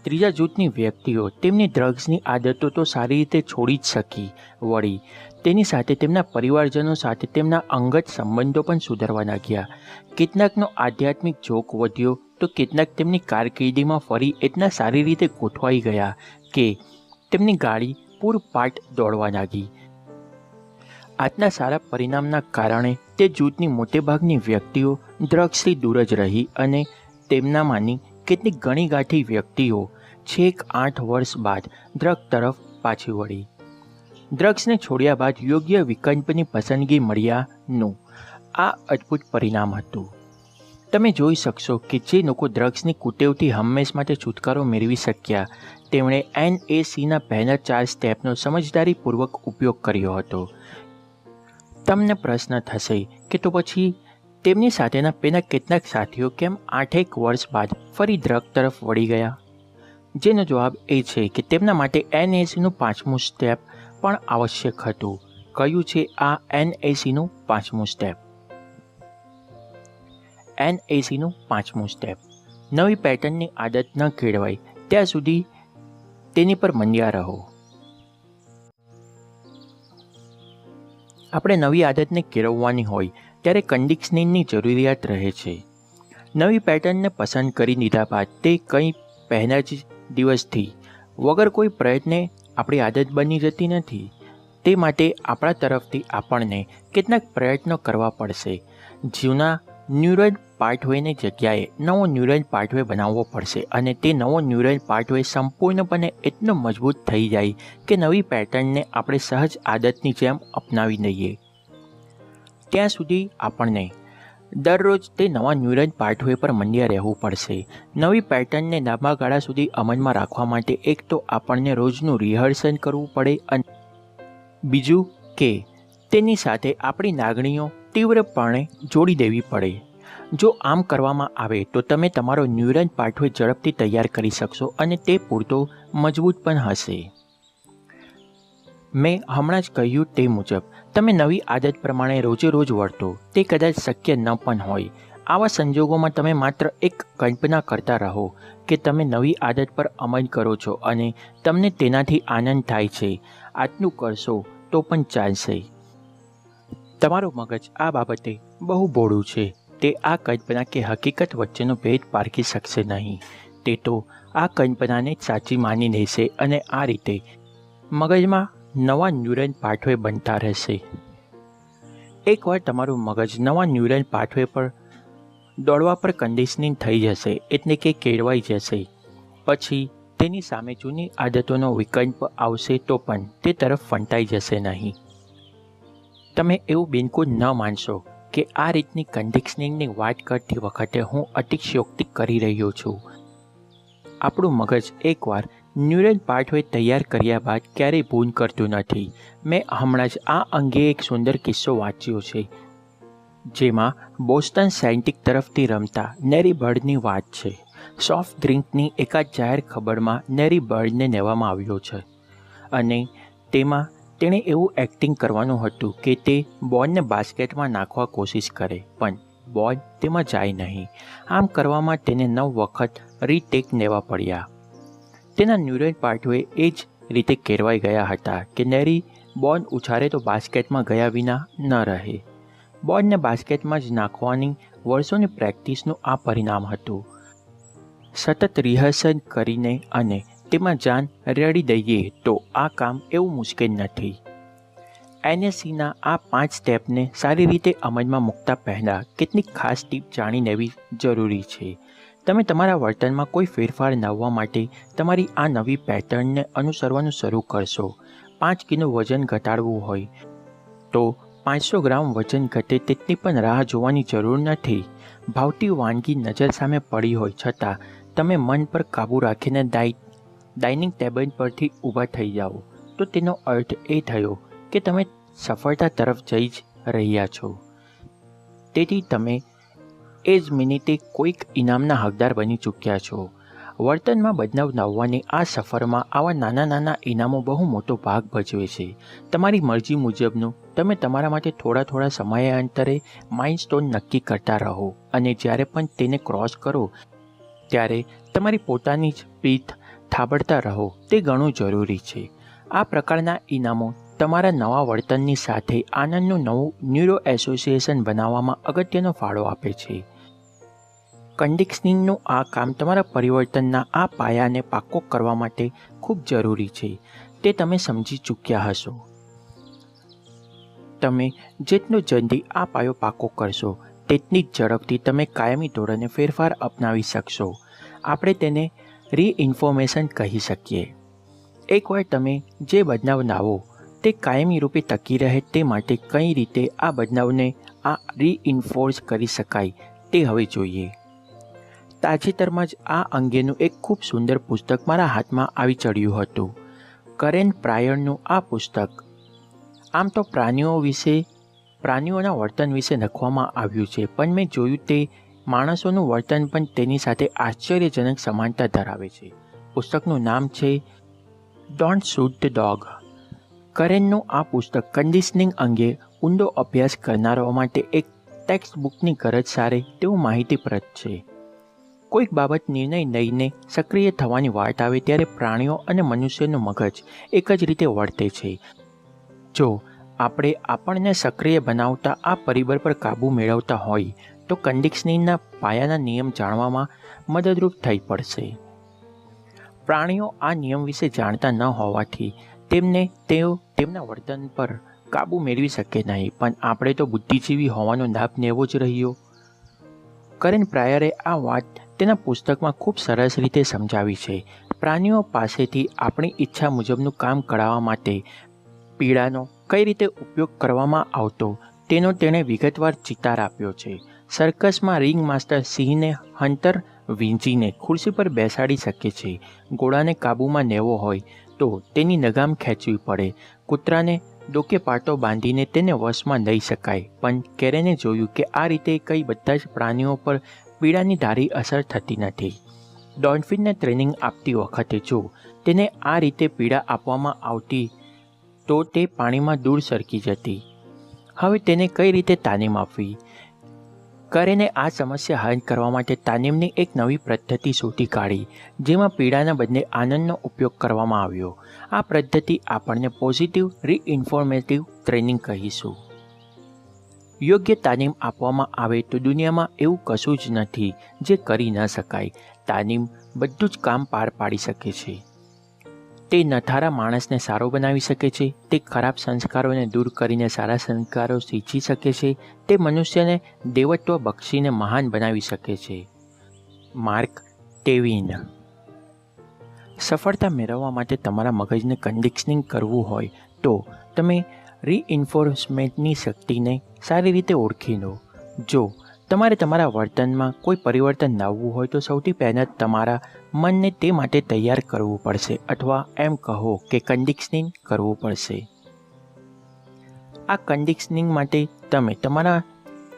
A: ત્રીજા જૂથની વ્યક્તિઓ તેમની ડ્રગ્સની આદતો તો સારી રીતે છોડી જ શકી, વળી તેની સાથે તેમના પરિવારજનો સાથે તેમના અંગત સંબંધો પણ સુધરવા લાગ્યા. કેટલાકનો આધ્યાત્મિક ઝોક વધ્યો તો કેટલાક તેમની કારકિર્દીમાં ફરી એટલા સારી રીતે ગોઠવાઈ ગયા કે તેમની ગાડી પૂરપાટ દોડવા લાગી. આટલા સારા પરિણામના કારણે તે જૂથની મોટેભાગની વ્યક્તિઓ ડ્રગ્સથી દૂર જ રહી અને તેમનામાંની કેટલીક ગણીગાંઠી વ્યક્તિઓ છેક 8 વર્ષ બાદ ડ્રગ તરફ પાછી વળી. ડ્રગ્સને છોડ્યા બાદ યોગ્ય વિકલ્પની પસંદગી મળ્યાનું આ અદ્ભુત પરિણામ હતું. તમે જોઈ શકશો કે જે લોકો ડ્રગ્સની કુટેવથી હંમેશ માટે છુટકારો મેળવી શક્યા તેમણે NACના પહેલા 4 સ્ટેપનો સમજદારીપૂર્વક ઉપયોગ કર્યો હતો. તમને પ્રશ્ન થશે કે તો પછી તેમની સાથેના પેલા કેટલાક સાથીઓ કેમ 8 વર્ષ બાદ ફરી ડ્રગ તરફ વળી ગયા? જેનો જવાબ એ છે કે તેમના માટે NACનું 5મું સ્ટેપ પણ આવશ્યક હતું. કયું છે આ NACનું 5મું સ્ટેપ? NACનું 5મું સ્ટેપ: નવી પેટર્નની આદત ન કેળવાય ત્યાં સુધી તેની પર મંડ્યા રહો. આપણે નવી આદતને કેળવવાની હોય ત્યારે કન્ડિશનિંગની જરૂરિયાત રહે છે. નવી પેટર્નને પસંદ કરી લીધા બાદ તે કંઈ પહેલા જ દિવસથી વગર કોઈ પ્રયત્ને આપણી આદત બની જતી નથી. તે માટે આપણા તરફથી આપણને કેટલાક પ્રયત્નો કરવા પડશે. જૂના ન્યુરલ પાથવેની જગ્યાએ નવો ન્યુરલ પાથવે બનાવવો પડશે અને તે નવો ન્યુરલ પાથવે સંપૂર્ણપણે એટલો મજબૂત થઈ જાય કે નવી પેટર્નને આપણે સહજ આદતની જેમ અપનાવી લઈએ. ત્યાં સુધી આપણને દરરોજ તે નવા ન્યુરલ પાથવે પર મંડ્યા રહેવું પડશે. નવી પેટર્નને લાંબા ગાળા સુધી અમલમાં રાખવા માટે એક તો આપણને રોજનું રિહર્સલ કરવું પડે અને બીજું કે તેની સાથે આપણી લાગણીઓ તીવ્રપણે જોડી દેવી પડે. જો આમ કરવામાં આવે તો તમે તમારો ન્યુરલ પાથવે ઝડપથી તૈયાર કરી શકશો અને તે પૂરતો મજબૂત પણ હશે. મેં હમણાં જ કહ્યું તે મુજબ તમે નવી આદત પ્રમાણે રોજે રોજ વર્તો તે કદાચ શક્ય ન પણ હોય. આવા સંજોગોમાં તમે માત્ર એક કલ્પના કરતા રહો કે તમે નવી આદત પર અમલ કરો છો અને તમને તેનાથી આનંદ થાય છે. આટલું કરશો તો પણ ચાલશે. તમારું મગજ આ બાબતે બહુ ભોળું છે. તે આ કલ્પના કે હકીકત વચ્ચેનો ભેદ પારખી શકશે નહીં. તે તો આ કલ્પનાને સાચી માની લેશે અને આ રીતે મગજમાં નવા ન્યુરલ પાથવે બનતા રહેશે. એકવાર તમારું મગજ નવા ન્યુરલ પાથવે પર દોડવા પર કન્ડિશનિંગ થઈ જશે, એટલે કે કેળવાઈ જશે, પછી તેની સામે જૂની આદતોનો વિકલ્પ આવશે તો પણ તે તરફ ફંટાઈ જશે નહીં. તમે એવું બિલકુલ ન માનશો કે આ રીતની કન્ડિશનિંગની વાત કરતી વખતે હું અતિશયોક્તિ કરી રહ્યો છું. આપણું મગજ એકવાર ન્યુરલ પાથવે તૈયાર કર્યા બાદ ક્યારેય ભૂલ કરતું નથી. મેં હમણાં જ આ અંગે એક સુંદર કિસ્સો વાંચ્યો છે, જેમાં બોસ્ટન સેલ્ટિક તરફથી રમતા નેરી બર્ડની વાત છે. સોફ્ટ ડ્રિંકની એકાદ જાહેર ખબરમાં નેરી બર્ડને લેવામાં આવ્યો છે અને તેમાં તેણે એવું એક્ટિંગ કરવાનું હતું કે તે બોલને બાસ્કેટમાં નાખવા કોશિશ કરે, પણ બોલ તેમાં જાય નહીં. આમ કરવામાં તેને 9 વખત રીટેક લેવા પડ્યા. તેના ન્યુરલ પાર્ટવે એ જ રીતે કેરવાઈ ગયા હતા કે નેરી બોલ ઉછાળે તો બાસ્કેટમાં ગયા વિના ન રહે. બોલને બાસ્કેટમાં જ નાખવાની વર્ષોની પ્રેક્ટિસનું આ પરિણામ હતું. સતત રિહર્સલ કરીને અને તેમાં જાન રેડી દઈએ તો આ કામ એવું મુશ્કેલ નથી. NSCના આ 5 સ્ટેપને સારી રીતે અમલમાં મૂકતા પહેલાં કેટલીક ખાસ ટીપ જાણી લેવી જરૂરી છે. તમે તમારા વર્તનમાં કોઈ ફેરફાર લાવવા માટે તમારી આ નવી પેટર્નને અનુસરવાનું શરૂ કરશો. 5 કિલો વજન ઘટાડવું હોય તો 500 ગ્રામ વજન ઘટે તેટલી પણ રાહ જોવાની જરૂર નથી. ભાવતી વાનગી નજર સામે પડી હોય છતાં તમે મન પર કાબૂ રાખીને ડાઇનિંગ ટેબલ પરથી ઊભા થઈ જાઓ તો તેનો અર્થ એ થયો કે તમે સફળતા તરફ જઈ જ રહ્યા છો. તેથી તમે એ જ મિનિટે કોઈક ઇનામના હકદાર બની ચૂક્યા છો. વર્તનમાં બદલાવ લાવવાની આ સફરમાં આવા નાના નાના ઇનામો બહુ મોટો ભાગ ભજવે છે. તમારી મરજી મુજબનું તમે તમારા માટે થોડા સમયાંતરે માઇલસ્ટોન નક્કી કરતા રહો અને જ્યારે પણ તેને ક્રોસ કરો ત્યારે તમારી પોતાની જ પીઠ થાબડતા રહો. તે ઘણું જરૂરી છે. આ પ્રકારના ઇનામો તમારા નવા વર્તનની સાથે આનંદનું નવું ન્યુરો એસોસિએશન બનાવવામાં અગત્યનો ફાળો આપે છે. કન્ડિશનિંગનું આ કામ તમારા પરિવર્તનના આ પાયાને પાકો કરવા માટે ખૂબ જરૂરી છે. તે તમે સમજી ચૂક્યા હશો. તમે જેટલું જલ્દી આ પાયો પાકો કરશો તેટલી જ ઝડપથી તમે કાયમી ધોરણે ફેરફાર અપનાવી શકશો. આપણે તેને રીઇન્ફોર્મેશન કહી શકીએ. એકવાર તમે જે બદલાવ લાવો તે કાયમી રૂપે ટકી રહે તે માટે કઈ રીતે આ બદલાવને રીઇન્ફોર્સ કરી શકાય તે હવે જોઈએ. તાજેતરમાં જ આ અંગેનું એક ખૂબ સુંદર પુસ્તક મારા હાથમાં આવી ચડ્યું હતું. કરેન પ્રાયરનું આ પુસ્તક. આમ તો પ્રાણીઓના વર્તન વિશે લખવામાં આવ્યું છે, પણ મેં જોયું તે માણસોનું વર્તન પણ તેની સાથે આશ્ચર્યજનક સમાનતા ધરાવે છે. પુસ્તકનું નામ છે ડોન્ટ શૂટ ધ ડોગ. કરેનનું આ પુસ્તક કન્ડિશનિંગ અંગે ઊંડો અભ્યાસ કરનારાઓ માટે એક ટેક્સ્ટ બુકની ગરજ સારે તેવું માહિતીપ્રદ છે. કોઈક બાબત નિર્ણય લઈને સક્રિય થવાની વાત આવે ત્યારે પ્રાણીઓ અને મનુષ્યનું મગજ એક જ રીતે વર્તે છે. જો આપણે આપણને સક્રિય બનાવતા આ પરિબળ પર કાબૂ મેળવતા હોય તો કન્ડિશનિંગના પાયાના નિયમ જાણવામાં મદદરૂપ થઈ પડશે. પ્રાણીઓ આ નિયમ વિશે જાણતા ન હોવાથી તેઓ તેમના વર્તન પર કાબૂ મેળવી શકે નહીં, પણ આપણે તો બુદ્ધિજીવી હોવાનો લાભ લેવો જ રહ્યો. કરેન પ્રાયરે આ વાત તેના પુસ્તકમાં ખૂબ સરસ રીતે સમજાવી છે. પ્રાણીઓ પાસેથી આપણી ઈચ્છા મુજબનું કામ કરાવવા માટે પીડાનો કઈ રીતે ઉપયોગ કરવામાં આવતો તેનો તેણે વિગતવાર ચિતાર આપ્યો છે. સર્કસમાં રિંગ માસ્ટર સિંહને હન્ટર વીંચીને ખુરશી પર બેસાડી શકે છે. ઘોડાને કાબૂમાં લેવો હોય તો તેની લગામ ખેંચવી પડે. કૂતરાને ડોકે પાટો બાંધીને તેને વશમાં લઈ શકાય, પણ કેરેને જોયું કે આ રીતે કઈ બધા જ પ્રાણીઓ પર પીડાની ધારી અસર થતી નથી. ડોલ્ફિનને ટ્રેનિંગ આપતી વખતે જો તેને આ રીતે પીડા આપવામાં આવતી તો તે પાણીમાં દૂર સરકી જતી. હવે તેને કઈ રીતે તાલીમ આપવી? કરેને આ સમસ્યા હલ કરવા માટે તાલીમની એક નવી પદ્ધતિ શોધી કાઢી, જેમાં પીડાના બદલે આનંદનો ઉપયોગ કરવામાં આવ્યો. આ પદ્ધતિ આપણને પોઝિટિવ રીઇન્ફોર્મેટિવ ટ્રેનિંગ કહીશું. યોગ્ય તાલીમ આપવામાં આવે તો દુનિયામાં એવું કશું જ નથી જે કરી ન શકાય. તાલીમ બધું જ કામ પાર પાડી શકે છે. તે નઠારા માણસને સારો બનાવી શકે છે. તે ખરાબ સંસ્કારોને દૂર કરીને સારા સંસ્કારો શીખી શકે છે. તે મનુષ્યને દેવત્વ બક્ષીને મહાન બનાવી શકે છે. માર્ક ટેવિન. સફળતા મેળવવા માટે તમારા મગજને કન્ડિશનિંગ કરવું હોય તો તમે રીઇન્ફોર્સમેન્ટની શક્તિને સારી રીતે ઓળખી લો. જો તમારે તમારા વર્તનમાં કોઈ પરિવર્તન લાવવું હોય તો સૌથી પહેલાં તમારા મનને તે માટે તૈયાર કરવું પડશે, અથવા એમ કહો કે કન્ડિશનિંગ કરવું પડશે. આ કન્ડિશનિંગ માટે તમે તમારા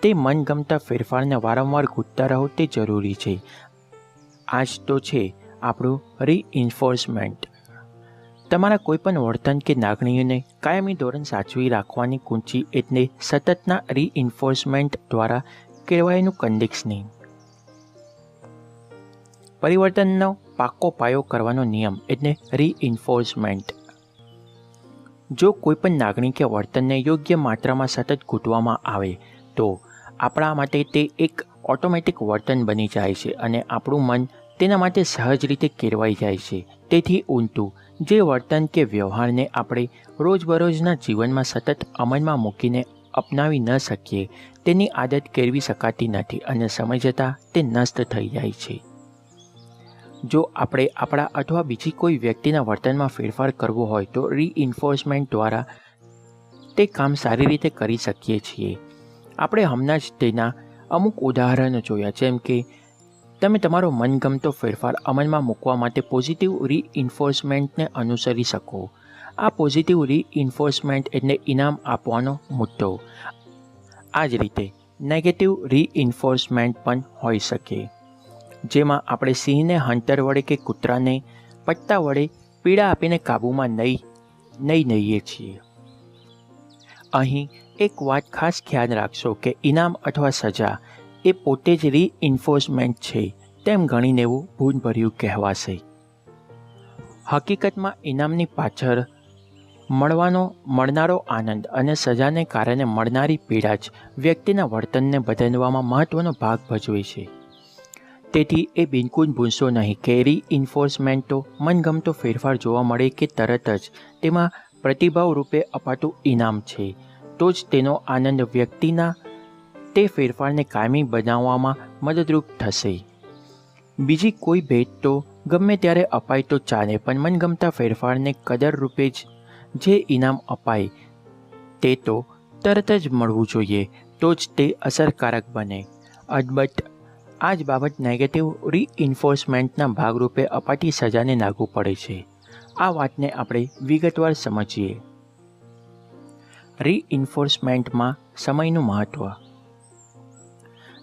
A: તે મનગમતા ફેરફારને વારંવાર ગૂંથતા રહો તે જરૂરી છે. આ જ તો છે આપણું રીઇન્ફોર્સમેન્ટ. તમારા કોઈપણ વર્તન કે લાગણીઓને કાયમી ધોરણ સાચવી રાખવાની કુંચી એટલે સતતના રીઇન્ફોર્સમેન્ટ દ્વારા કેળવાયેલું કન્ડિશનિંગ. પરિવર્તનનો પાક્કો પાયો કરવાનો નિયમ એટલે રીઇન્ફોર્સમેન્ટ. જો કોઈપણ લાગણી કે વર્તનને યોગ્ય માત્રામાં સતત ઘૂંટવામાં આવે તો આપણા માટે તે એક ઓટોમેટિક વર્તન બની જાય છે અને આપણું મન તેના માટે સહજ રીતે કેળવાઈ જાય છે. તેથી ઊલટું, જે વર્તન કે વ્યવહારને આપણે રોજબરોજના જીવનમાં સતત અમલમાં મૂકીને અપનાવી ન શકીએ તેની આદત કેળવી શકાતી નથી અને સમય જતાં તે નષ્ટ થઈ જાય છે. જો આપણે આપણા અથવા બીજી કોઈ વ્યક્તિના વર્તનમાં ફેરફાર કરવો હોય તો રીઇન્ફોર્સમેન્ટ દ્વારા તે કામ સારી રીતે કરી શકીએ છીએ. આપણે હમણાં જ તેના અમુક ઉદાહરણો જોયા, જેમ કે તમે તમારો મનગમતો ફેરફાર અમલમાં મૂકવા માટે પોઝિટિવ રીઇન્ફોર્સમેન્ટને અનુસરી શકો. આ પોઝિટિવ રીઇન્ફોર્સમેન્ટ એટલે ઇનામ આપવાનો મુદ્દો. આ જ રીતે નેગેટિવ રીઇન્ફોર્સમેન્ટ પણ હોઈ શકે, જેમાં આપણે સિંહને હંટર વડે કે કૂતરાને પટ્ટા વડે પીડા આપીને કાબૂમાં નહીં લઈએ છીએ. અહીં એક વાત ખાસ ખ્યાલ રાખશો કે ઇનામ અથવા સજા એ પોતે જ રીઇન્ફોર્સમેન્ટ છે તેમ ગણીને એવું ભૂલભર્યું કહેવાશે. હકીકતમાં ઇનામની પાછળ મળનારો આનંદ અને સજાને કારણે મળનારી પીડા જ વ્યક્તિના વર્તનને બદલવામાં મહત્ત્વનો ભાગ ભજવે છે. તેથી એ બિલકુલ ભૂલશો નહીં કે રીઇન્ફોર્સમેન્ટ તો મનગમતો ફેરફાર જોવા મળે કે તરત જ તેમાં પ્રતિભાવ રૂપે અપાતું ઇનામ છે, તો જ તેનો આનંદ વ્યક્તિના તે ફેરફારને કાયમી બનાવવામાં મદદરૂપ થશે. બીજી કોઈ ભેટ તો ગમે ત્યારે અપાય તો ચાલે, પણ મનગમતા ફેરફારને કદર રૂપે જે ઇનામ અપાય તે તો તરત જ મળવું જોઈએ, તો જ તે અસરકારક બને. અલબત્ત આ જ બાબત નેગેટિવ રીઇન્ફોર્સમેન્ટના ભાગરૂપે અપાતી સજાને લાગુ પડે છે. આ વાતને આપણે વિગતવાર સમજીએ. રીઇન્ફોર્સમેન્ટમાં સમયનું મહત્ત્વ.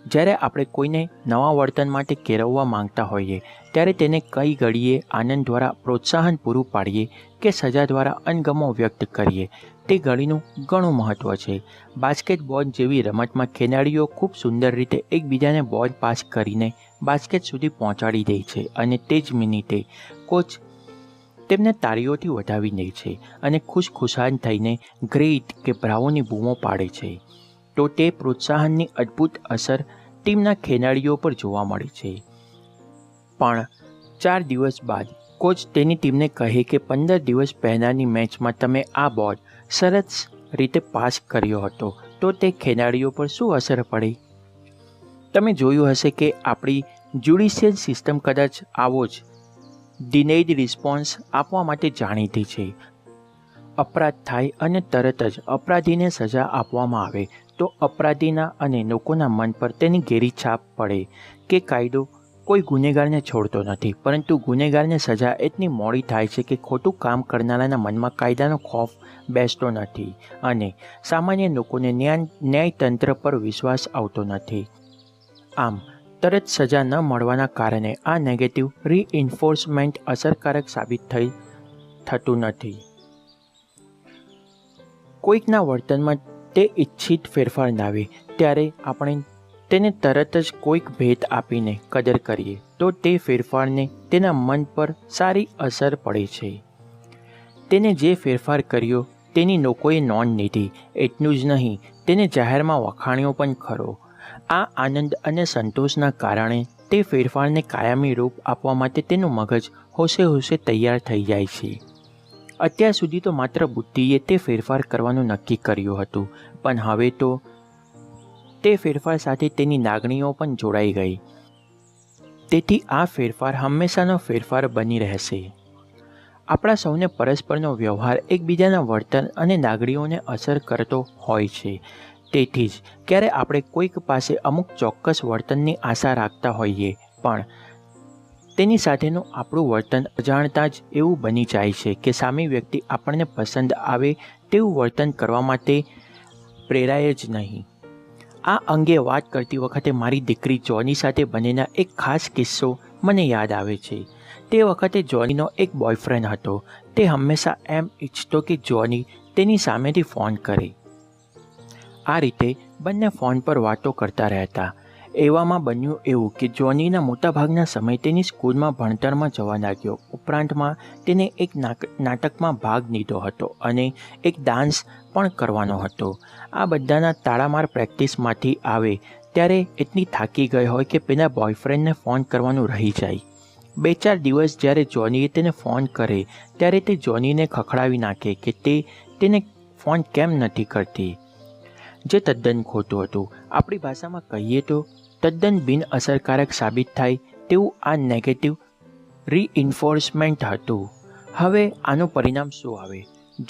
A: જ્યારે આપણે કોઈને નવા વર્તન માટે કેળવવા માંગતા હોઈએ ત્યારે તેને કઈ ઘડીએ આનંદ દ્વારા પ્રોત્સાહન પૂરું પાડીએ કે સજા દ્વારા અણગમો વ્યક્ત કરીએ તે ઘડીનું ઘણું મહત્ત્વ છે. બાસ્કેટબોલ જેવી રમતમાં ખેલાડીઓ ખૂબ સુંદર રીતે એકબીજાને બોલ પાસ કરીને બાસ્કેટ સુધી પહોંચાડી દે છે અને તે જ મિનિટે કોચ તેમને તાળીઓથી વધાવી દે છે અને ખુશખુશાલ થઈને ગ્રેટ કે બ્રાવોની બૂમો પાડે છે. તો તે પ્રોત્સાહનની અદ્ભુત અસર ટીમના ખેલાડીઓ પર જોવા મળે છે. પણ 4 દિવસ બાદ કોચ તેની ટીમને કહે કે 15 દિવસ પહેલાંની મેચમાં તમે આ બોલ સરસ રીતે પાસ કર્યો હતો, તો તે ખેલાડીઓ પર શું અસર પડે? તમે જોયું હશે કે આપણી જ્યુડિશિયલ સિસ્ટમ કદાચ આવો જ ડિનેડ રિસ્પોન્સ આપવા માટે જાણીતી છે. અપરાધ થાય અને તરત જ અપરાધીને સજા આપવામાં આવે તો અપરાધીના અને લોકોના મન પર તેની ઘેરી છાપ પડે કે કાયદો કોઈ ગુનેગારને છોડતો નથી, પરંતુ ગુનેગારને સજા એટલી મોડી થાય છે કે ખોટું કામ કરનારાના મનમાં કાયદાનો ખોફ બેસતો નથી અને સામાન્ય લોકોને ન્યાયતંત્ર પર વિશ્વાસ આવતો નથી. આમ તરત સજા ન મળવાના કારણે આ નેગેટિવ રીઇન્ફોર્સમેન્ટ અસરકારક સાબિત થતું નથી. કોઈકના વર્તનમાં તે ઈચ્છિત ફેરફાર લાવે ત્યારે આપણે તેને તરત જ કોઈક ભેટ આપીને કદર કરીએ તો તે ફેરફારને તેના મન પર સારી અસર પડે છે. તેને જે ફેરફાર કર્યો તેની લોકોએ નોંધ લીધી, એટલું જ નહીં તેને જાહેરમાં વખાણ્યો પણ ખરો. આ આનંદ અને સંતોષના કારણે તે ફેરફારને કાયમી રૂપ આપવા માટે તેનું મગજ હોશે તૈયાર થઈ જાય છે. અત્યાર સુધી તો માત્ર બુદ્ધિએ તે ફેરફાર કરવાનું નક્કી કર્યું હતું, પણ હવે તો તે ફેરફાર સાથે તેની લાગણીઓ પણ જોડાઈ ગઈ. તેથી આ ફેરફાર હંમેશાનો ફેરફાર બની રહેશે. આપણા સૌને પરસ્પરનો વ્યવહાર એકબીજાના વર્તન અને લાગણીઓને અસર કરતો હોય છે. તેથી જ ક્યારે આપણે કોઈક પાસે અમુક ચોક્કસ વર્તનની આશા રાખતા હોઈએ પણ તેની સાથેનું આપણું વર્તન અજાણતા જ એવું બની જાય છે કે સામી વ્યક્તિ આપણને પસંદ આવે તેવું વર્તન કરવા માટે પ્રેરાય જ નહીં. આ અંગે વાત કરતી વખતે મારી દીકરી જોની સાથે બનેલા એક ખાસ કિસ્સો મને યાદ આવે છે. તે વખતે જોનીનો એક બોયફ્રેન્ડ હતો. તે હંમેશા એમ ઈચ્છતો કે જોની તેની સામેથી ફોન કરે. આ રીતે બંને ફોન પર વાતો કરતા રહેતા. એવામાં બન્યું એવું કે જોનીના મોટાભાગના સમય તેની સ્કૂલમાં ભણતરમાં જવા લાગ્યો. ઉપરાંતમાં તેને એક નાટકમાં ભાગ લીધો હતો અને એક ડાન્સ પણ કરવાનો હતો. આ બધાના તાળામાર પ્રેક્ટિસમાંથી આવે ત્યારે એટલી થાકી ગઈ હોય કે પેલા બોયફ્રેન્ડને ફોન કરવાનું રહી જાય. 2-4 દિવસ જ્યારે જોનીએ તેને ફોન કરે ત્યારે તે જોનીને ખખડાવી નાખે કે તે તેને ફોન કેમ નથી કરતી, જે તદ્દન ખોટું હતું. આપણી ભાષામાં કહીએ તો તદ્દન બિનઅસરકારક સાબિત થાય તેવું આ નેગેટિવ રીઇન્ફોર્સમેન્ટ હતું. હવે આનું પરિણામ શું આવે?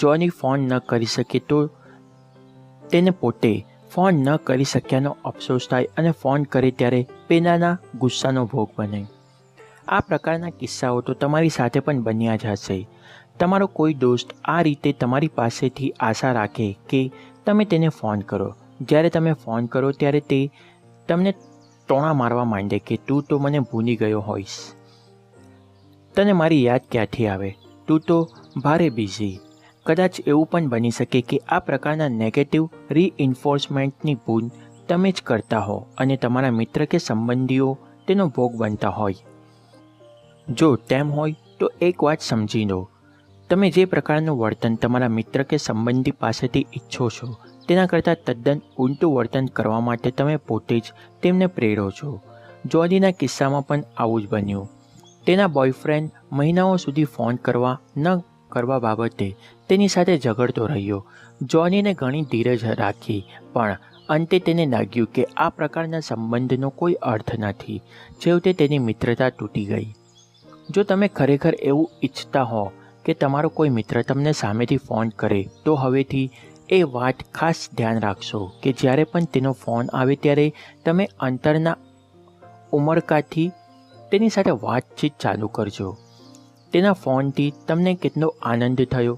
A: જોની ફોન ન કરી શકે તો તેને પોતે ફોન ન કરી શક્યાનો અફસોસ થાય અને ફોન કરે ત્યારે પેલાના ગુસ્સાનો ભોગ બને. આ પ્રકારના કિસ્સાઓ તો તમારી સાથે પણ બન્યા જ હશે. તમારો કોઈ દોસ્ત આ રીતે તમારી પાસેથી આશા રાખે કે તમે તેને ફોન કરો. જ્યારે તમે ફોન કરો ત્યારે તે તમને ટોણા મારવા માંડે કે તું તો મને ભૂલી ગયો હોઈશ, તને મારી યાદ ક્યાંથી આવે, તું તો ભારે બિઝી. કદાચ એવું પણ બની શકે કે આ પ્રકારના નેગેટિવ રીઇન્ફોર્સમેન્ટની ભૂલ તમે જ કરતા હો અને તમારા મિત્ર કે સંબંધીઓ તેનો ભોગ બનતા હોય. જો તેમ હોય તો એક વાત સમજી લો, તમે જે પ્રકારનું વર્તન તમારા મિત્ર કે સંબંધી પાસેથી ઈચ્છો છો તેના કરતાં તદ્દન ઊલટું વર્તન કરવા માટે તમે પોતે જ તેમને પ્રેરો છો. જોનીના કિસ્સામાં પણ આવું જ બન્યું. તેના બોયફ્રેન્ડ મહિનાઓ સુધી ફોન કરવા ન કરવા બાબતે તેની સાથે ઝઘડતો રહ્યો. જોનીને ઘણી ધીરજ રાખી પણ અંતે તેને લાગ્યું કે આ પ્રકારના સંબંધનો કોઈ અર્થ નથી. છેવટે તેની મિત્રતા તૂટી ગઈ. જો તમે ખરેખર એવું ઈચ્છતા હો કે તમારો કોઈ મિત્ર તમને સામેથી ફોન કરે તો હવેથી એ વાત ખાસ ધ્યાન રાખશો કે જ્યારે પણ તેનો ફોન આવે ત્યારે તમે અંતરના ઉમળકાથી તેની સાથે વાતચીત ચાલુ કરજો. તેના ફોનથી તમને કેટલો આનંદ થયો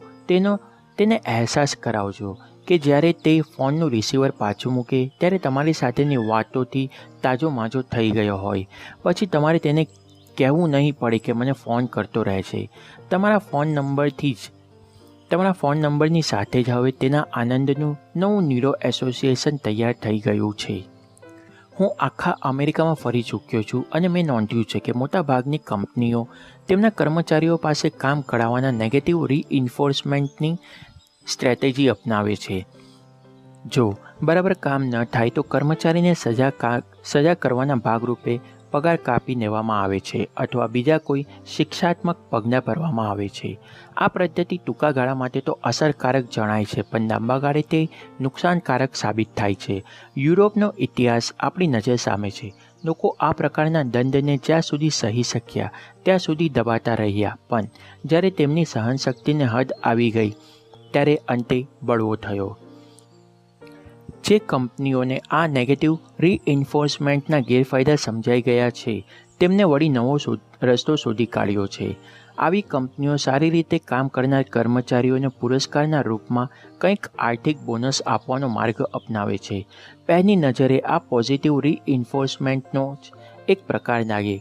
A: તેને અહેસાસ કરાવજો કે જ્યારે તે ફોનનું રિસીવર પાછું મૂકે ત્યારે તમારી સાથેની વાતોથી તાજો માજો થઈ ગયો હોય. પછી તમારે તેને કહેવું નહીં પડે કે મને ફોન કરતો રહે છે. તમારા ફોન નંબરની સાથે જ હવે તેના આનંદનું નવું ન્યુરો એસોસિએશન તૈયાર થઈ ગયું છે. હું આખા અમેરિકામાં ફરી ચૂક્યો છું અને મેં નોંધ્યું છે કે મોટાભાગની કંપનીઓ તેમના કર્મચારીઓ પાસે કામ કરાવવાના નેગેટિવ રીઇન્ફોર્સમેન્ટની સ્ટ્રેટેજી અપનાવે છે. જો બરાબર કામ ન થાય તો કર્મચારીને સજા કરવાના ભાગરૂપે પગાર કાપી લેવામાં આવે છે અથવા બીજા કોઈ શિક્ષાત્મક પગલાં ભરવામાં આવે છે. આ પદ્ધતિ ટૂંકા ગાળા માટે તો અસરકારક જણાય છે પણ લાંબા ગાળે તે નુકસાનકારક સાબિત થાય છે. યુરોપનો ઇતિહાસ આપણી નજર સામે છે. લોકો આ પ્રકારના દંડને જ્યાં સુધી સહી શક્યા ત્યાં સુધી દબાતા રહ્યા પણ જ્યારે તેમની સહનશક્તિને હદ આવી ગઈ ત્યારે અંતે બળવો થયો. જે કંપનીઓને આ નેગેટિવ રીઇન્ફોર્સમેન્ટના ગેરફાયદા સમજાઈ ગયા છે તેમને વળી નવો રસ્તો શોધી કાઢ્યો છે. આવી કંપનીઓ સારી રીતે કામ કરનાર કર્મચારીઓને પુરસ્કારના રૂપમાં કંઈક આર્થિક બોનસ આપવાનો માર્ગ અપનાવે છે. પહેલી નજરે આ પોઝિટિવ રીઇન્ફોર્સમેન્ટનો જ એક પ્રકાર લાગે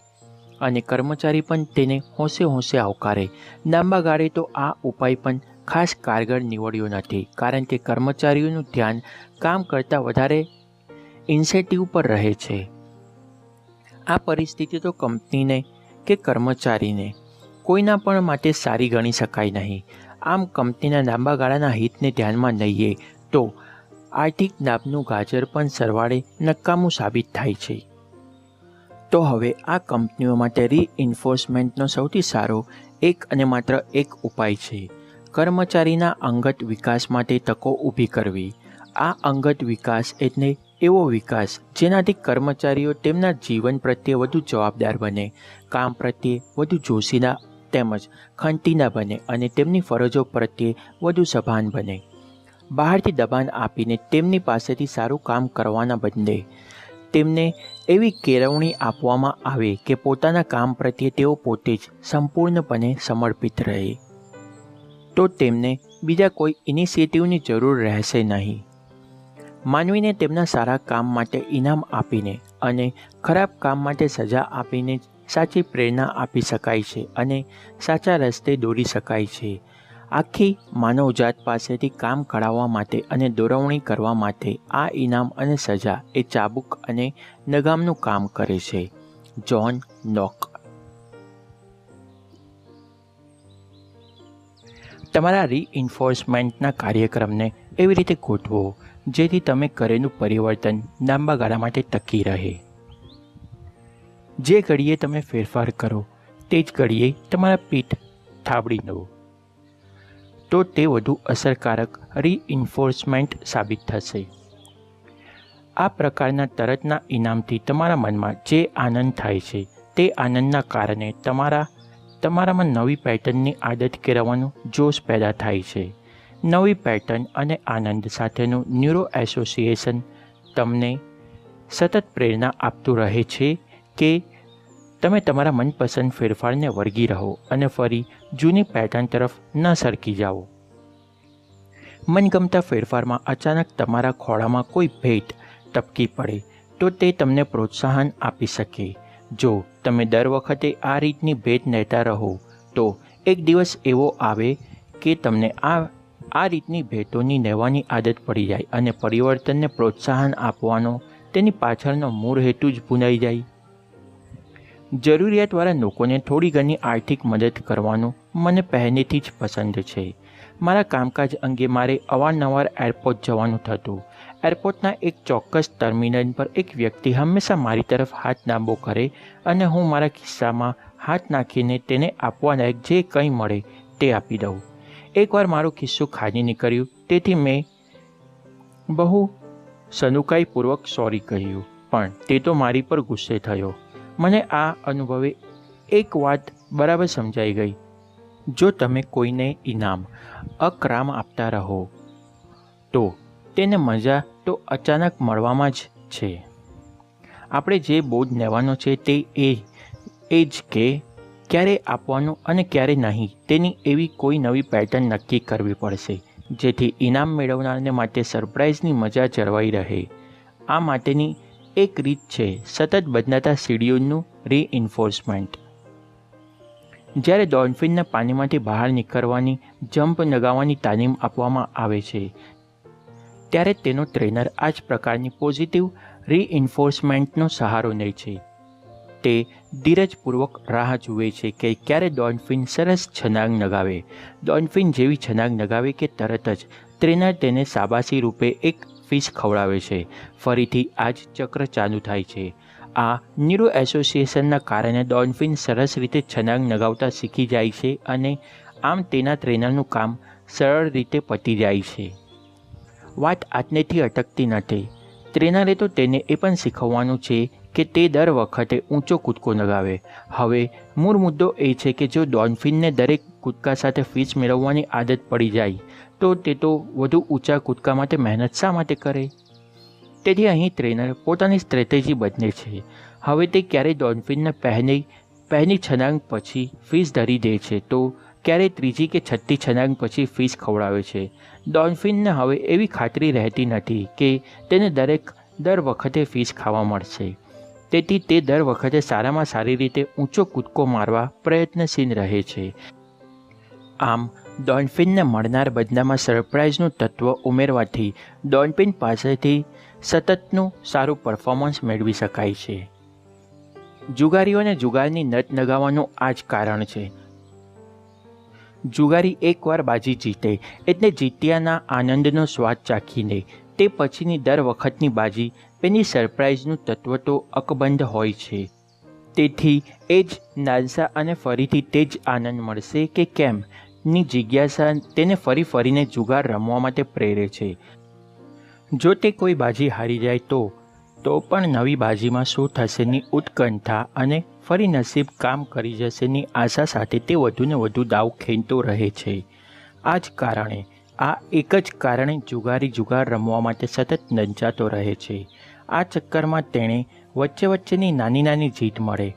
A: અને કર્મચારી પણ તેને હોંશે હોંશે આવકારે. લાંબા ગાળે તો આ ઉપાય પણ ખાસ કારગર નીવડ્યો નથી કારણ કે કર્મચારીઓનું ધ્યાન કામ કરતાં વધારે ઇન્સેન્ટિવ પર રહે છે. આ પરિસ્થિતિ તો કંપનીને કે કર્મચારીને કોઈના પણ માટે સારી ગણી શકાય નહીં. આમ કંપનીના લાંબા ગાળાના હિતને ધ્યાનમાં લઈએ તો આર્થિક લાભનું ગાજર પણ સરવાળે નકામું સાબિત થાય છે. તો હવે આ કંપનીઓ માટે રીઇન્ફોર્સમેન્ટનો સૌથી સારો એક અને માત્ર એક ઉપાય છે કર્મચારીના અંગત વિકાસ માટે તકો ઊભી કરવી. આ અંગત વિકાસ એટલે એવો વિકાસ જેનાથી કર્મચારીઓ તેમના જીવન પ્રત્યે વધુ જવાબદાર બને, કામ પ્રત્યે વધુ જોશીલા તેમજ ખંતીના બને અને તેમની ફરજો પ્રત્યે વધુ સભાન બને. બહારથી દબાણ આપીને તેમની પાસેથી સારું કામ કરવાના બદલે તેમને એવી કેળવણી આપવામાં આવે કે પોતાના કામ પ્રત્યે તેઓ પોતે જ સંપૂર્ણપણે સમર્પિત રહે. તો તેમને બીજા કોઈ ઇનિશિયેટિવની જરૂર રહેશે નહીં. માનવીને તેમના સારા કામ માટે ઇનામ આપીને અને ખરાબ કામ માટે સજા આપીને સાચી પ્રેરણા આપી શકાય છે અને સાચા રસ્તે દોરી શકાય છે. આખી માનવજાત પાસેથી કામ કઢાવવા માટે અને દોરવણી કરવા માટે આ ઇનામ અને સજા એ ચાબુક અને લગામનું કામ કરે છે. જ્હોન નોક. તમારા રીઇન્ફોર્સમેન્ટના કાર્યક્રમને એવી રીતે ગોઠવો જેથી તમે કરેલું પરિવર્તન લાંબા ગાળા માટે ટકી રહે. જે ઘડીએ તમે ફેરફાર કરો તે જ ઘડીએ તમારા પીઠ થાબડી દો તો તે વધુ અસરકારક રીઇન્ફોર્સમેન્ટ સાબિત થશે. આ પ્રકારના તરતના ઇનામથી તમારા મનમાં જે આનંદ થાય છે તે આનંદના કારણે તમારામાં નવી પેટર્નની આદત કેળવવાનું જોશ પેદા થાય છે. નવી પેટર્ન અને આનંદ સાથેનું ન્યુરો એસોસિએશન તમને સતત પ્રેરણા આપતું રહે છે કે તમે તમારા મનપસંદ ફેરફારને વળગી રહો અને ફરી જૂની પેટર્ન તરફ ન સરકી જાઓ. મનગમતા ફેરફારમાં અચાનક તમારા ખોળામાં કોઈ ભેટ ટપકી પડે તો તે તમને પ્રોત્સાહન આપી શકે. જો તમે દર વખતે આ રીતની ભેટ લેતા રહો તો એક દિવસ એવો આવે કે તમને આ રીતની ભેટોની લેવાની આદત પડી જાય અને પરિવર્તનને પ્રોત્સાહન આપવાનો તેની પાછળનો મૂળ હેતુ જ ભૂલાઈ જાય. જરૂરિયાતવાળા લોકોને થોડી ઘણી આર્થિક મદદ કરવાનું મને પહેલેથી જ પસંદ છે. મારા કામકાજ અંગે મારે અવારનવાર એરપોર્ટ જવાનું થતું. એરપોર્ટના એક ચોક્કસ ટર્મિનલ પર એક વ્યક્તિ હંમેશા મારી તરફ હાથ લાંબો કરે અને હું મારા ખિસ્સામાં હાથ નાખીને તેને આપવા લાયક જે કંઈ મળે તે આપી દઉં. એકવાર મારું ખિસ્સું ખાલી નીકળ્યું તેથી મેં બહુ સનુકાઈપૂર્વક સોરી કહ્યું, પણ તે તો મારી પર ગુસ્સે થયો. મને આ અનુભવે એક વાત બરાબર સમજાઈ ગઈ. જો તમે કોઈને ઇનામ અકરામ આપતા રહો તો તેને મજા તો અચાનક મળવામાં જ છે. આપણે જે બોજ લેવાનો છે તે એ જ કે ક્યારે આપવાનું અને ક્યારે નહીં તેની એવી કોઈ નવી પેટર્ન નક્કી કરવી પડશે જેથી ઇનામ મેળવનારને માટે સરપ્રાઇઝની મજા જળવાઈ રહે. આ માટેની એક રીત છે સતત બદલાતા શેડ્યુલનું રીઇન્ફોર્સમેન્ટ. જ્યારે ડોલ્ફિનને પાણીમાંથી બહાર નીકળવાની જમ્પ લગાવવાની તાલીમ આપવામાં આવે છે ત્યારે તેનો ટ્રેનર આ જ પ્રકારની પોઝિટિવ રીઇન્ફોર્સમેન્ટનો સહારો લે છે. તે ધીરજપૂર્વક રાહ જુએ છે કે ક્યારે ડોલ્ફિન સરસ છલાંગ લગાવે. ડોલ્ફિન જેવી છલાંગ લગાવે કે તરત જ ટ્રેનર તેને શાબાશી રૂપે એક ફિશ ખવડાવે છે. ફરીથી આ જ ચક્ર ચાલુ થાય છે. આ ન્યુરો એસોસિએશનના કારણે ડોલ્ફિન સરસ રીતે છલાંગ લગાવતા શીખી જાય છે અને આમ તેના ટ્રેનરનું કામ સરળ રીતે પતી જાય છે. વાત આજનેથી અટકતી નથી. ટ્રેનરે તો તેને એ પણ શીખવવાનું છે કે તે દર વખતે ઊંચો કૂદકો લગાવે. હવે મૂળ મુદ્દો એ છે કે જો ડોલ્ફિનને દરેક કૂદકા સાથે ફિશ મેળવવાની આદત પડી જાય તો તે તો વધુ ઊંચા કૂદકા માટે મહેનત શા માટે કરે? તેથી અહીં ટ્રેનર પોતાની સ્ટ્રેટેજી બદલે છે. હવે તે ક્યારેય ડોલ્ફિનને પહેલી છલાંગ પછી ફિશ ધરી દે છે તો ક્યારેય ત્રીજી કે છઠ્ઠી છલાંગ પછી ફિશ ખવડાવે છે. ડોલ્ફિનને હવે એવી ખાતરી રહેતી નથી કે તેને દર વખતે ફિશ ખાવા મળશે. તેથી તે દર વખતે સારામાં સારી રીતે ઊંચો કૂદકો મારવા પ્રયત્નશીલ રહે છે. આમ ડોલ્ફિનને મળનાર બદલામાં સરપ્રાઇઝનું તત્વ ઉમેરવાથી ડોલ્ફિન પાસેથી સતતનું સારું પરફોર્મન્સ મેળવી શકાય છે. જુગારીઓને જુગારની નટ લગાવવાનું આ જ કારણ છે. જુગારી એકવાર બાજી જીતે એટલે જીત્યાના આનંદનો સ્વાદ ચાખીને તે પછીની દર વખતની બાજી પેલી સરપ્રાઇઝનું તત્વ તો અકબંધ હોય છે. તેથી એ જ લાલસા અને ફરીથી તે જ આનંદ મળશે કે કેમ ની જિજ્ઞાસા તેને ફરીને જુગાર રમવા માટે પ્રેરે છે. જો તે કોઈ બાજી હારી જાય તો પણ નવી બાજીમાં શું થશેની ઉત્કંઠા અને ફરી નસીબ કામ કરી જશેની આશા સાથે તે વધુને વધુ દાવ ખેંચતો રહે છે. આ એક જ કારણે જુગાર રમવા માટે સતત લંચાતો રહે છે. આ ચક્કરમાં તેણે વચ્ચેની નાની જીત મળે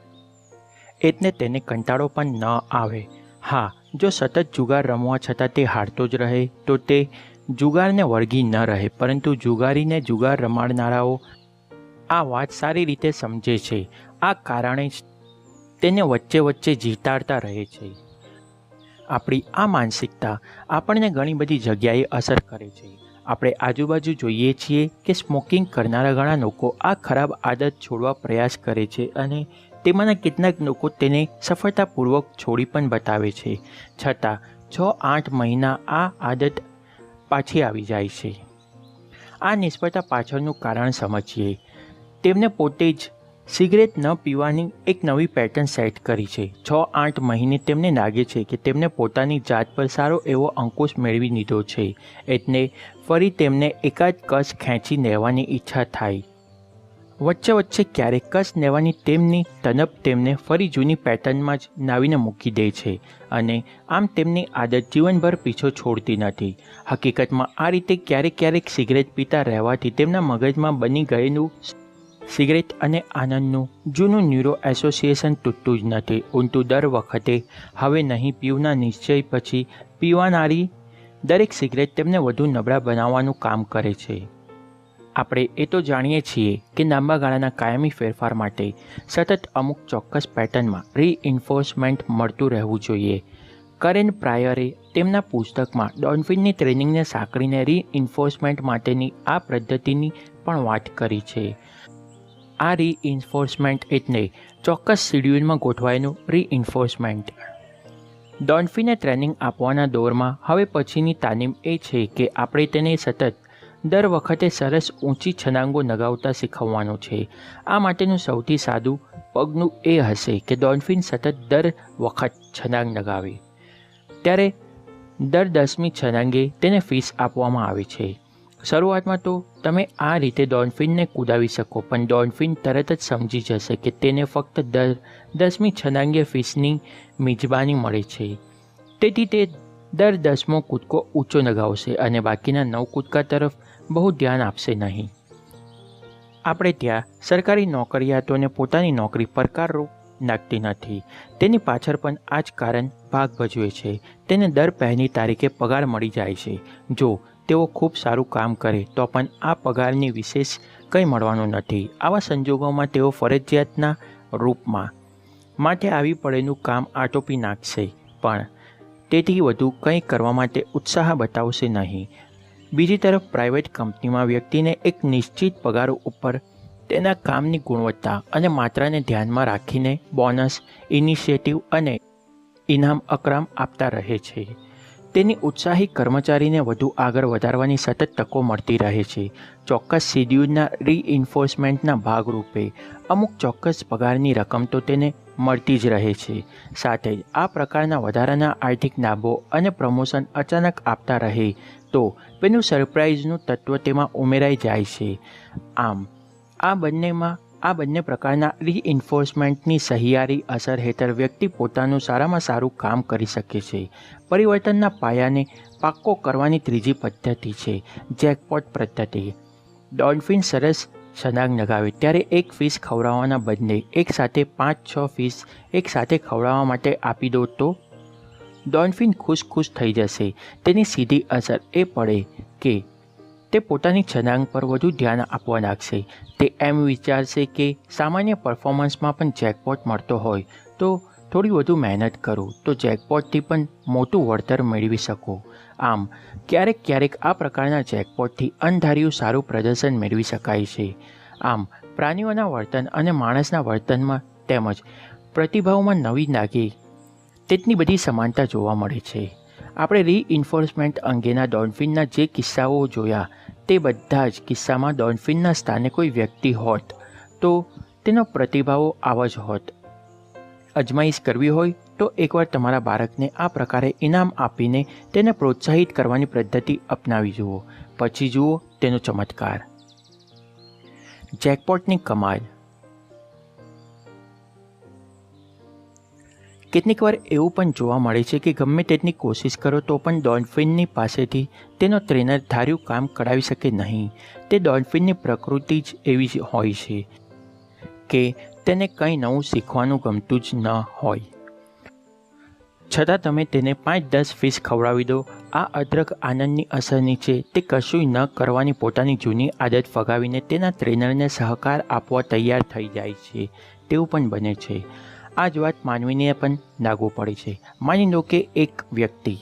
A: એટલે તેને કંટાળો પણ ન આવે. હા, જો સતત જુગાર રમવા છતાં તે હારતો જ રહે તો તે જુગારને વળગી ન રહે. પરંતુ જુગારીને જુગાર રમાડનારાઓ આ વાત સારી રીતે સમજે છે. આ કારણે જ તેને વચ્ચે વચ્ચે જીતાડતા રહે છે. આપણી આ માનસિકતા આપણને ઘણી બધી જગ્યાએ અસર કરે છે. આપણે આજુબાજુ જોઈએ છીએ કે સ્મોકિંગ કરનારા ઘણા લોકો આ ખરાબ આદત છોડવા પ્રયાસ કરે છે અને તેમાંના કેટલાક લોકો તેને સફળતાપૂર્વક છોડી પણ બતાવે છે. છતાં 6-8 મહિના આ આદત પાછી આવી જાય છે. આ નિષ્ફળતા પાછળનું કારણ સમજીએ. તેમને પોતે જ સિગરેટ ન પીવાની એક નવી પેટર્ન સેટ કરી છે. 6-8 મહિને તેમને લાગે છે કે તેમને પોતાની જાત પર સારો એવો અંકુશ મેળવી લીધો છે, એટલે ફરી તેમને એકાદ કસ ખેંચી લેવાની ઈચ્છા થાય. વચ્ચે વચ્ચે ક્યારેક કસ લેવાની તેમની તનપ તેમને ફરી જૂની પેટર્નમાં જ લાવીને મૂકી દે છે અને આમ તેમની આદત જીવનભર પીછો છોડતી નથી. હકીકતમાં આ રીતે ક્યારેક ક્યારેક સિગરેટ પીતા રહેવાથી તેમના મગજમાં બની ગયેલું સિગરેટ અને આનંદનું જૂનું ન્યુરો એસોસિએશન તૂટતું જ નથી. ઊંટું દર વખતે હવે નહીં પીવના નિશ્ચય પછી પીવાનારી દરેક સિગરેટ તેમને વધુ નબળા બનાવવાનું કામ કરે છે. આપણે એ તો જાણીએ છીએ કે લાંબા ગાળાના કાયમી ફેરફાર માટે સતત અમુક ચોક્કસ પેટર્નમાં રીઇન્ફોર્સમેન્ટ મળતું રહેવું જોઈએ. કરેન પ્રાયરે તેમના પુસ્તકમાં ડોલ્ફિનની ટ્રેનિંગને સાંકળીને રીઇન્ફોર્સમેન્ટ માટેની આ પદ્ધતિની પણ વાત કરી છે. આ રીઇન્ફોર્સમેન્ટ એટલે ચોક્કસ શિડ્યુલમાં ગોઠવાયેલું રીઇન્ફોર્સમેન્ટ. ડોલ્ફિનને ટ્રેનિંગ આપવાના દોરમાં હવે પછીની તાલીમ એ છે કે આપણે તેને સતત દર વખતે સરસ ઊંચી છલાંગો લગાવતા શીખવવાનું છે. આ માટેનું સૌથી સાદું પગલું એ હશે કે ડોલ્ફિન સતત દર વખત છલાંગ લગાવે ત્યારે દર 10મી છલાંગે તેને ફિશ આપવામાં આવે છે. શરૂઆતમાં તો તમે આ રીતે ડોલ્ફિનને કૂદાવી શકો, પણ ડોલ્ફિન તરત જ સમજી જશે કે તેને ફક્ત દર 10મી છલાંગે ફિશની મિજબાની મળે છે. તેથી તે દર 10મો કૂદકો ઊંચો લગાવશે અને બાકીના 9 કૂદકા તરફ બહુ ધ્યાન આપશે નહીં. આપણે ત્યાં સરકારી નોકરિયાતોને પોતાની નોકરી પડકારરૂપ લાગતી નથી. તેની પાછળ પણ આ જ કારણ ભાગ ભજવે છે. તેને દર પહેલી તારીખે પગાર મળી જાય છે. જો તેઓ ખૂબ સારું કામ કરે તો પણ આ પગારની વિશેષ કંઈ મળવાનું નથી. આવા સંજોગોમાં તેઓ ફરજિયાતના રૂપમાં માટે આવી પડેલું કામ આટોપી નાખશે, પણ તેથી વધુ કંઈ કરવા માટે ઉત્સાહ બતાવશે નહીં. બીજી તરફ પ્રાઇવેટ કંપનીમાં વ્યક્તિને એક નિશ્ચિત પગાર ઉપર તેના કામની ગુણવત્તા અને માત્રાને ધ્યાનમાં રાખીને બોનસ, ઇનિશિયેટિવ અને ઇનામ અકરામ આપતા રહે છે. તેની ઉત્સાહી કર્મચારીને વધુ આગળ વધારવાની સતત તકો મળતી રહે છે. ચોક્કસ શિડ્યુલના રીઇન્ફોર્સમેન્ટના ભાગરૂપે અમુક ચોક્કસ પગારની રકમ તો તેને મળતી જ રહે છે. સાથે જ આ પ્રકારના વધારાના આર્થિક લાભો અને પ્રમોશન અચાનક આપતા રહે તો પેલું સરપ્રાઇઝનું તત્વ તેમાં ઉમેરાઈ જાય છે. આમ આ બંને પ્રકારના રીઇન્ફોર્સમેન્ટની સહિયારી અસર હેઠળ વ્યક્તિ પોતાનું સારામાં સારું કામ કરી શકે છે. પરિવર્તનના પાયાને પાક્કો કરવાની ત્રીજી પદ્ધતિ છે જેકપોટ પદ્ધતિ. ડોલ્ફિન સરસ છલાંગ લગાવે ત્યારે એક ફિશ ખવડાવવાના બદલે એકસાથે 5-6 ફિશ એકસાથે ખવડાવવા માટે આપી દો તો ડોલ્ફિન ખુશ થઈ જશે. તેની સીધી અસર એ પડે કે તે પોતાની છલાંગ પર વધુ ધ્યાન આપવા લાગશે. તે એમ વિચારશે કે સામાન્ય પરફોર્મન્સમાં પણ જેકપોટ મળતો હોય તો થોડી વધુ મહેનત કરું તો જેકપોટથી પણ મોટું વળતર મેળવી શકો. આમ ક્યારેક આ પ્રકારના જેકપોટથી અણધાર્યું સારું પ્રદર્શન મેળવી શકાય છે. આમ પ્રાણીઓના વર્તન અને માણસના વર્તનમાં તેમજ પ્રતિભાવમાં નવી લાગે તેટલી બધી સમાનતા જોવા મળે છે. આપણે રીઇન્ફોર્સમેન્ટ અંગેના ડોલ્ફિનના જે કિસ્સાઓ જોયા તે બધા જ કિસ્સામાં ડોલ્ફિનના સ્થાને કોઈ વ્યક્તિ હોત તો તેનો પ્રતિભાવો આવા જ હોત. અજમાઈશ કરવી હોય તો એકવાર તમારા બાળકને આ પ્રકારે ઇનામ આપીને તેને પ્રોત્સાહિત કરવાની પદ્ધતિ અપનાવી જુઓ, પછી જુઓ તેનો ચમત્કાર. જેકપોટની કમાલ. કેટલીક વાર એવું પણ જોવા મળે છે કે ગમે તેટલી કોશિશ કરો તો પણ ડોલ્ફિનની પાસેથી તેનો ટ્રેનર ધાર્યું કામ કરાવી શકે નહીં. તે ડોલ્ફિનની પ્રકૃતિ જ એવી જ હોય છે કે તેને કંઈ નવું શીખવાનું ગમતું જ ન હોય. છતાં તમે તેને 5-10 ફિશ ખવડાવી દો. આ અદરક આનંદની અસર નીચે તે કશું ન કરવાની પોતાની જૂની આદત ફગાવીને તેના ટ્રેનરને સહકાર આપવા તૈયાર થઈ જાય છે તેવું પણ બને છે. આ જ વાત માનવીને પણ લાગુ પડે છે. માની લો કે એક વ્યક્તિ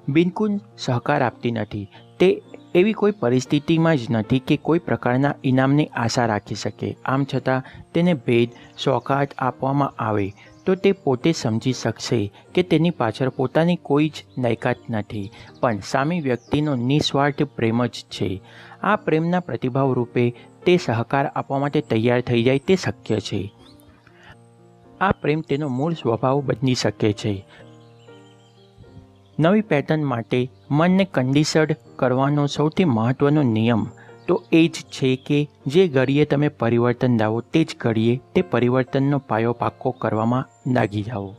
A: બિલકુલ સહકાર આપતી નથી. તે એવી કોઈ પરિસ્થિતિમાં જ નથી કે કોઈ પ્રકારના ઇનામની આશા રાખી શકે. આમ છતાં તેને ભેદ સોગાદ આપવામાં આવે તો તે પોતે સમજી શકશે કે તેની પાછળ પોતાની કોઈ જ લાયકાત નથી, પણ સામી વ્યક્તિનો નિસ્વાર્થ પ્રેમ જ છે. આ પ્રેમના પ્રતિભાવ રૂપે તે સહકાર આપવા માટે તૈયાર થઈ જાય તે શક્ય છે. આ પ્રેમ તેનો મૂળ સ્વભાવ બદલી શકે છે. નવી પેટર્ન માટે મનને કન્ડિશન્ડ કરવાનો સૌથી મહત્ત્વનો નિયમ તો એ જ છે કે જે ઘડીએ તમે પરિવર્તન લાવો તે જ ઘડીએ તે પરિવર્તનનો પાયો પાક્કો કરવામાં લાગી જાઓ.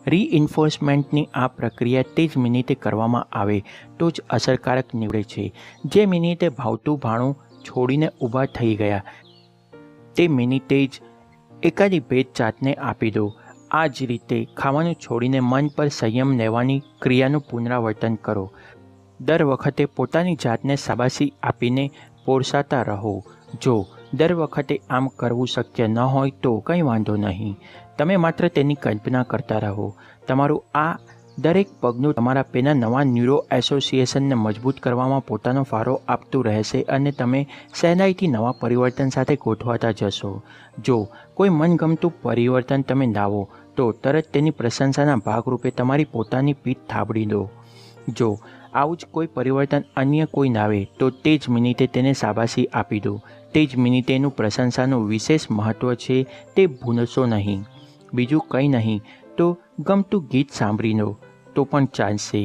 A: રીઇન્ફોર્સમેન્ટની આ પ્રક્રિયા તે જ મિનિટે કરવામાં આવે તો જ અસરકારક નીવડે છે. જે મિનિટે ભાવતું ભાણું છોડીને ઊભા થઈ ગયા તે મિનિટે જ એકાદી ભેટ જાતને આપી દો. આ જ રીતે ખાવાનું છોડીને મન પર સંયમ લેવાની ક્રિયાનું પુનરાવર્તન કરો. દર વખતે પોતાની જાતને શાબાશી આપીને પોરસાતા રહો. જો દર વખતે આમ કરવું શક્ય ન હોય તો કંઈ વાંધો નહીં. તમે માત્ર તેની કલ્પના કરતા રહો. તમારું આ દરેક પગલું તમારા પેના નવા ન્યુરો એસોસિએશનને મજબૂત કરવામાં પોતાનો ફાળો આપતું રહેશે અને તમે સહેલાઈથી નવા પરિવર્તન સાથે ગોઠવાતા જશો. જો કોઈ મનગમતું પરિવર્તન તમે લાવો તો તરત તેની પ્રશંસાના ભાગરૂપે તમારી પોતાની પીઠ થાબડી દો. જો આવું જ કોઈ પરિવર્તન અન્ય કોઈ લાવે તો તે જ મિનિટે તેને શાબાશી આપી દો. તે જ મિનિટેનું પ્રશંસાનું વિશેષ મહત્ત્વ છે તે ભૂલશો નહીં. બીજું કંઈ નહીં તો ગમતું ગીત સાંભળી લો તો પણ ચાલશે.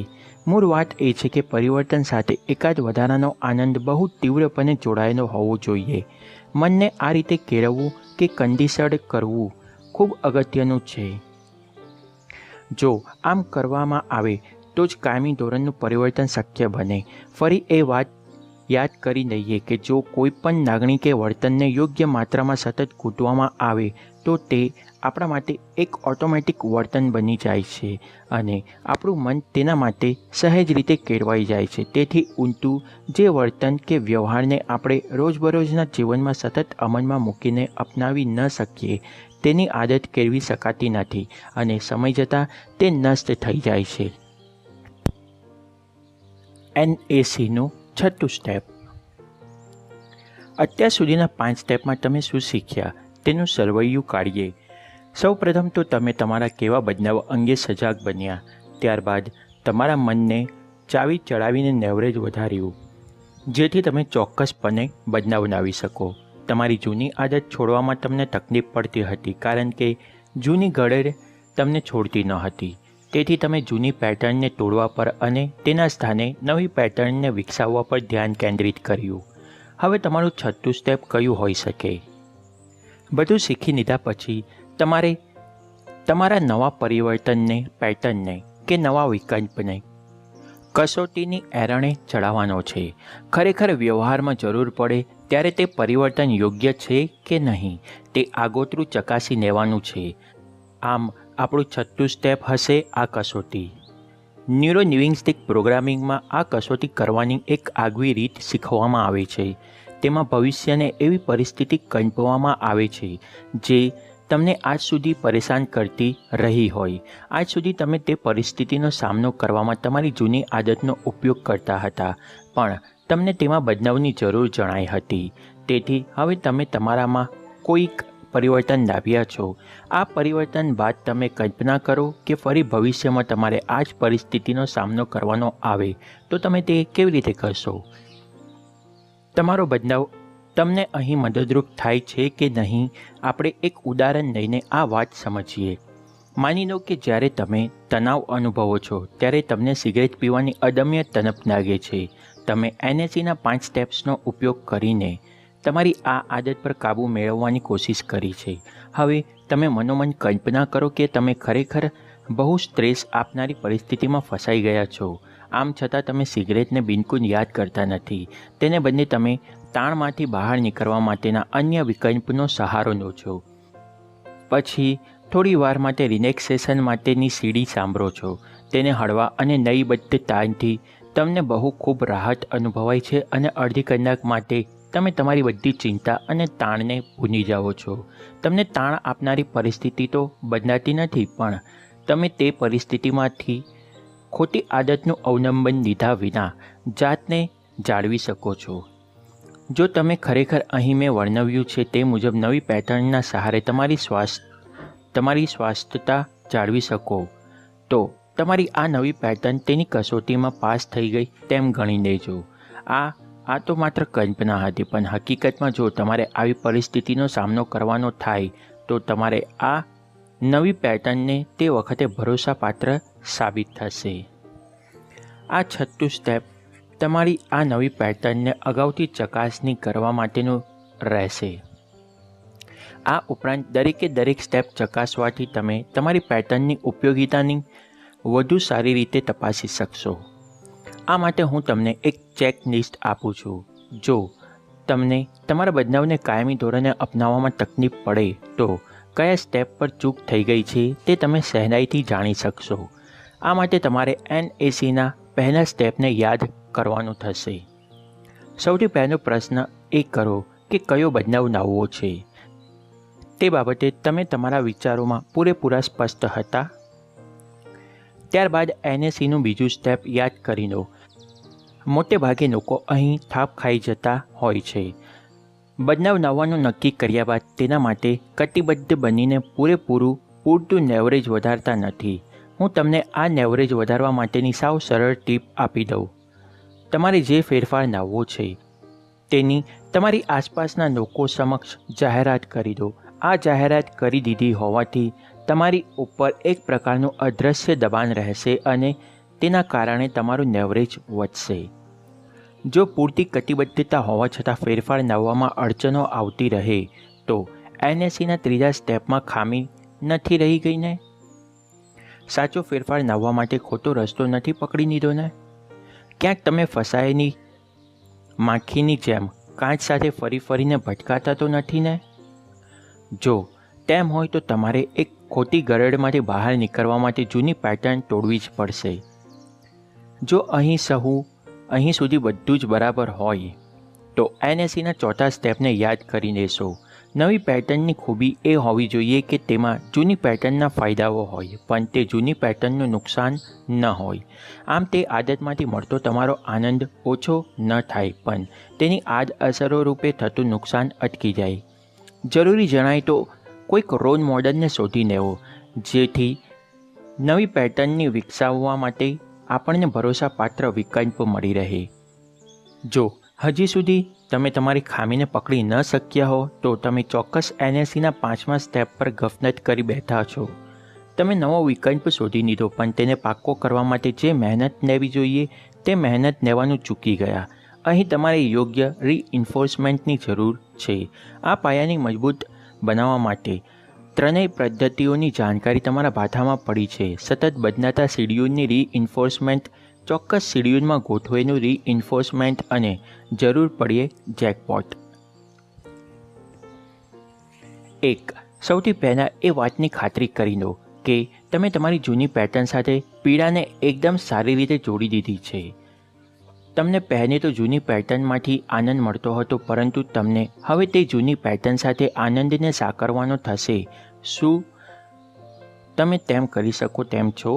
A: મૂળ વાત એ છે કે પરિવર્તન સાથે એકાદ વધારાનો આનંદ બહુ તીવ્રપણે જોડાયેલો હોવો જોઈએ. મનને આ રીતે કેળવવું કે કન્ડિશન્ડ કરવું ખૂબ અગત્યનું છે. જો આમ કરવામાં આવે તો જ કાયમી ધોરણનું પરિવર્તન શક્ય બને. ફરી એ વાત યાદ કરી લઈએ કે જો કોઈ પણ લાગણી કે વર્તનને યોગ્ય માત્રામાં સતત કૂટવામાં આવે તો તે આપણા માટે એક ઓટોમેટિક વર્તન બની જાય છે અને આપણું મન તેના માટે સહેજ રીતે કેળવાઈ જાય છે. તેથી ઊંટું જે વર્તન કે વ્યવહારને આપણે રોજબરોજના જીવનમાં સતત અમલમાં મૂકીને અપનાવી ન શકીએ તેની આદત કેળવી શકાતી નથી અને સમય જતાં તે નષ્ટ થઈ જાય છે. NACનું છઠ્ઠું સ્ટેપ. અત્યાર સુધીના 5 સ્ટેપમાં તમે શું શીખ્યા તેનું સરવૈયું કાઢીએ. સૌપ્રથમ તો તમે તમારા કેવા બદલાવ અંગે સજાગ બન્યા. ત્યારબાદ તમારા મનને ચાવી ચડાવીને લેવરેજ વધાર્યું જેથી તમે ચોક્કસપણે બદલાવ લાવી શકો. તમારી જૂની આદત છોડવામાં તમને તકલીફ પડતી હતી કારણ કે જૂની ઘડેડ તમને છોડતી ન હતી. તેથી તમે જૂની પેટર્નને તોડવા પર અને તેના સ્થાને નવી પેટર્નને વિકસાવવા પર ધ્યાન કેન્દ્રિત કર્યું. હવે તમારું છઠ્ઠું સ્ટેપ કયું હોઈ શકે? બધું શીખી લીધા પછી તમારે તમારા નવા પરિવર્તનને પેટર્નને કે નવા વિકલ્પને કસોટીની એરણે ચડાવવાનો છે. ખરેખર વ્યવહારમાં જરૂર પડે ત્યારે તે પરિવર્તન યોગ્ય છે કે નહીં તે આગોતરું ચકાસી લેવાનું છે. આમ આપણું છઠ્ઠું સ્ટેપ હશે આ કસોટી. ન્યુરો લિંગ્વિસ્ટિક પ્રોગ્રામિંગમાં આ કસોટી કરવાની એક આગવી રીત શીખવવામાં આવે છે. તેમાં ભવિષ્યને એવી પરિસ્થિતિ કલ્પવામાં આવે છે જે તમને આજ સુધી પરેશાન કરતી રહી હોય. આજ સુધી તમે તે પરિસ્થિતિનો સામનો કરવામાં તમારી જૂની આદતનો ઉપયોગ કરતા હતા પણ તમને તેમાં બદલાવની જરૂર જણાઈ હતી. તેથી હવે તમે તમારામાં કોઈક પરિવર્તન લાવ્યા છો. આ પરિવર્તન બાદ તમે કલ્પના કરો કે ફરી ભવિષ્યમાં તમારે આ જ પરિસ્થિતિનો સામનો કરવાનો આવે તો તમે તે કેવી રીતે કરશો? તમારો બદલાવ તમને અહીં મદદરૂપ થાય છે કે નહીં? આપણે એક ઉદાહરણ લઈને આ વાત સમજીએ. માની લો કે જ્યારે તમે તણાવ અનુભવો છો ત્યારે તમને સિગરેટ પીવાની અદમ્ય તનપ લાગે છે. તમે NACના 5 સ્ટેપ્સનો ઉપયોગ કરીને તમારી આ આદત પર કાબૂ મેળવવાની કોશિશ કરી છે. હવે તમે મનોમન કલ્પના કરો કે તમે ખરેખર બહુ સ્ટ્રેસ આપનારી પરિસ્થિતિમાં ફસાઈ ગયા છો. આમ છતાં તમે સિગરેટને બિલકુલ યાદ કરતા નથી. તેને બદલે તમે તાણમાંથી બહાર નીકળવા માટેના અન્ય વિકલ્પનો સહારો લો છો. પછી થોડી વાર માટે રિલેક્સેશન માટેની સીડી સાંભળો છો. તેને હળવા અને લયબદ્ધ તાનથી તમને બહુ ખૂબ રાહત અનુભવાય છે અને અડધી કલાક માટે તમે તમારી બધી ચિંતા અને તાણને ભૂલી જાઓ છો. તમને તાણ આપનારી પરિસ્થિતિ તો બદલાતી નથી, પણ તમે તે પરિસ્થિતિમાંથી ખોટી આદતનું અવલંબન લીધા વિના જાતને જાળવી શકો છો. જો તમે ખરેખર અહીં મેં વર્ણવ્યું છે તે મુજબ નવી પેટર્નના સહારે તમારી સ્વાસ્થ્યતા જાળવી શકો, તો તમારી આ નવી પેટર્ન તેની કસોટીમાં પાસ થઈ ગઈ તેમ ગણી લેજો. આ તો માત્ર કલ્પના હતી, પણ હકીકતમાં જો તમારે આવી પરિસ્થિતિનો સામનો કરવાનો થાય તો તમારે આ નવી પેટર્નને તે વખતે ભરોસાપાત્ર સાબિત થશે. આ 6થું સ્ટેપ તમારી આ નવી પેટર્નને અગાઉથી ચકાસણી કરવા માટેનું રહેશે. આ ઉપરાંત દરેક સ્ટેપ ચકાસવાથી તમે તમારી પેટર્નની ઉપયોગિતાની વધુ સારી રીતે તપાસી શકશો. આ માટે હું તમને એક ચેકલિસ્ટ આપું છું. જો તમને તમારા બદલાવને કાયમી ધોરણે અપનાવવામાં તકલીફ પડે તો કયા સ્ટેપ પર ચૂક થઈ ગઈ છે તે તમે સહેલાઈથી જાણી શકશો. આ માટે તમારે NACના પહેલા સ્ટેપને યાદ કરવાનું થશે. સૌથી પહેલો પ્રશ્ન એ કરો કે કયો બદલાવ લાવવો છે. તે બાબતે તમે તમારા વિચારોમાં પૂરેપૂરા સ્પષ્ટ હતા. ત્યારબાદ NACનું બીજું સ્ટેપ યાદ કરી લો. મોટે ભાગે લોકો અહીં થાપ ખાઈ જતા હોય છે. બદલાવ લાવવાનું નક્કી કર્યા બાદ તેના માટે કટિબદ્ધ બનીને પૂરતું લેવરેજ વધારતા નથી. હું તમને આ લેવરેજ વધારવા માટેની સાવ સરળ ટીપ આપી દઉં. તમારે જે ફેરફાર લાવવો છે તેની તમારી આસપાસના લોકો સમક્ષ જાહેરાત કરી દો. આ જાહેરાત કરી દીધી હોવાથી તમારી ઉપર એક પ્રકારનું અદૃશ્ય દબાણ રહેશે અને તેના કારણે તમારું લેવરેજ વધશે. જો પૂરતી કટિબદ્ધતા હોવા છતાં ફેરફાર લાવવામાં અડચણો આવતી રહે તો NACના ત્રીજા સ્ટેપમાં ખામી નથી રહી ગઈ ને? સાચો ફેરફાર લાવવા માટે ખોટો રસ્તો નથી પકડી લીધો ને? ક્યાંક તમે ફસાયેલી માખીની જેમ કાચ સાથે ફરીને ભટકાતા તો નથી ને? જો તેમ હોય તો તમારે એક ખોટી ગરડમાંથી બહાર નીકળવા માટે જૂની પેટર્ન તોડવી જ પડશે. જો અહીં સુધી બધું જ બરાબર હોય તો NACના ચોથા સ્ટેપને યાદ કરી લેશો. નવી પેટર્નની ખૂબી એ હોવી જોઈએ કે તેમાં જૂની પેટર્નના ફાયદાઓ હોય, પણ તે જૂની પેટર્નનું નુકસાન ન હોય. આમ તે આદતમાંથી મળતો તમારો આનંદ ઓછો ન થાય, પણ તેની આડઅસરો રૂપે થતું નુકસાન અટકી જાય. જરૂરી જણાય તો કોઈક રોલ મોડલને શોધી લેવો, જેથી નવી પેટર્નની વિકસાવવા માટે આપણને ભરોસાપાત્ર વિકલ્પ મળી રહે. જો હજી સુધી તમે તમારી ખામીને પકડી ન શક્યા હો તો તમે ચોક્કસ NACના 5મા સ્ટેપ પર ગફલત કરી બેઠા છો. તમે નવો વિકલ્પ શોધી લીધો, પણ તેને પાક્કો કરવા માટે જે મહેનત લેવી જોઈએ તે મહેનત લેવાનું ચૂકી ગયા. અહીં તમારે યોગ્ય રીઇન્ફોર્સમેન્ટની જરૂર છે. આ પાયાની મજબૂત બનાવવા માટે ત્રણેય પદ્ધતિઓની જાણકારી તમારા ભાથામાં પડી છે. સતત બદલાતા શેડ્યુલની રીઇન્ફોર્સમેન્ટ, ચોક્કસ શેડ્યુલમાં ગોઠવેલું રીઇન્ફોર્સમેન્ટ અને જરૂર પડીએ જેકપોટ. 1. સૌથી પહેલાં એ વાતની ખાતરી કરી લો કે તમે તમારી જૂની પેટર્ન સાથે પીડાને એકદમ સારી રીતે જોડી દીધી છે. તમને પહેલે તો જૂની પેટર્નમાંથી આનંદ મળતો હતો, પરંતુ તમને હવે તે જૂની પેટર્ન સાથે આનંદને સાકારવાનો થશે. શું તમે તેમ કરી શકો તેમ છો?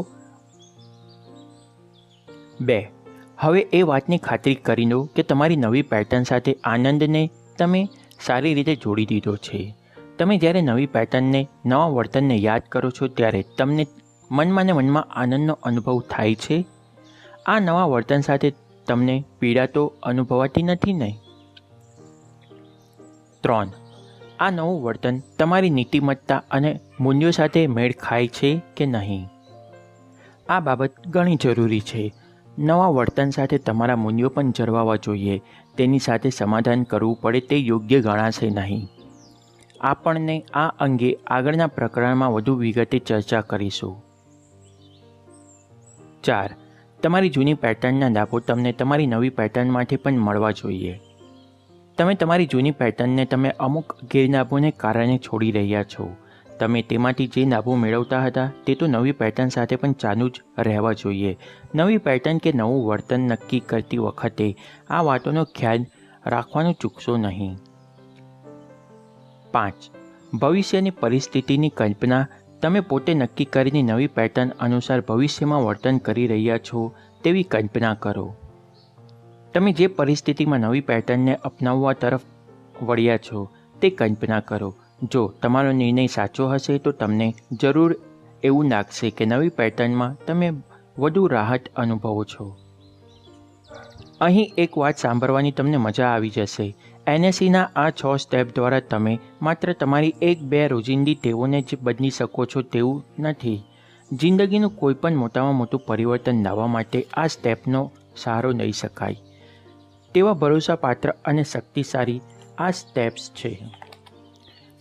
A: 2. હવે એ વાતની ખાતરી કરી લો કે તમારી નવી પેટર્ન સાથે આનંદને તમે સારી રીતે જોડી દીધો છે. તમે જ્યારે નવી પેટર્નને, નવા વર્તનને યાદ કરો છો ત્યારે તમને મનમાં ને મનમાં આનંદનો અનુભવ થાય છે. આ નવા વર્તન સાથે તમને પીડા તો અનુભવાતી નથી ને? 3. આ નવું વર્તન તમારી નીતિમત્તા અને મૂલ્યો સાથે મેળ ખાય છે કે નહીં? આ બાબત ઘણી જરૂરી છે. નવા વર્તન સાથે તમારા મૂલ્યો પણ જળવાવા જોઈએ. તેની સાથે સમાધાન કરવું પડે તે યોગ્ય ગણાશે નહીં. આપણને આ અંગે આગળના પ્રકરણમાં વધુ વિગતે ચર્ચા કરીશું. 4. તમારી જૂની પેટર્નના લાભો તમને તમારી નવી પેટર્નમાંથી પણ મળવા જોઈએ. તમે તમારી જૂની પેટર્નને તમે અમુક ગેરલાભોને કારણે છોડી રહ્યા છો. તમે તેમાંથી જે લાભો મેળવતા હતા તે તો નવી પેટર્ન સાથે પણ ચાલુ જ રહેવા જોઈએ. નવી પેટર્ન કે નવું વર્તન નક્કી કરતી વખતે આ વાતોનો ખ્યાલ રાખવાનું ચૂકશો નહીં. 5. ભવિષ્યની પરિસ્થિતિની કલ્પના. તમે પોતે નક્કી કરેલી નવી પેટર્ન અનુસાર ભવિષ્યમાં વર્તન કરી રહ્યા છો તેવી કલ્પના કરો. તમે જે પરિસ્થિતિમાં નવી પેટર્નને અપનાવવા તરફ વળ્યા છો તે કલ્પના કરો. જો તમારો નિર્ણય સાચો હશે તો તમને જરૂર એવું લાગશે કે નવી પેટર્નમાં તમે વધુ રાહત અનુભવો છો. અહીં એક વાત સાંભળવાની તમને મજા આવી જશે. NACના આ 6 સ્ટેપ દ્વારા તમે માત્ર તમારી 1-2 રોજિંદી ટેવોને જ બદલી શકો છો તેવું નથી. જિંદગીનું કોઈપણ મોટામાં મોટું પરિવર્તન લાવવા માટે આ સ્ટેપનો સહારો લઈ શકાય તેવા ભરોસાપાત્ર અને શક્તિશાળી આ સ્ટેપ્સ છે.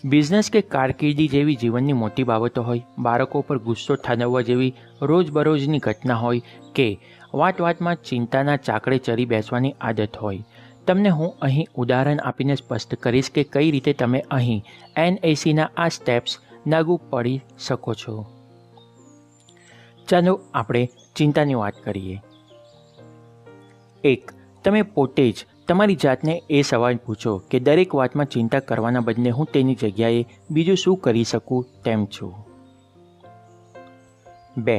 A: બિઝનેસ કે કારકિર્દી જેવી જીવનની મોટી બાબતો હોય, બાળકો પર ગુસ્સો ઠાલવવા જેવી રોજબરોજની ઘટના હોય કે વાતમાં ચિંતાના ચાકડે ચડી બેસવાની આદત હોય, તમને હું અહીં ઉદાહરણ આપીને સ્પષ્ટ કરીશ કે કઈ રીતે તમે અહીં NACના આ સ્ટેપ્સ લાગુ પડી શકો છો. ચાલો આપણે ચિંતાની વાત કરીએ. 1. તમે પોતે જ તમારી જાતને એ સવાલ પૂછો કે દરેક વાતમાં ચિંતા કરવાના બદલે હું તેની જગ્યાએ બીજું શું કરી શકું તેમ છું. 2.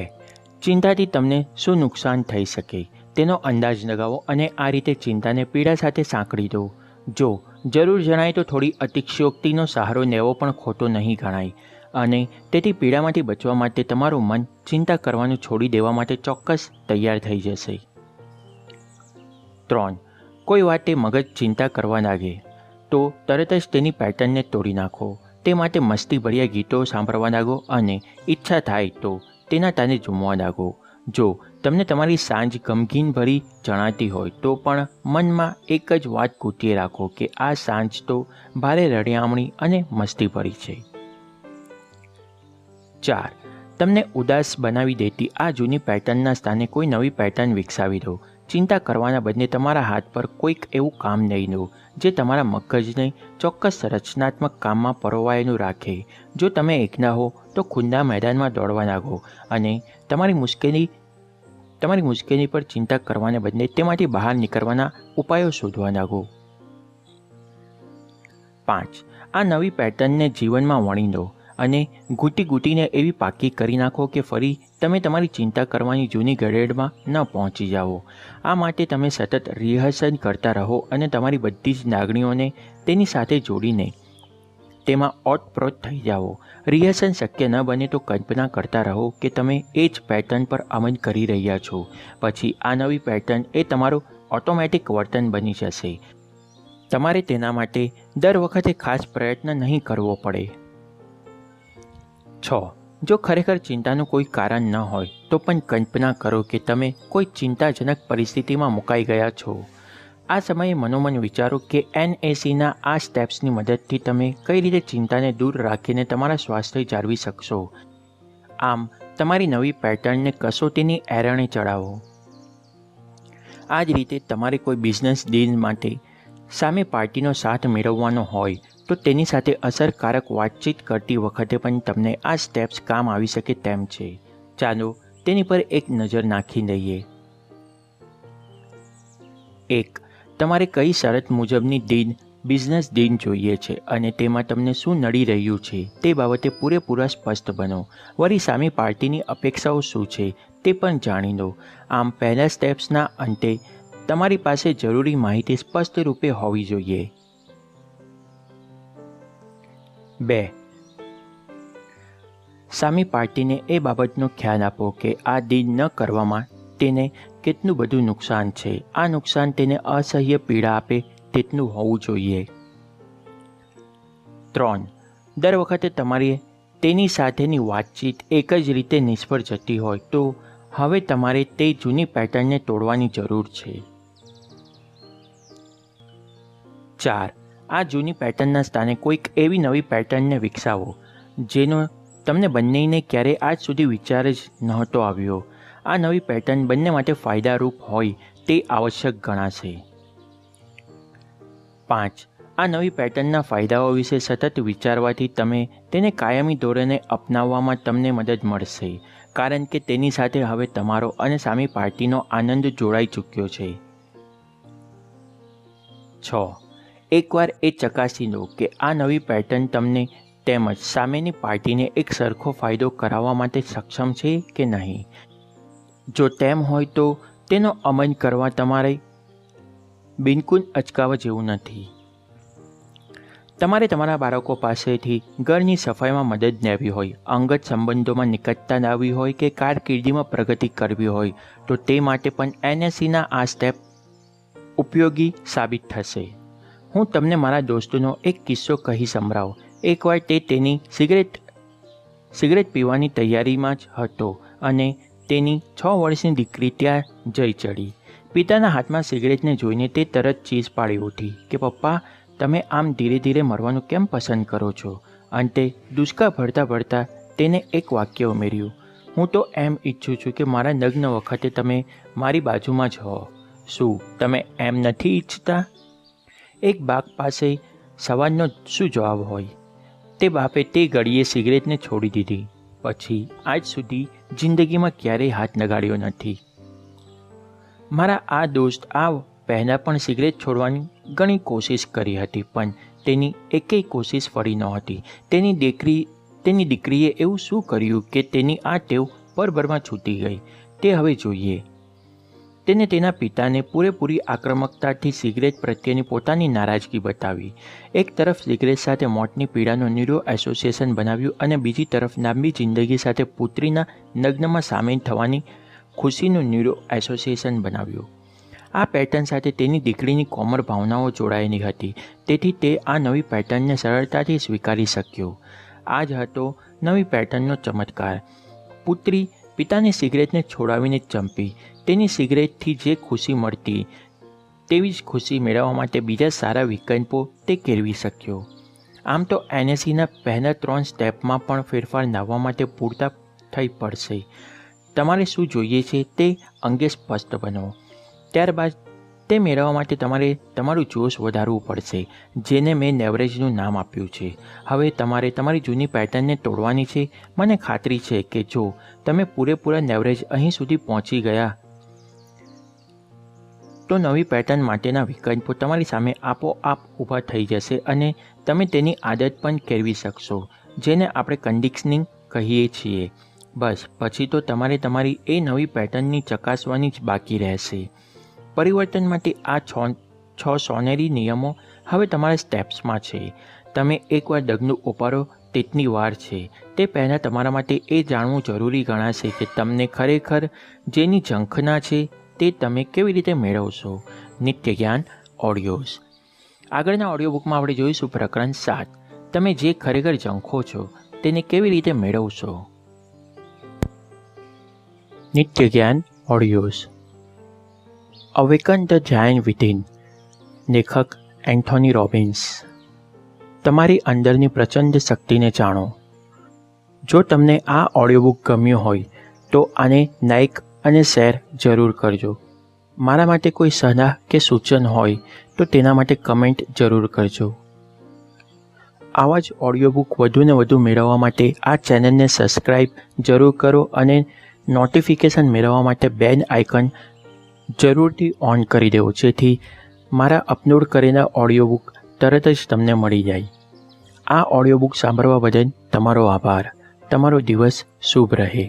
A: ચિંતાથી તમને શું નુકસાન થઈ શકે તેનો અંદાજ લગાવો અને આ રીતે ચિંતાને પીડા સાથે સાંકળી દો. જો જરૂર જણાય તો થોડી અતિશયોક્તિનો સહારો લેવો પણ ખોટો નહીં ગણાય અને તેથી પીડામાંથી બચવા માટે તમારું મન ચિંતા કરવાનું છોડી દેવા માટે ચોક્કસ તૈયાર થઈ જશે. 3. કોઈ વાતે મગજ ચિંતા કરવા લાગે તો તરત જ તેની પેટર્નને તોડી નાખો. તે માટે મસ્તીભર્યા ગીતો સાંભળવા લાગો અને ઈચ્છા થાય તો તેના તાને ઝૂમવા લાગો. જો તમને તમારી સાંજ ગમગીન ભરી જણાતી હોય તો પણ મનમાં એક જ વાત ગૂંથી રાખો કે આ સાંજ તો ભારે રળિયામણી અને મસ્તી ભરી છે. 4. તમને ઉદાસ બનાવી દેતી આ જૂની પેટર્નના સ્થાને કોઈ નવી પેટર્ન વિકસાવી દો. ચિંતા કરવાના બદલે તમારા હાથ પર કોઈક એવું કામ લઈ લો જે તમારા મગજને ચોક્કસ રચનાત્મક કામમાં પરોવાયેલું રાખે. જો તમે એકલા હો તો ખુલ્લા મેદાનમાં દોડવા લાગો અને તમારી મુશ્કેલી પર ચિંતા કરવાને બદલે તેમાંથી બહાર નીકળવાના ઉપાયો શોધવા લાગો. 5. આ નવી પેટર્નને જીવનમાં વણી લો અને ઘૂંટીને એવી પાકી કરી નાખો કે ફરી તમે તમારી ચિંતા કરવાની જૂની ગરેડમાં ન પહોંચી જાઓ. આ માટે તમે સતત રિહર્સલ કરતા રહો અને તમારી બધી જ લાગણીઓને તેની સાથે જોડીને તેમાં ઓતપ્રોત થઈ જાઓ. રિહર્સલ શક્ય ન બને તો કલ્પના કરતા રહો કે તમે એ જ પેટર્ન પર અમલ કરી રહ્યા છો. પછી આ નવી પેટર્ન એ તમારું ઓટોમેટિક વર્તન બની જશે. તમારે તેના માટે દર વખતે ખાસ પ્રયત્ન નહીં કરવો પડે. 6. જો ખરેખર ચિંતાનું કોઈ કારણ ન હોય તો પણ કલ્પના કરો કે તમે કોઈ ચિંતાજનક પરિસ્થિતિમાં મુકાઈ ગયા છો. આ સમયે મનોમન વિચારો કે NACના આ સ્ટેપ્સની મદદથી તમે કઈ રીતે ચિંતાને દૂર રાખીને તમારા સ્વાસ્થ્ય જાળવી શકશો. આમ તમારી નવી પેટર્નને કસોટીની એરણે ચડાવો. આ જ રીતે તમારે કોઈ બિઝનેસ ડીલ માટે સામે પાર્ટીનો સાથ મેળવવાનો હોય તો તેની સાથે અસરકારક વાતચીત કરતી વખતે પણ તમને આ સ્ટેપ્સ કામ આવી શકે તેમ છે. ચાલો તેની પર એક નજર નાખી લઈએ. 1. તમારે કઈ શરત મુજબની બિઝનેસ ડીલ જોઈએ છે અને તેમાં તમને શું નડી રહ્યું છે તે બાબતે પૂરેપૂરા સ્પષ્ટ બનો. વળી સામી પાર્ટીની અપેક્ષાઓ શું છે તે પણ જાણી લો. આમ પહેલા સ્ટેપ્સના અંતે તમારી પાસે જરૂરી માહિતી સ્પષ્ટ રૂપે હોવી જોઈએ. 2. સામી પાર્ટીને એ બાબતનો ખ્યાલ આપો કે આ ડીલ ન કરવામાં તેને કેટલું બધું નુકસાન છે. આ નુકસાન તેને અસહ્ય પીડા આપે તેટલું હોવું જોઈએ. 3. દર વખતે તમારી તેની સાથેની વાતચીત એક જ રીતે નિષ્ફળ જતી હોય તો હવે તમારે તે જૂની પેટર્નને તોડવાની જરૂર છે. 4. આ જૂની પેટર્નના સ્થાને કોઈક એવી નવી પેટર્નને વિકસાવો જેનો તમને બંનેને ક્યારેય આજ સુધી વિચાર જ નહોતો આવ્યો. આ નવી પેટર્ન બંને માટે ફાયદારૂપ હોય તે આવશ્યક ગણાશે. 5. આ નવી પેટર્નના ફાયદાઓ વિશે સતત વિચારવાથી તમે તેને કાયમી ધોરણે અપનાવવામાં તમને મદદ મળશે કારણ કે તેની સાથે હવે તમારો અને સામી પાર્ટીનો આનંદ જોડાઈ ચૂક્યો છે. 6. એકવાર એ ચકાસી લો કે આ નવી પેટર્ન તમને તેમજ સામેની પાર્ટીને એક સરખો ફાયદો કરાવવા માટે સક્ષમ છે કે નહીં. જો તેમ હોય તો તેનો અમલ કરવા તમારે બિલકુલ અચકાવા જેવું નથી. તમારે તમારા બાળકો પાસેથી ઘરની સફાઈમાં મદદ લેવી હોય, અંગત સંબંધોમાં નિકટતા લાવવી હોય કે કારકિર્દીમાં પ્રગતિ કરવી હોય તો તે માટે પણ NSEના આ સ્ટેપ ઉપયોગી સાબિત થશે. હું તમને મારા દોસ્તનો એક કિસ્સો કહી સંભળાવું. એકવાર તે તેની સિગરેટ પીવાની તૈયારીમાં જ હતો અને તેની 6 વર્ષની દીકરી ત્યાં જઈ ચડી. પિતાના હાથમાં સિગરેટને જોઈને તે તરત ચીસ પાડી ઉઠી કે પપ્પા, તમે આમ ધીરે ધીરે મરવાનું કેમ પસંદ કરો છો? અંતે દુષ્કા ભરતા તેને એક વાક્ય ઉમેર્યું, હું તો એમ ઈચ્છું છું કે મારા લગ્ન વખતે તમે મારી બાજુમાં જ હો. શું તમે એમ નથી ઈચ્છતા? એક બાપ પાસે સવાલનો શું જવાબ હોય? તે બાપે તે ઘડીએ સિગરેટને છોડી દીધી. પછી આજ સુધી જિંદગીમાં ક્યારેય હાથ લગાડ્યો નથી. મારા આ દોસ્ત આ પહેલાં પણ સિગરેટ છોડવાની ઘણી કોશિશ કરી હતી, પણ તેની એકેય કોશિશ ફળી નહોતી. તેની દીકરીએ એવું શું કર્યું કે તેની આ ટેવ પરભરમાં છૂટી ગઈ? તે હવે જોઈએ. તેને તેના પિતાને પૂરેપૂરી આક્રમકતાથી સિગરેટ પ્રત્યેની પોતાની નારાજગી બતાવી. એક તરફ સિગરેટ સાથે મોતની પીડાનું ન્યુરો એસોસિએશન બનાવ્યું અને બીજી તરફ લાંબી જિંદગી સાથે પુત્રીના લગ્નમાં સામેલ થવાની ખુશીનું ન્યુરો એસોસિએશન બનાવ્યું. આ પેટર્ન સાથે તેની દીકરીની કોમળ ભાવનાઓ જોડાયેલી હતી, તેથી તે આ નવી પેટર્નને સરળતાથી સ્વીકારી શક્યો. આ જ હતો નવી પેટર્નનો ચમત્કાર. પુત્રી પિતાની સિગરેટને છોડાવીને ચંપી. તેની સિગરેટથી જે ખુશી મળતી તેવી જ ખુશી મેળવવા માટે બીજા સારા વિકલ્પો તે કેળવી શક્યો. આમ તો NSEના પહેલા 3 સ્ટેપમાં પણ ફેરફાર લાવવા માટે પૂરતા થઈ પડશે. તમારે શું જોઈએ છે તે અંગે સ્પષ્ટ બનો. ત્યારબાદ તે મેળવવા માટે તમારે તમારું જોશ વધારવું પડશે, જેને મેં લેવરેજનું નામ આપ્યું છે. હવે તમારે તમારી જૂની પેટર્નને તોડવાની છે. મને ખાતરી છે કે જો તમે પૂરેપૂરા લેવરેજ અહીં સુધી પહોંચી ગયા તો નવી પેટર્ન માટેના વિકલ્પો તમારી સામે આપોઆપ ઊભા થઈ જશે અને તમે તેની આદત પણ કેળવી શકશો, જેને આપણે કન્ડિશનિંગ કહીએ છીએ. બસ પછી તો તમારે તમારી એ નવી પેટર્નની ચકાસવાની જ બાકી રહેશે. પરિવર્તન માટે આ 6 સોનેરી નિયમો હવે તમારા સ્ટેપ્સમાં છે. તમે એકવાર ડગલું ઉપાડો તેટલી વાર છે. તે પહેલાં તમારા માટે એ જાણવું જરૂરી ગણાશે કે તમને ખરેખર જેની ઝંખના છે તે તમે કેવી રીતે મેળવશો. નિત્ય જ્ઞાન ઓડિયોઝ. આગળના ઓડિયો બુકમાં આપણે જોઈશું પ્રકરણ 7. તમે જે ખરેખર ઝંખો છો તેને કેવી રીતે મેળવશો. નિત્ય જ્ઞાન audios. Awaken the giant within. લેખક એન્થોની રોબિન્સ. તમારી અંદરની પ્રચંડ શક્તિને જાણો. જો તમને આ ઓડિયો બુક ગમ્યું હોય તો આને લાઈક અને શેર જરૂર કરજો. મારા માટે કોઈ સલાહ કે સૂચન હોય તો તેના માટે કમેન્ટ જરૂર કરજો. આવા જ ઓડિયો બુક વધુને વધુ મેળવવા માટે આ ચેનલને સબસ્ક્રાઈબ જરૂર કરો અને નોટિફિકેશન મેળવવા માટે બેલ આઇકન જરૂરથી ઓન કરી દેવો, જેથી મારા અપલોડ કરેલા ઓડિયો બુક તરત જ તમને મળી જાય. આ ઓડિયો બુક સાંભળવા બદલ તમારો આભાર. તમારો દિવસ શુભ રહે.